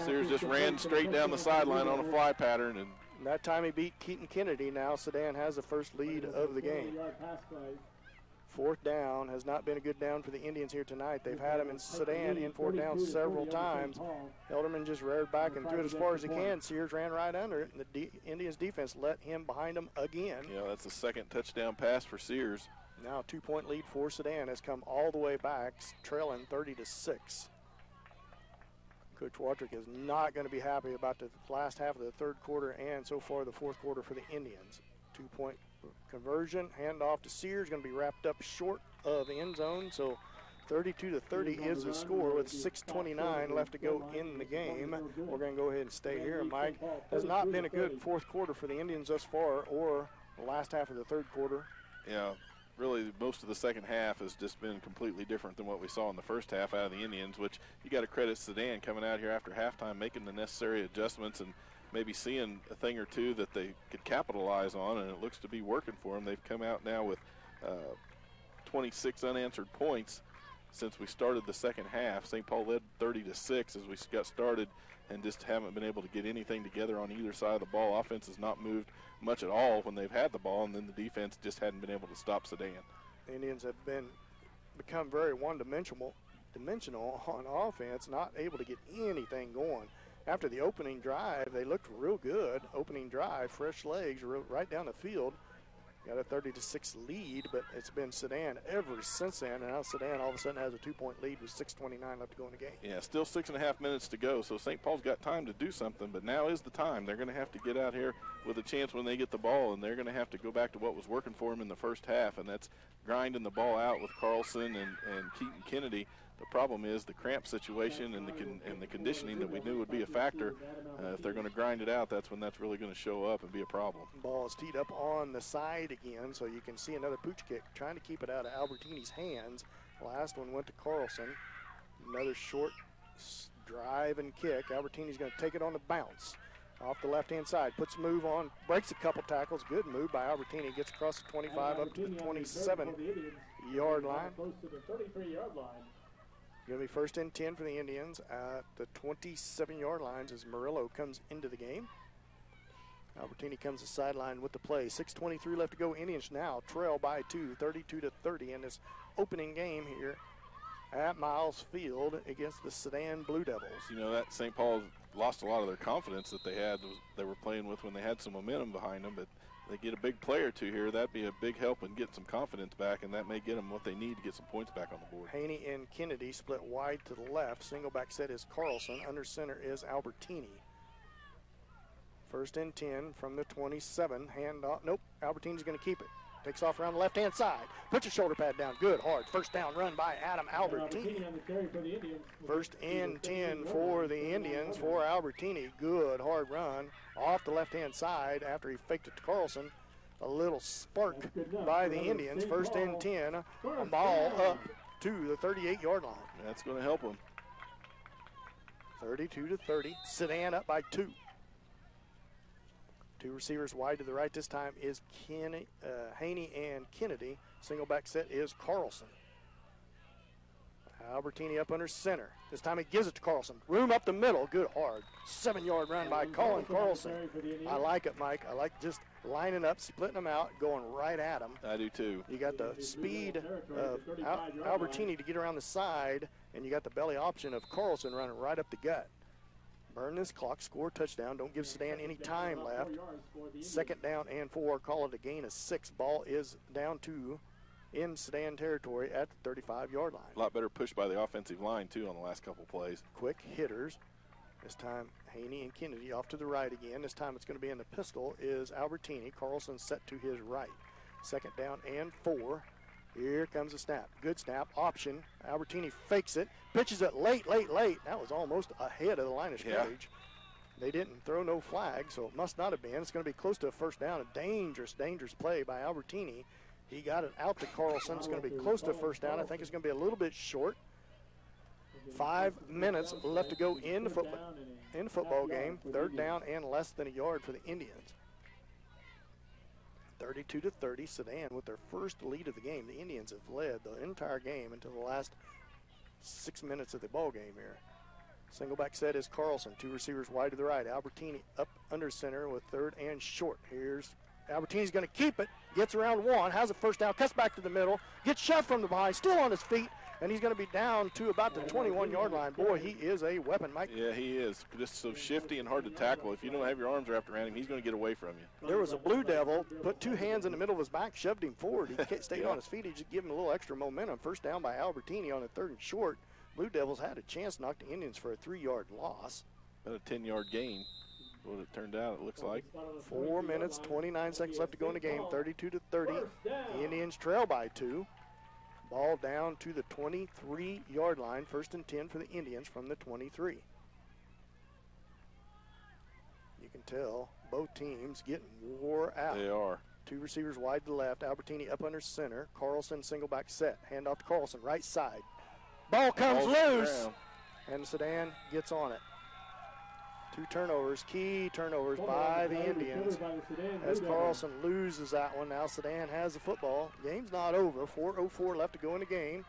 Sears just ran straight down the sideline on a fly pattern. And
that time he beat Keaton Kennedy. Now Sedan has the first lead of the game. 4th down has not been a good down for the Indians here tonight. They've had him in Sedan in 4th down several times. Helderman just reared back and threw it as far as he can. Sears ran right under it, and the Indians defense let him behind him again.
Yeah, that's the 2nd touchdown pass for Sears.
Now a 2-point lead for Sedan has come all the way back, trailing 30-6. Coach Watrick is not going to be happy about the last half of the 3rd quarter and so far the 4th quarter for the Indians. 2-point conversion, handoff to Sears, going to be wrapped up short of the end zone. So 32-30 is the score with 6:29 left to go in the game. We're going to go ahead and stay here. Mike, has not been a good 4th quarter for the Indians thus far, or the last half of the 3rd quarter.
Yeah, really most of the second half has just been completely different than what we saw in the first half out of the Indians, which you got to credit Sedan coming out here after halftime, making the necessary adjustments and maybe seeing a thing or two that they could capitalize on, and it looks to be working for them. They've come out now with 26 unanswered points since we started the second half. St. Paul led 30-6 as we got started and just haven't been able to get anything together on either side of the ball. Offense has not moved much at all when they've had the ball, and then the defense just hadn't been able to stop Sedan.
The Indians have become very one-dimensional on offense, not able to get anything going. After the opening drive, they looked real good. Opening drive, fresh legs, right down the field. Got a 30-6 lead, but it's been Sedan ever since then. And now Sedan all of a sudden has a 2-point lead with 6:29 left to go in the game.
Yeah, still 6.5 minutes to go, so St. Paul's got time to do something, but now is the time. They're going to have to get out here with a chance when they get the ball, and they're going to have to go back to what was working for them in the first half, and that's grinding the ball out with Carlson and Keaton Kennedy. The problem is the cramp situation and the conditioning that we knew would be a factor. If they're going to grind it out, that's when that's really going to show up and be a problem.
Ball is teed up on the side again, so you can see another pooch kick, trying to keep it out of Albertini's hands. Last one went to Carlson. Another short drive and kick. Albertini's going to take it on the bounce. Off the left-hand side, puts a move on, breaks a couple tackles. Good move by Albertini. Gets across the 25 up to the 27-yard line.
Close to the 33-yard line.
Going to be 1st and 10 for the Indians at the 27-yard lines as Murillo comes into the game. Albertini comes to sideline with the play. 6:23 left to go. Indians now trail by 2, 32-30 in this opening game here at Miles Field against the Sedan Blue Devils.
You know, that St. Paul lost a lot of their confidence that they were playing with when they had some momentum behind them, but they get a big play or two here. That'd be a big help in getting some confidence back, and that may get them what they need to get some points back on the board.
Haney and Kennedy split wide to the left. Single back set is Carlson. Under center is Albertini. 1st and 10 from the 27. Hand off. Nope. Albertini's going to keep it. Takes off around the left-hand side. Puts your shoulder pad down. Good, hard. First down run by Adam Albertini. 1st and 10 for the Indians for Albertini. Good, hard run off the left-hand side after he faked it to Carlson. A little spark by the Indians. 1st and 10. A ball up to the 38-yard line.
That's going to help them.
32-30. Sedan up by 2. 2 receivers wide to the right this time is Haney and Kennedy. Single back set is Carlson. Albertini up under center. This time he gives it to Carlson. Room up the middle. Good hard. 7-yard run by Colin Carlson. I like it, Mike. I like just lining up, splitting them out, going right at him.
I do too.
You got the speed of Albertini to get around the side, and you got the belly option of Carlson running right up the gut. Burn this clock, score touchdown. Don't give Sedan any time left. 2nd down and 4. Call it a gain of 6. Ball is down to in Sedan territory at the 35-yard line.
A lot better push by the offensive line, too, on the last couple plays.
Quick hitters. This time, Haney and Kennedy off to the right again. This time it's going to be in the pistol is Albertini. Carlson set to his right. Second down and 4. Here comes the snap. Good snap. Option. Albertini fakes it. Pitches it late. That was almost ahead of the line of scrimmage. They didn't throw no flag, so it must not have been. It's going to be close to a first down. A dangerous play by Albertini. He got it out to Carlson. It's going to be close to a first down. I think it's going to be a little bit short. 5 minutes left to go in the football game. Third down and less than a yard for the Indians. 32-30, Sedan with their first lead of the game. The Indians have led the entire game until the last 6 minutes of the ball game here. Single back set is Carlson. 2 receivers wide to the right. Albertini up under center with third and short. Here's Albertini's going to keep it. Gets around 1. Has a first down. Cuts back to the middle. Gets shoved from the behind. Still on his feet. And he's going to be down to about the 21-yard line. Boy, he is a weapon, Mike.
Yeah, he is. Just so shifty and hard to tackle. If you don't have your arms wrapped around him, he's going to get away from you.
There was a Blue Devil, put 2 hands in the middle of his back, shoved him forward. He stayed on his feet. He just gave him a little extra momentum. First down by Albertini on a third and short. Blue Devils had a chance to knock the Indians for a 3-yard loss.
About a 10-yard gain. What it turned out, it looks like.
4 minutes, 29 seconds left to go in the game. 32-30. The Indians trail by 2. Ball down to the 23-yard line. First and 10 for the Indians from the 23. You can tell both teams getting wore out.
They are.
2 receivers wide to the left. Albertini up under center. Carlson single back set. Hand off to Carlson, right side. Ball comes loose, and Sedan gets on it. 2 turnovers, key turnovers by the Indians. As Carlson loses that one, now Sedan has the football. Game's not over. 4:04 left to go in the game.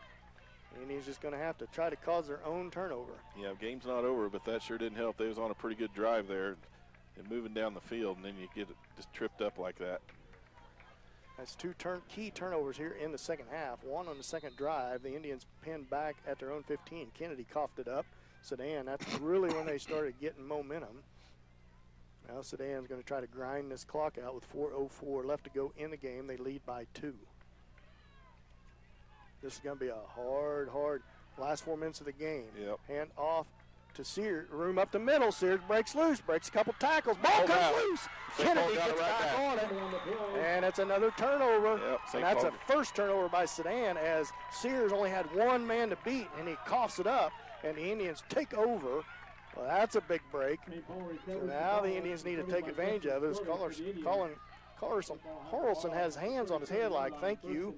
And he's just going to have to try to cause their own turnover.
Yeah, game's not over, but that sure didn't help. They was on a pretty good drive there and moving down the field, and then you get it just tripped up like that.
That's 2 key turnovers here in the second half. 1 on the second drive. The Indians pinned back at their own 15. Kennedy coughed it up. Sedan, that's really when they started getting momentum. Now Sedan's going to try to grind this clock out with 4:04 left to go in the game. They lead by 2. This is going to be a hard last 4 minutes of the game.
Yep.
Hand off to Sears. Room up the middle. Sears breaks loose. Breaks a couple tackles. Ball comes loose. Kennedy gets back on it. And it's another turnover.
Yep,
and that's a first turnover by Sedan as Sears only had 1 man to beat, and he coughs it up. And the Indians take over. Well, that's a big break. So now the Indians need to take advantage of it. Carlson has hands on his head like, thank you.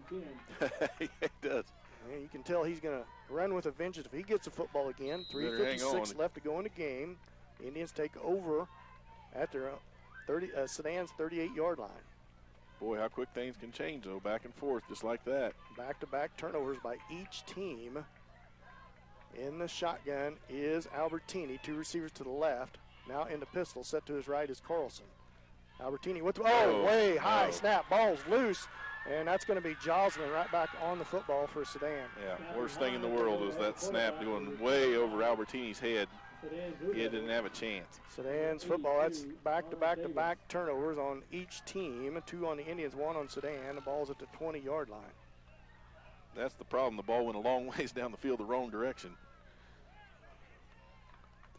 He does.
And you can tell he's going to run with a vengeance if he gets the football again. 3:56 left to go in the game. The Indians take over at their Sedan's 38-yard line.
Boy, how quick things can change, though, back and forth, just like that.
Back-to-back turnovers by each team. In the shotgun is Albertini, 2 receivers to the left. Now in the pistol, set to his right is Carlson. Albertini with way high snap, ball's loose, and that's going to be Joslin right back on the football for Sedan.
Yeah, worst thing in the world was that snap going way over Albertini's head. He didn't have a chance.
Sedan's football, that's back-to-back turnovers on each team. 2 on the Indians, 1 on Sedan. The ball's at the 20-yard line.
That's the problem. The ball went a long ways down the field the wrong direction.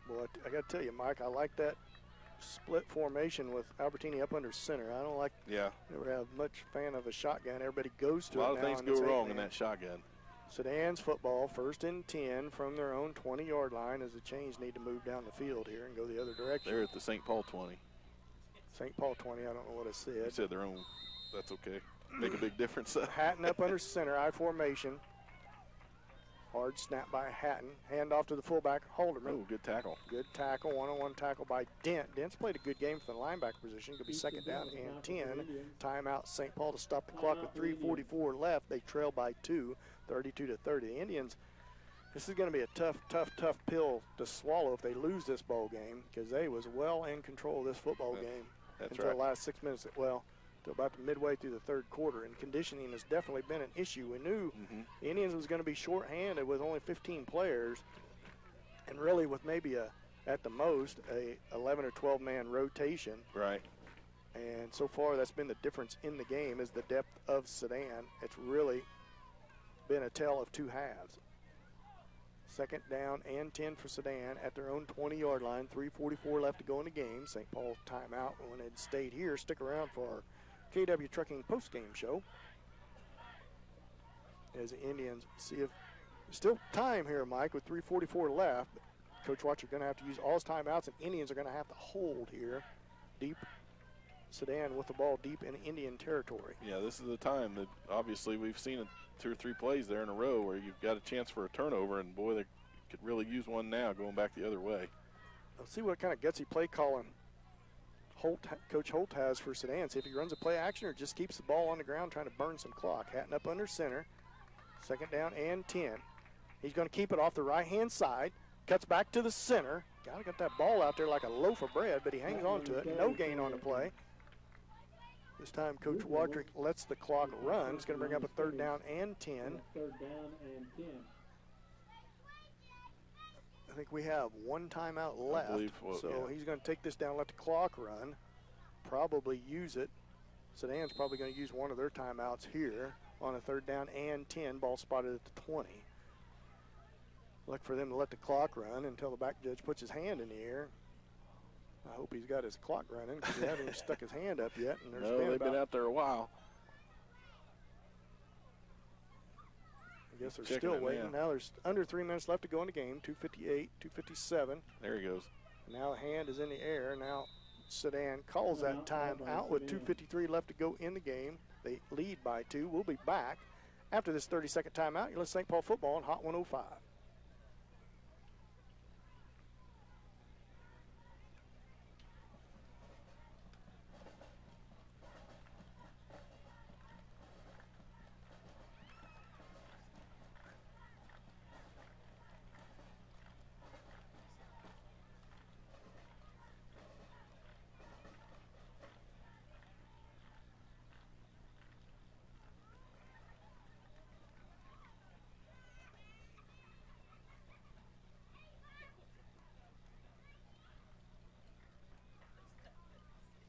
Well, I got to tell you, Mike, I like that split formation with Albertini up under center. I don't never have much fan of a shotgun. Everybody goes to it now.
A lot of things go wrong in that shotgun.
Sedan's football, first and 10 from their own 20-yard line as the Chains need to move down the field here and go the other direction.
They're at the St. Paul 20.
St. Paul 20, I don't know what I said.
You said their own. That's okay. Make a big difference.
Hatton up under center, I formation. Hard snap by Hatton. Hand off to the fullback, Holderman.
Oh, good tackle.
Good tackle, one-on-one tackle by Dent. Dent's played a good game for the linebacker position. Could be second down and 10. Timeout St. Paul to stop the clock with 3:44 left. They trail by 2, 32-30. The Indians, this is going to be a tough pill to swallow if they lose this ball game because they was well in control of this football game until the last 6 minutes. Well, to about midway through the third quarter, and conditioning has definitely been an issue. We knew the Indians was going to be shorthanded with only 15 players, and really with maybe at the most a 11 or 12 man rotation.
Right.
And so far, that's been the difference in the game is the depth of Sedan. It's really been a tale of two halves. Second down and 10 for Sedan at their own 20-yard line. 3:44 left to go in the game. St. Paul timeout. When it stayed here, stick around for our KW Trucking postgame show. As the Indians see if still time here, Mike, with 3:44 left. Coach Watcher going to have to use all his timeouts, and Indians are going to have to hold here. Deep Sedan with the ball deep in Indian territory.
Yeah, this is the time that obviously we've seen it 2 or 3 plays there in a row where you've got a chance for a turnover, and boy, they could really use one now going back the other way.
Let's see what kind of gutsy play calling Coach Holt has for Sedan. See if he runs a play action or just keeps the ball on the ground trying to burn some clock. Hatton up under center. Second down and 10. He's going to keep it off the right-hand side. Cuts back to the center. Got to get that ball out there like a loaf of bread, but he hangs on to it. No gain on the play. This time, Coach Wadrick lets the clock run. It's going to bring up a third down and 10.
Third down and 10.
I think we have one timeout left. So he's going to take this down, let the clock run, probably use it. Sedan's probably going to use one of their timeouts here on a third down and 10. Ball spotted at the 20. Look for them to let the clock run until the back judge puts his hand in the air. I hope he's got his clock running because he hasn't even stuck his hand up yet. And
they've been out there a while.
I guess they're still waiting. Now there's under 3 minutes left to go in the game. 2:58, 2:57.
There he goes.
Now the hand is in the air. Now Sedan calls that time out with 2:53 left to go in the game. They lead by 2. We'll be back after this 30-second timeout. You're listening to St. Paul football on Hot 105.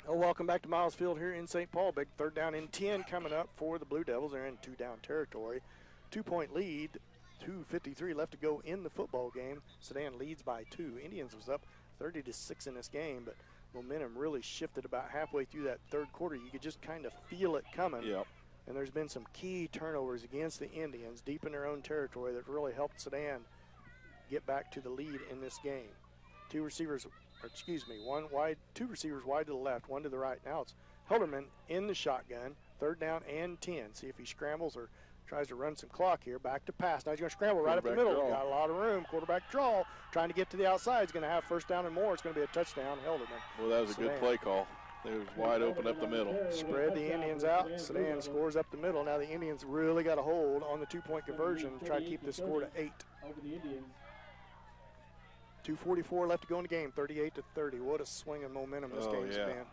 Welcome back to Miles Field here in St. Paul. Big third down and 10 coming up for the Blue Devils. They're in 2-down territory. 2-point lead, 2:53 left to go in the football game. Sedan leads by 2. Indians was up 30-6 in this game, but momentum really shifted about halfway through that third quarter. You could just kind of feel it coming.
Yep.
And there's been some key turnovers against the Indians deep in their own territory that really helped Sedan get back to the lead in this game. Two receivers wide to the left, one to the right. Now it's Helderman in the shotgun, third down and 10. See if he scrambles or tries to run some clock here. Back to pass. Now he's going to scramble right up the middle.
Draw.
Got a lot of room. Quarterback draw. Trying to get to the outside. He's going to have first down and more. It's going to be a touchdown, Helderman.
Well, that was a good play call. They was wide open up the middle.
Spread the Indians out. Sedan scores up the middle. Now the Indians really got a hold on the 2-point conversion to try to keep the score to 8. 2:44 left to go in the game, 38-30. What a swing of momentum this game's been.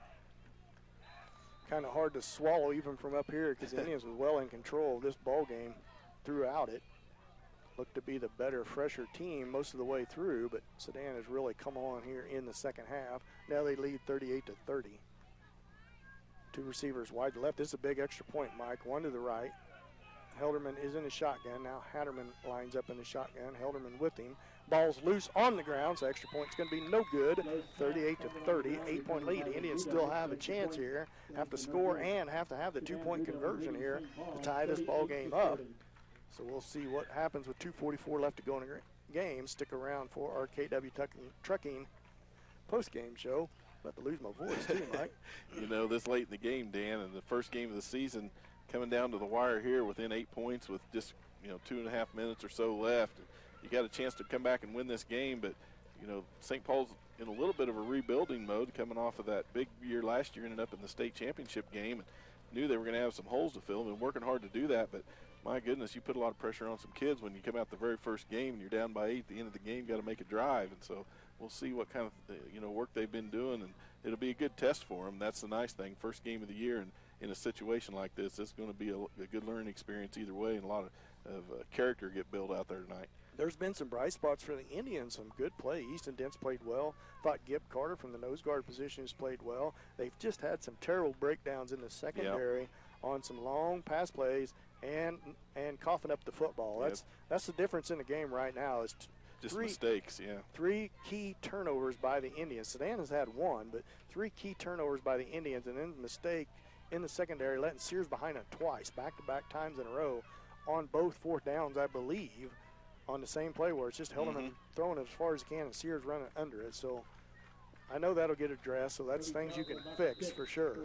Kind of hard to swallow even from up here because the Indians was well in control of this ball game throughout it. Looked to be the better, fresher team most of the way through, but Sedan has really come on here in the second half. Now they lead 38-30. Two receivers wide to left. This is a big extra point, Mike. One to the right. Helderman is in the shotgun. Now Hatterman lines up in the shotgun. Helderman with him. Ball's loose on the ground, so extra point's going to be no good. 38-30, 8-point lead. The Indians still have a chance here. Have to score and have to have the 2-point conversion here to tie this ball game up. So we'll see what happens with 2:44 left to go in the game. Stick around for our KW Trucking post-game show. About to lose my voice too, Mike.
You know, this late in the game, Dan, and the first game of the season, coming down to the wire here within 8 points with just 2.5 minutes or so left. You got a chance to come back and win this game, but St. Paul's in a little bit of a rebuilding mode, coming off of that big year last year, ended up in the state championship game, and knew they were going to have some holes to fill, and been working hard to do that. But my goodness, you put a lot of pressure on some kids when you come out the very first game and you're down by 8 at the end of the game. Got to make a drive, and so we'll see what kind of work they've been doing, and it'll be a good test for them. That's the nice thing. First game of the year, and in a situation like this, it's going to be a good learning experience either way, and a lot of character get built out there tonight.
There's been some bright spots for the Indians, some good play. Easton Dent's played well. Thought Gib Carter from the nose guard position has played well. They've just had some terrible breakdowns in the secondary on some long pass plays, and coughing up the football. That's the difference in the game right now. Is
just mistakes, yeah.
3 key turnovers by the Indians. Sedan has had 1, but 3 key turnovers by the Indians, and then the mistake in the secondary, letting Sears behind it twice, back-to-back times in a row on both 4th downs, I believe, on the same play where it's just held him and throwing it as far as he can, and Sears running under it. So I know that'll get addressed, so that's things you can fix for sure.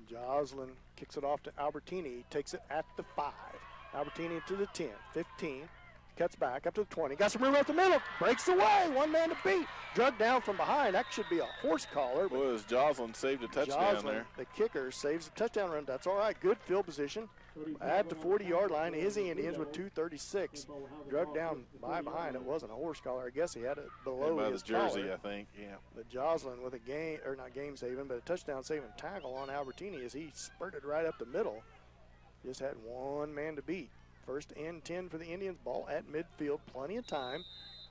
Joslin kicks it off to Albertini, takes it at the 5. Albertini to the 10, 15, cuts back up to the 20, got some room up the middle, breaks away, 1 man to beat, drug down from behind. That should be a horse collar.
Boy, as Joslin saved a touchdown there.
The kicker saves a touchdown run. That's all right. Good field position. At the 40-yard line is the Indians with 2:36. Drug down by behind. It wasn't a horse collar. I guess he had it below
by
his
the jersey,
collar.
I think. Yeah.
But Joslin with a game, or not game saving, but a touchdown saving tackle on Albertini as he spurted right up the middle. Just had 1 man to beat. 1st and 10 for the Indians. Ball at midfield. Plenty of time.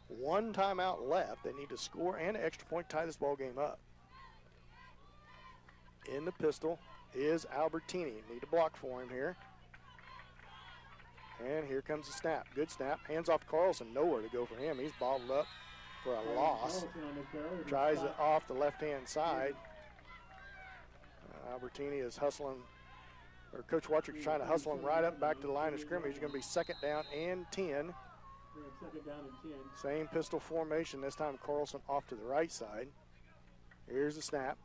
1 timeout left. They need to score and an extra point, tie this ball game up. In the pistol is Albertini. Need a block for him here. And here comes the snap. Good snap. Hands off to Carlson. Nowhere to go for him. He's bottled up for a loss. Tries it off the left-hand side. Albertini is hustling, or Coach Wattrick's trying to hustle him right up back to the line of scrimmage. It's going to be 2nd down and 10. Same pistol formation. This time Carlson off to the right side. Here's the snap.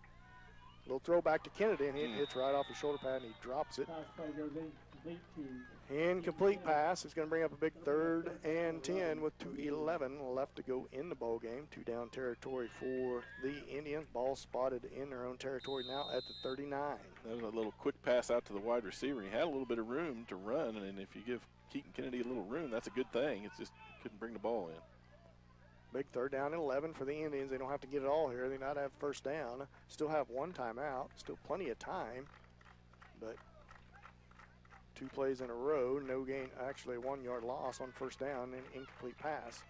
Little throw back to Kennedy, and he hits right off the shoulder pad, and he drops it. Incomplete pass. It's going to bring up a big 3rd and 10 with 2:11 left to go in the ball game. 2 down territory for the Indians. Ball spotted in their own territory now at the 39.
That was a little quick pass out to the wide receiver. He had a little bit of room to run, and if you give Keaton Kennedy a little room, that's a good thing. It's just couldn't bring the ball in.
Big 3rd down and 11 for the Indians. They don't have to get it all here. They not have 1st down. Still have 1 timeout. Still plenty of time, but 2 plays in a row. No gain, actually a 1-yard loss on 1st down and incomplete pass.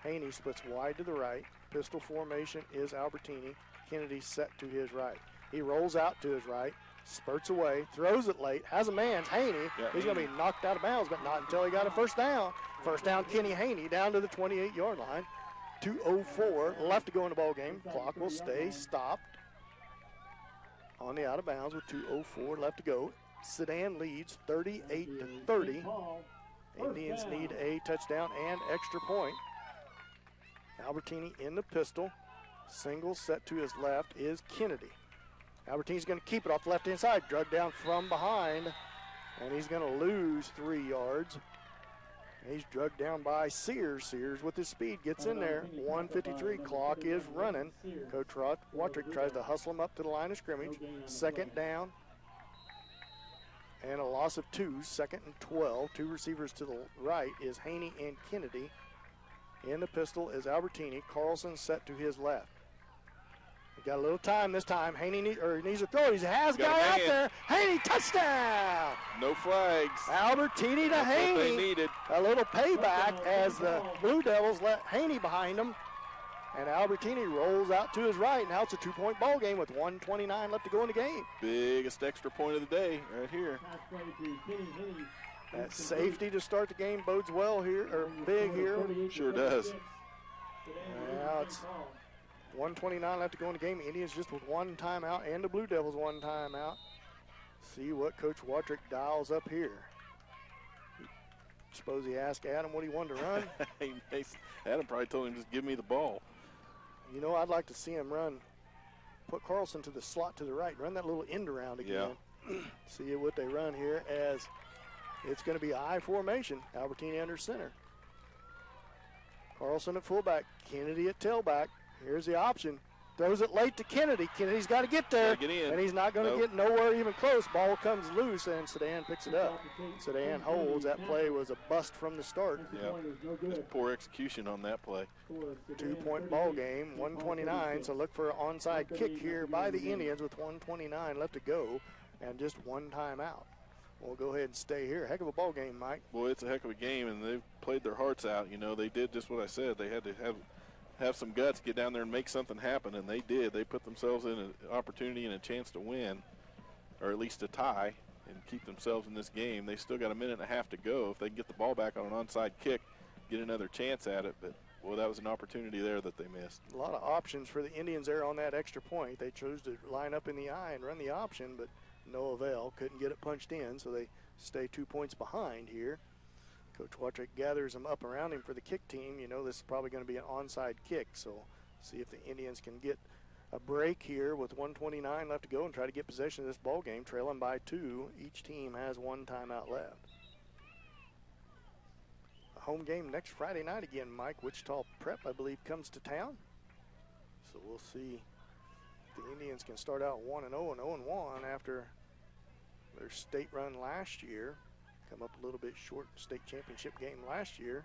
Haney splits wide to the right. Pistol formation is Albertini. Kennedy set to his right. He rolls out to his right, spurts away, throws it late, has a man, Haney. He's going to be knocked out of bounds, but not until he got a 1st down. 1st down, Kenny Haney down to the 28-yard line. 2:04 left to go in the ball game. Clock will stay stopped on the out of bounds with 2:04 left to go. Sedan leads 38-30. Indians need a touchdown and extra point. Albertini in the pistol. Single set to his left is Kennedy. Albertini's going to keep it off the left-hand side. Drug down from behind, and he's going to lose 3 yards. He's drugged down by Sears. Sears with his speed gets in there. 1:53 clock is running. Coach Wattrick tries to hustle him up to the line of scrimmage. 2nd down and a loss of 2. 2nd and 12. 2 receivers to the right is Haney and Kennedy. In the pistol is Albertini. Carlson set to his left. He got a little time this time. Haney needs to throw. He has a guy out there. Haney, touchdown!
No flags.
Albertini to Haney.
What they needed.
A little payback as the Blue Devils let Haney behind them. And Albertini rolls out to his right. Now it's a 2-point ball game with 1:29 left to go in the game.
Biggest extra point of the day right here.
That safety to start the game bodes well here, or big here.
Sure does.
Now it's 1:29 left to go in the game. Indians just with 1 timeout, and the Blue Devils 1 timeout. See what Coach Wattrick dials up here. Suppose he asked Adam what he wanted to run.
Adam probably told him, just give me the ball.
You know, I'd like to see him run, put Carlson to the slot to the right, run that little end around again. Yeah. See what they run here as it's going to be I formation. Albertini under center. Carlson at fullback, Kennedy at tailback. Here's the option. Throws it late to Kennedy. Kennedy's got to get there,
and
he's not going to get nowhere even close. Ball comes loose, and Sedan picks it up. Sedan holds. That play was a bust from the start.
Yeah, just poor execution on that play.
2-point ball game, 1:29, so look for an onside kick here by the Indians with 1:29 left to go and just 1 timeout. We'll go ahead and stay here. Heck of a ball game, Mike.
Boy, it's a heck of a game, and they've played their hearts out. You know, they did just what I said. They had to have some guts, get down there and make something happen, and they did. They put themselves in an opportunity and a chance to win, or at least to tie. and keep themselves in this game. They still got a minute and a half to go. If they can get the ball back on an onside kick, get another chance at it. But, well, that was an opportunity there that they missed.
A lot of options for the Indians there on that extra point. They chose to line up in the eye and run the option, but no avail. Couldn't get it punched in, so they stay 2 points behind here. Coach Watrick gathers them up around him for the kick team. You know this is probably going to be an onside kick, so see if the Indians can get a break here with 1:29 left to go and try to get possession of this ball game, trailing by 2. Each team has 1 timeout left. A home game next Friday night again, Mike. Wichita Prep, I believe, comes to town. So we'll see if the Indians can start out 1-0 and 0-1 after their state run last year. Come up a little bit short state championship game last year.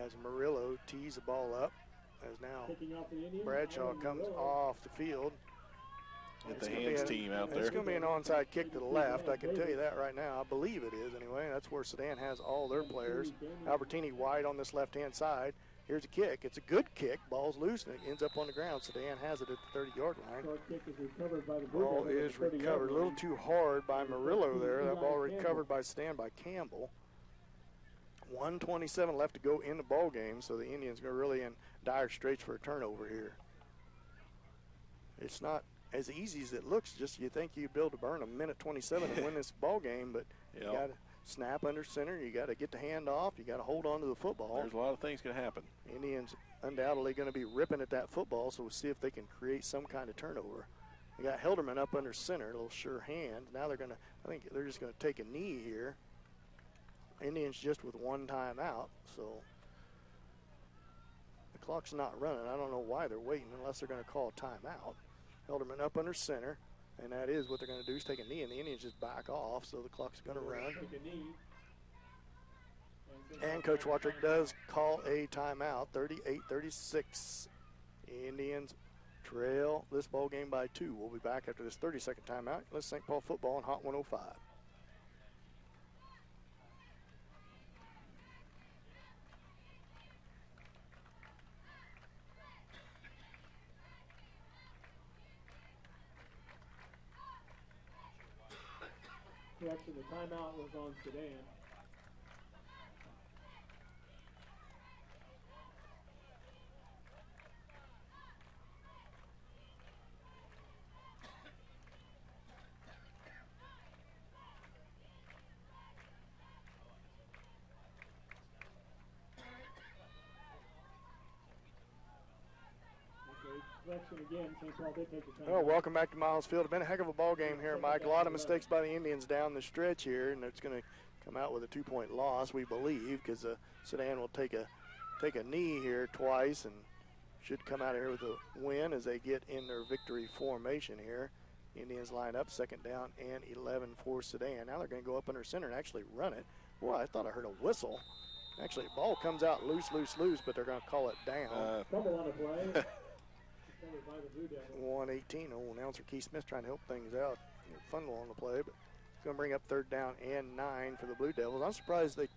As Murillo tees the ball up. As now Bradshaw comes off the field.
Get the hands team out there.
It's going to be an onside kick to the left. I can tell you that right now. I believe it is anyway. That's where Sedan has all their players. Albertini wide on this left-hand side. Here's a kick. It's a good kick. Ball's loose and it ends up on the ground. Sedan has it at the 30-yard line. Ball is recovered a little too hard by Murillo there. That ball recovered by Sedan by Campbell. 1:27 left to go in the ball game, so the Indians are really in dire straits for a turnover here. It's not as easy as it looks. Just you think you build to burn a minute 27 and win this ball game, but you got to snap under center. You got to get the hand off. You got to hold on to the football.
There's a lot of things can happen.
Indians undoubtedly going to be ripping at that football, so we'll see if they can create some kind of turnover. They got Hilderman up under center, a little sure hand. Now they're going to, I think they're just going to take a knee here. Indians just with 1 timeout, so the clock's not running. I don't know why they're waiting unless they're going to call a timeout. Hilderman up under center, and that is what they're going to do is take a knee, and the Indians just back off, so the clock's going to run. And Coach Watrick does call a timeout, 38-36. Indians trail this ball game by 2. We'll be back after this 30-second timeout. Let's St. Paul football on Hot 105.
Correction, the timeout was on Sedan. Again, St. Paul did take the time.
Well, welcome back to Miles Field. It's been a heck of a ball game here, Mike. A lot of mistakes by the Indians down the stretch here, and it's going to come out with a 2-point loss, we believe, because Sedan will take a knee here twice and should come out of here with a win as they get in their victory formation here. Indians line up, 2nd down and 11 for Sedan. Now they're going to go up under center and actually run it. Boy, I thought I heard a whistle. Actually, the ball comes out loose, but they're going to call it down.
Fumble on the play.
1:18. Oh, announcer Keith Smith trying to help things out. Funnel on the play, but it's going to bring up 3rd down and 9 for the Blue Devils. I'm surprised they.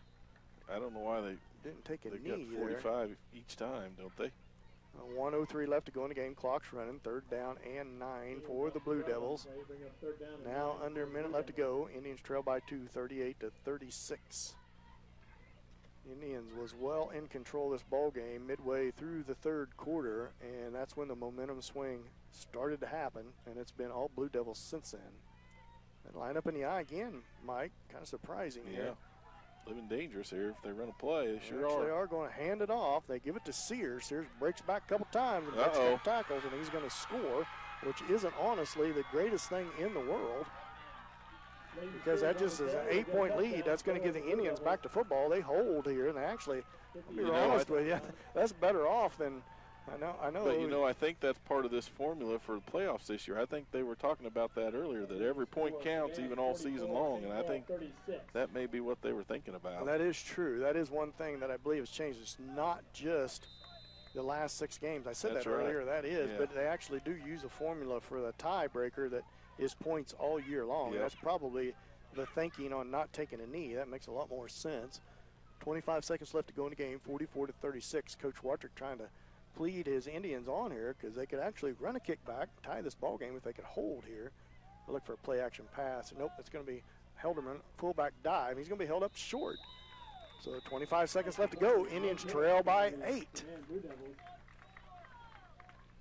I don't know why they
didn't take a
they
knee
got 45
there.
each time, don't they?
1:03 left to go in the game. Clock's running. 3rd down and 9 for the Blue Devils. Now under a minute left to go. Indians trail by 2, 38-36. Indians was well in control of this ball game midway through the 3rd quarter, and that's when the momentum swing started to happen, and it's been all Blue Devils since then. And line up in the eye again, Mike. Kind of surprising here.
Living dangerous here. If they run a play, they sure
are.
are.
They are going to hand it off. They give it to Sears. Sears breaks back a couple times and breaks a couple tackles, and he's going to score, which isn't honestly the greatest thing in the world. Because that just is an 8-point lead. That's going to give the Indians back to football. They hold here, and they actually, I'll be honest with you, that's better off than I know.
But, I think that's part of this formula for the playoffs this year. I think they were talking about that earlier, that every point counts even all season long, and I think that may be what they were thinking about.
That is true. That is one thing that I believe has changed. It's not just the last 6 games. I said that earlier. That is, but they actually do use a formula for the tiebreaker that is points all year long. That's probably the thinking on not taking a knee. That makes a lot more sense. 25 seconds left to go in the game, 44-36. Coach Watrick trying to plead his Indians on here because they could actually run a kickback, tie this ball game if they could hold here. I look for a play action pass. Nope, it's going to be Helderman, fullback dive. He's going to be held up short. So 25 seconds left to go. Indians trail by 8.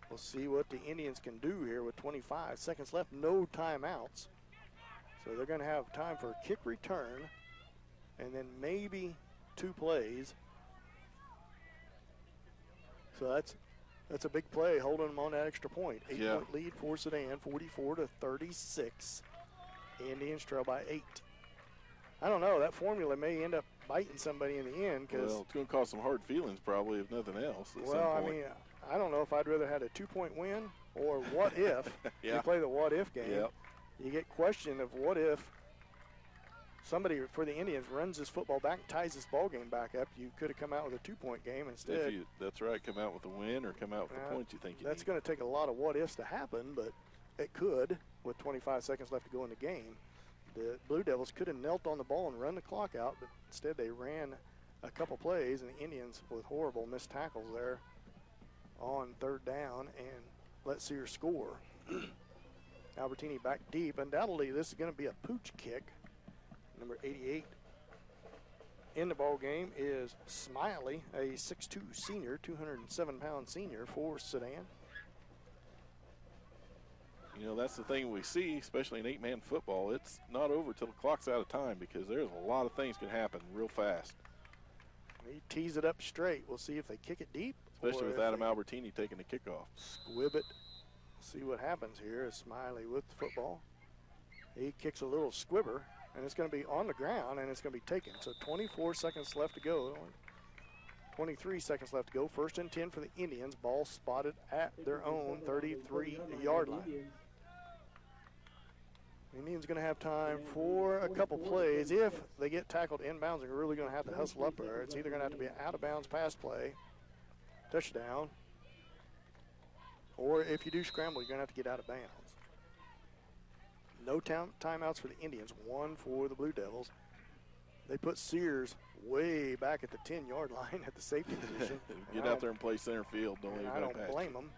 We'll see what the Indians can do here with 25 seconds left. No timeouts. So they're going to have time for a kick return and then maybe 2 plays. So that's a big play, holding them on that extra point. 8-point lead for Sedan, 44-36. Indians trail by 8. I don't know. That formula may end up biting somebody in the end.
Well, it's going to cause some hard feelings probably, if nothing else.
Well, I mean, I don't know if I'd rather had a 2-point win or what if. You play the what if game.
Yep.
You get questioned of what if somebody for the Indians runs this football back, ties this ball game back up. You could have come out with a 2-point game instead.
That's right. Come out with a win or come out with the points you think you need.
That's going to take a lot of what ifs to happen, but it could with 25 seconds left to go in the game. The Blue Devils could have knelt on the ball and run the clock out, but instead they ran a couple plays, and the Indians with horrible missed tackles there on 3rd down and let Sears score. Albertini back deep. Undoubtedly, this is going to be a pooch kick. Number 88 in the ball game is Smiley, a 6'2 senior, 207-pound senior for Sedan.
You know, that's the thing we see, especially in 8-man football. It's not over till the clock's out of time because there's a lot of things can happen real fast.
He tees it up straight. We'll see if they kick it deep.
Especially with Adam Albertini taking the kickoff.
Squib it. See what happens here is Smiley with the football. He kicks a little squibber, and it's going to be on the ground, and it's going to be taken. So 24 seconds left to go. 23 seconds left to go. 1st and 10 for the Indians. Ball spotted at their own 33-yard line. The Indians going to have time for a couple plays. If they get tackled inbounds, they're really going to have to hustle up there. It's either going to have to be an out-of-bounds pass play, touchdown, or if you do scramble, you're going to have to get out of bounds. No timeouts for the Indians, 1 for the Blue Devils. They put Sears way back at the 10-yard line at the safety position.
Get out there and play center field.
I don't blame them.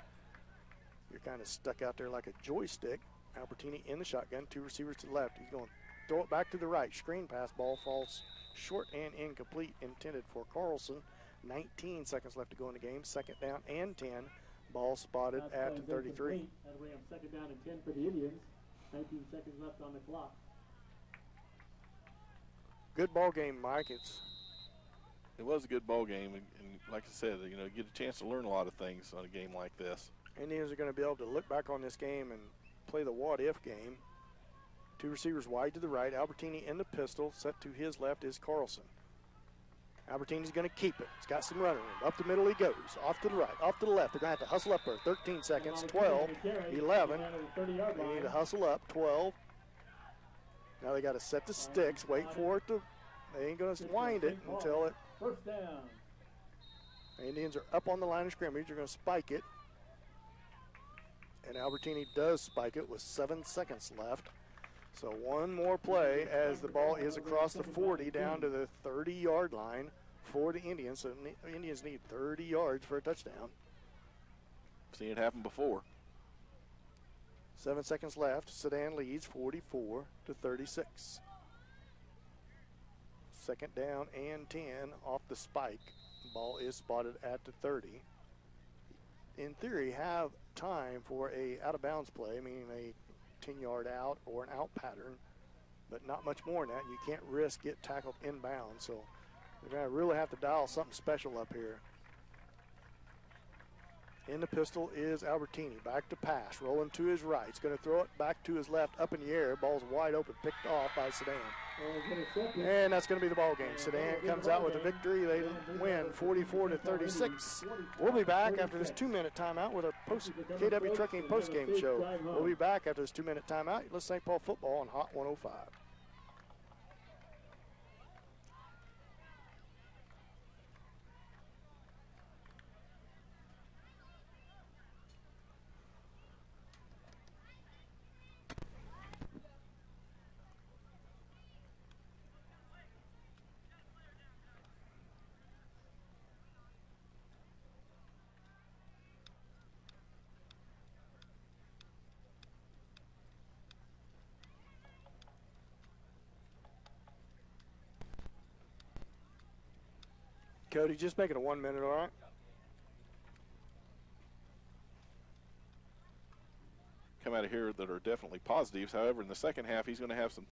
You're kind of stuck out there like a joystick. Albertini in the shotgun, 2 receivers to the left. He's going to throw it back to the right. Screen pass, ball falls short and incomplete, intended for Carlson. 19 seconds left to go in the game. 2nd down and 10. Ball spotted at 33.
That'll bring up 2nd down and 10 for the Indians. 19 seconds left on the clock.
Good ball game, Mike.
It was a good ball game, and like I said, you know, you get a chance to learn a lot of things on a game like this.
Indians are going to be able to look back on this game and play the what-if game. 2 receivers wide to the right. Albertini in the pistol. Set to his left is Carlson. Albertini's going to keep it. He's got some running room. Up the middle he goes. Off to the right. Off to the left. They're going to have to hustle up there. 13 seconds. 12. 11. They need to hustle up. 12. Now they got to set the sticks. Wait for it to. They ain't going to wind it until it.
1st down.
The Indians are up on the line of scrimmage. They're going to spike it. And Albertini does spike it with 7 seconds left. So one more play as the ball is across the 40 down to the 30-yard line for the Indians. So the Indians need 30 yards for a touchdown.
Seen it happen before.
7 seconds left. Sedan leads 44-36. 2nd down and 10 off the spike. Ball is spotted at the 30. In theory, have time for a out-of-bounds play, meaning a 10-yard out or an out pattern, but not much more than that. You can't risk get tackled inbound, so they're going to really have to dial something special up here. In the pistol is Albertini. Back to pass. Rolling to his right. He's going to throw it back to his left. Up in the air. Ball's wide open. Picked off by Sedan. And that's going to be the ball game. Sedan comes out with a victory. They win 44-36. We'll be back after this 2-minute timeout with our KW Trucking postgame show. We'll be back after this 2-minute timeout. Let's St. Paul football on Hot 105. Cody, just make it a 1 minute, all right?
Come out of here that are definitely positives. However, in the second half, he's going to have some